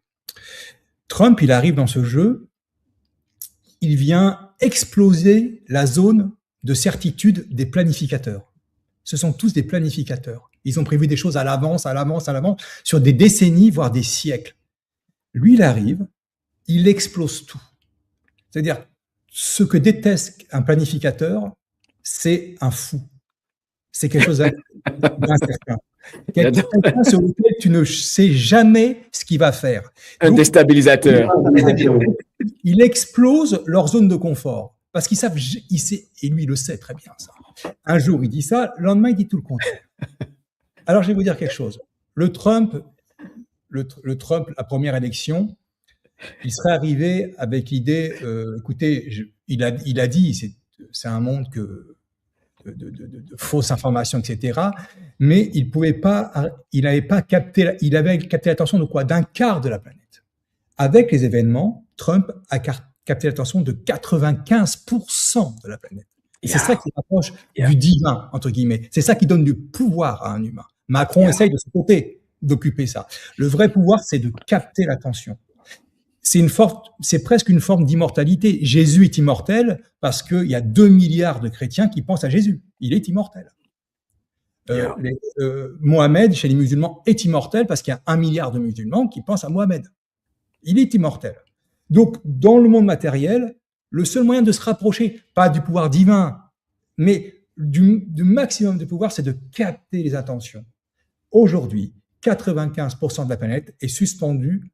Trump, il arrive dans ce jeu, il vient exploser la zone de certitude des planificateurs. Ce sont tous des planificateurs. Ils ont prévu des choses à l'avance, sur des décennies, voire des siècles. Lui, il arrive, il explose tout. C'est-à-dire, ce que déteste un planificateur, c'est un fou. C'est quelque chose d'incertain. Quelqu'un sur lequel tu ne sais jamais ce qu'il va faire. Un déstabilisateur. Il explose leur zone de confort. Parce qu'ils savent, et lui, il le sait très bien, ça. Un jour, il dit ça, le lendemain, il dit tout le contraire. Alors, je vais vous dire quelque chose. Le Trump, la première élection, il serait arrivé avec l'idée, écoutez, il a dit, c'est un monde de fausses informations, etc. Mais il avait capté l'attention de quoi? D'un quart de la planète. Avec les événements, Trump a capté l'attention de 95% de la planète. Et c'est ça qui rapproche du divin, entre guillemets. C'est ça qui donne du pouvoir à un humain. Macron essaye de son côté d'occuper ça. Le vrai pouvoir, c'est de capter l'attention. C'est presque une forme d'immortalité. Jésus est immortel parce qu'il y a 2 milliards de chrétiens qui pensent à Jésus. Il est immortel. Mohamed, chez les musulmans, est immortel parce qu'il y a 1 milliard de musulmans qui pensent à Mohamed. Il est immortel. Donc, dans le monde matériel, le seul moyen de se rapprocher, pas du pouvoir divin, mais du maximum de pouvoir, c'est de capter les attentions. Aujourd'hui, 95% de la planète est suspendue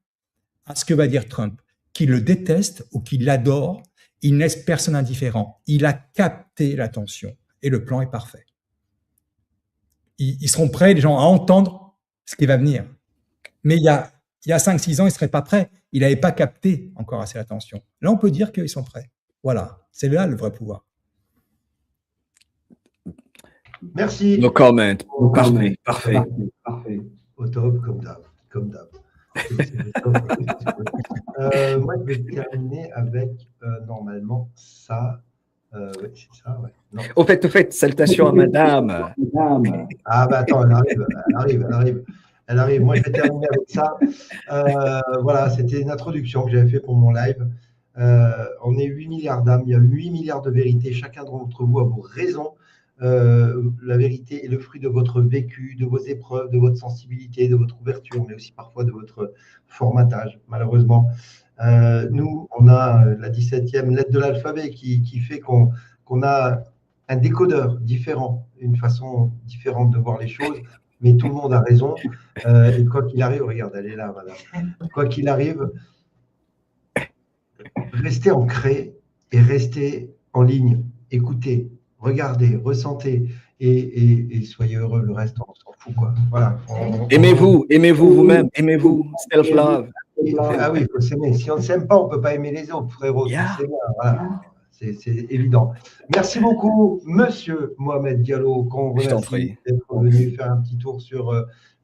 à ce que va dire Trump. Qu'il le déteste ou qu'il l'adore, il ne laisse personne indifférent. Il a capté l'attention et le plan est parfait. Ils seront prêts, les gens, à entendre ce qui va venir. Mais il y a 5-6 ans, ils ne seraient pas prêts. Ils n'avaient pas capté encore assez l'attention. Là, on peut dire qu'ils sont prêts. Voilà, c'est là le vrai pouvoir. Merci. No comment. Parfait. Au top, comme d'hab. Moi, je vais terminer avec, normalement, ça. Oui, c'est ça, ouais. Non. Au fait, salutations à madame. Ah, bah attends, elle arrive. Moi, je vais terminer avec ça. Voilà, c'était une introduction que j'avais fait pour mon live. On est 8 milliards d'âmes, il y a 8 milliards de vérités. Chacun d'entre vous a vos raisons. La vérité est le fruit de votre vécu, de vos épreuves, de votre sensibilité, de votre ouverture, mais aussi parfois de votre formatage, malheureusement. Nous, on a la 17e lettre de l'alphabet qui fait qu'on a un décodeur différent, une façon différente de voir les choses. mais tout le monde a raison. Et quoi qu'il arrive, regarde, elle est là, madame. Quoi qu'il arrive, restez ancrés et restez en ligne. Écoutez, regardez, ressentez et soyez heureux. Le reste, on s'en fout, quoi. Voilà. Aimez-vous vous-même, aimez-vous, self-love. Ah oui, il faut s'aimer. Si on ne s'aime pas, on ne peut pas aimer les autres, frérot. Yeah. C'est bien, voilà. C'est évident. Merci beaucoup, monsieur Mohamed Diallo, qu'on Je t'en remercie prie. d'être venu faire un petit tour sur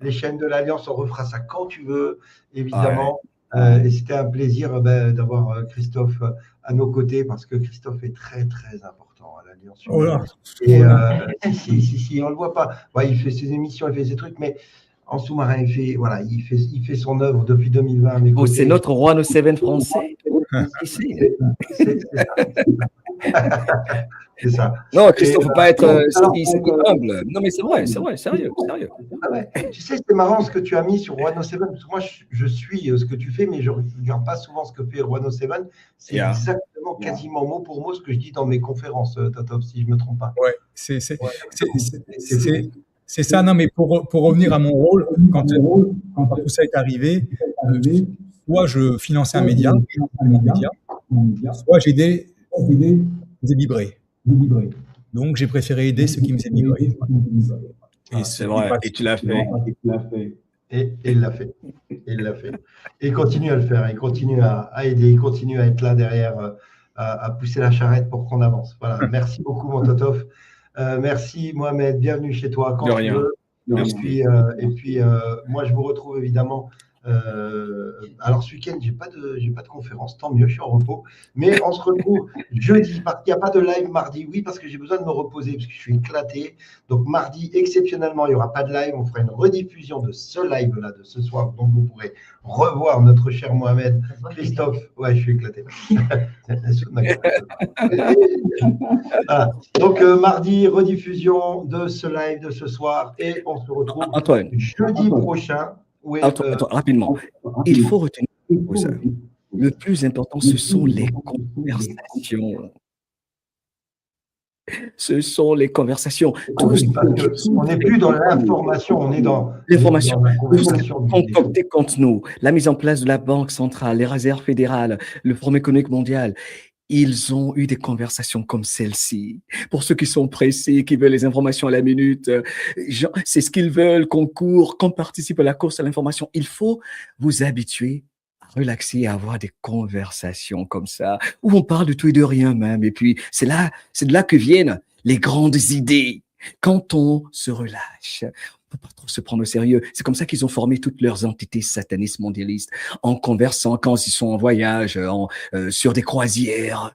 les chaînes de l'Alliance. On refera ça quand tu veux, évidemment. Et c'était un plaisir d'avoir Christophe à nos côtés parce que Christophe est très, très important à l'Alliance. Oh là. Et si, on ne le voit pas. Ouais, il fait ses émissions, il fait ses trucs, mais en sous-marin, il fait son œuvre depuis 2020. Oh, c'est notre roi no 7 français. C'est ça. Non, Christophe, il ne faut pas être si humble. Non, mais c'est vrai, sérieux. Ah ouais. Tu sais, c'est marrant ce que tu as mis sur Roi No 7, parce que moi, je suis ce que tu fais, mais je ne regarde pas souvent ce que fait Roi No 7. C'est exactement, quasiment mot pour mot ce que je dis dans mes conférences, Totov, si je ne me trompe pas. Ouais, c'est ça. Non, mais pour revenir à mon rôle, quand tout ça est arrivé, soit je finançais un média, soit j'aidais les vibrer. Donc, j'ai préféré aider ceux qui me faisaient vibrer. Et c'est vrai, et tu l'as fait. Et il l'a fait. Et il continue à le faire. Il continue à aider. Il continue à être là derrière, à pousser la charrette pour qu'on avance. Voilà. Merci beaucoup, mon Totov. Merci, Mohamed. Bienvenue chez toi quand tu veux. Et puis, moi, je vous retrouve évidemment. Alors ce week-end, j'ai pas de conférence, tant mieux, je suis en repos. Mais on se retrouve jeudi, parce qu'il n'y a pas de live mardi. Oui, parce que j'ai besoin de me reposer, parce que je suis éclaté. Donc mardi, exceptionnellement, il n'y aura pas de live. On fera une rediffusion de ce live-là, de ce soir. Donc vous pourrez revoir notre cher Mohamed, Christophe. Ouais, je suis éclaté. Voilà. Donc mardi, rediffusion de ce live de ce soir. Et on se retrouve jeudi prochain. Oui, attends, rapidement. Il faut retenir une chose. Le plus important, ce sont les conversations. Ce sont les conversations. On n'est plus dans l'information, on est dans l'information. Tout ce qui est concocté contre nous, la mise en place de la Banque centrale, les réserves fédérales, le Forum économique mondial. Ils ont eu des conversations comme celle-ci. Pour ceux qui sont pressés, qui veulent les informations à la minute, c'est ce qu'ils veulent, qu'on court, qu'on participe à la course à l'information. Il faut vous habituer à relaxer, à avoir des conversations comme ça, où on parle de tout et de rien même. Et puis, c'est de là que viennent les grandes idées. Quand on se relâche, on peut pas trop se prendre au sérieux. C'est comme ça qu'ils ont formé toutes leurs entités satanistes mondialistes, en conversant quand ils sont en voyage, sur des croisières,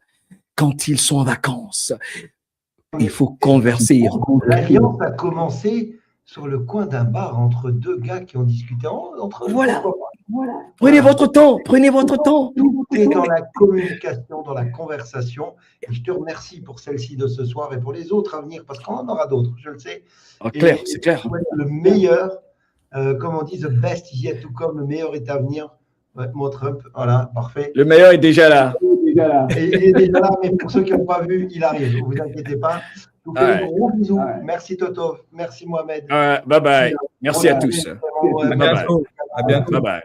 quand ils sont en vacances. Il faut converser. L'alliance a commencé sur le coin d'un bar entre deux gars qui ont discuté entre eux. Voilà. Prenez votre temps. Tout est dans la communication, dans la conversation. Et je te remercie pour celle-ci de ce soir et pour les autres à venir, parce qu'on en aura d'autres, je le sais. C'est clair. Le meilleur, comme on dit, the best is yet to come, le meilleur est à venir. Ouais, mon Trump, voilà, parfait. Le meilleur est déjà là. Et il est déjà là, mais pour ceux qui n'ont pas vu, il arrive. Ne vous inquiétez pas. Je vous fais de gros bisous. Merci Totov, merci Mohamed. Bye bye. Merci à tous. À bientôt. Bye bye.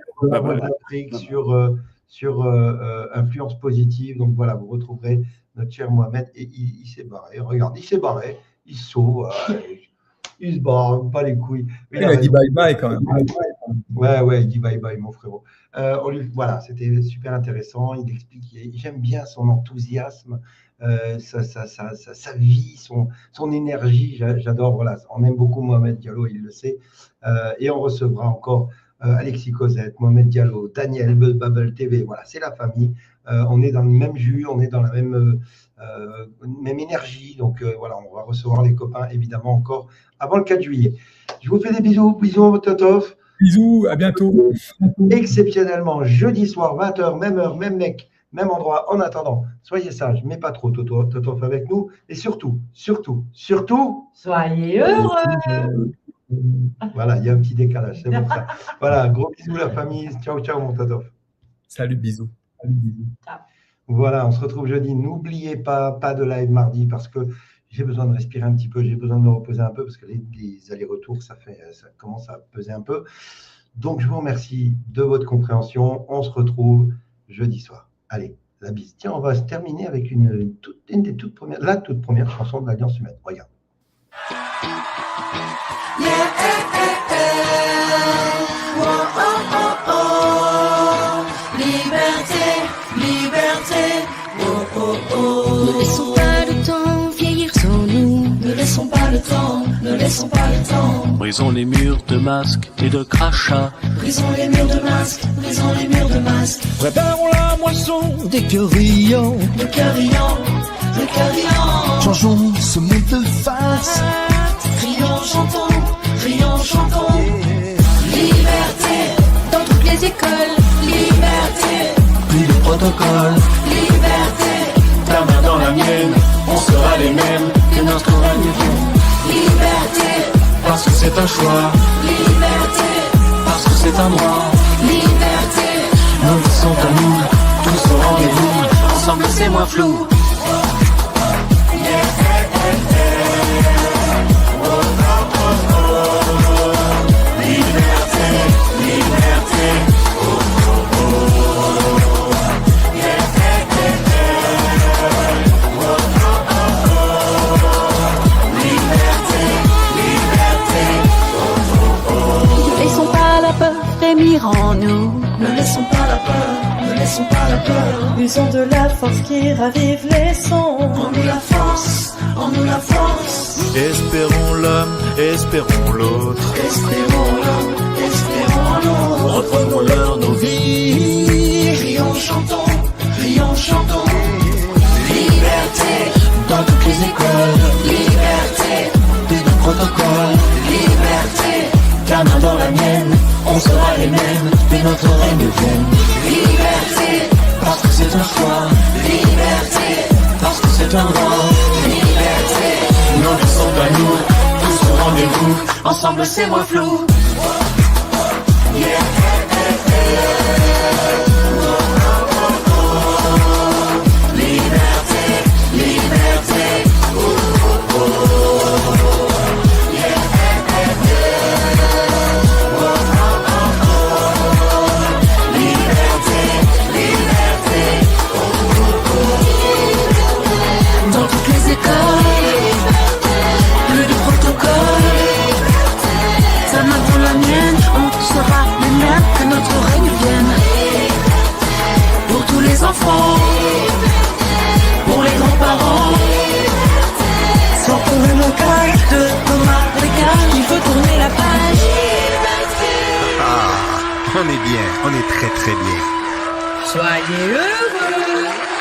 Sur influence positive. Donc voilà, vous retrouverez notre cher Mohamed et il s'est barré. Regarde, il s'est barré, il se sauve. Il se barre, pas les couilles. Il a dit bye bye quand même. Ouais, il dit bye bye, mon frérot. Voilà, c'était super intéressant. Il explique, j'aime bien son enthousiasme, sa vie, son énergie. J'adore. Voilà, on aime beaucoup Mohamed Diallo, il le sait. Et on recevra encore Alexis Cosette, Mohamed Diallo, Daniel Bubble TV. Voilà, c'est la famille. On est dans le même jus, on est dans la même énergie. Donc voilà, on va recevoir les copains évidemment encore avant le 4 juillet. Je vous fais des bisous, Totov. Bisous, à bientôt. Exceptionnellement, jeudi soir, 20h, même heure, même mec, même endroit. En attendant, soyez sages, mais pas trop, Totov avec nous. Et surtout, soyez heureux. Voilà, il y a un petit décalage, c'est pour ça. Voilà, gros bisous la famille. Ciao, mon Totov. Salut, bisous. Voilà, on se retrouve jeudi. N'oubliez pas de live mardi parce que j'ai besoin de respirer un petit peu, j'ai besoin de me reposer un peu parce que les allers-retours, ça commence à peser un peu. Donc, je vous remercie de votre compréhension. On se retrouve jeudi soir. Allez, la bise. Tiens, on va se terminer avec une des toutes premières, la toute première chanson de l'Alliance humaine. Regarde. Ne laissons pas le temps vieillir sans nous. Ne laissons pas le temps, ne laissons pas le temps. Brisons les murs de masques et de crachats. Brisons les murs de masques, brisons les murs de masques. Préparons la moisson des cœurs riants. Le cœur riant, le cœur riant. Changeons ce monde de face. Rions, chantons. Liberté dans toutes les écoles. Liberté, Plus de protocole. liberté. Ta main dans la mienne, on sera les mêmes que notre règne vienne. Liberté, Parce que c'est un choix, liberté, parce que c'est un droit. liberté. Nos vies sont à nous, tous au rendez-vous. Ensemble c'est moins flou. Ne laissons pas la peur frémir en nous. Ne laissons pas la peur, ne laissons pas la peur. Usons de la force qui ravive les sons. En nous la force, en nous la force. Espérons l'homme, espérons l'autre. Espérons l'homme, espérons l'autre. Reprenons-leur nos vies. Rions, chantons. Liberté Dans toutes les écoles, liberté, plus de protocole. liberté, Ta main dans la mienne, on sera les mêmes que notre règne vienne. liberté, Parce que c'est un choix, liberté, parce que c'est un droit. liberté. Nos vies sont à nous, tous au rendez-vous. Ensemble c'est moins flou. Liberté, liberté. Dans toutes les écoles, plus de protocole. Ta main dans la mienne, on sera les mêmes que notre règne vienne. Pour tous les enfants, pour les grands-parents, Sans tourner le cage de Thomas Ricard, il faut tourner la page. On est bien, on est très très bien. Soyez heureux.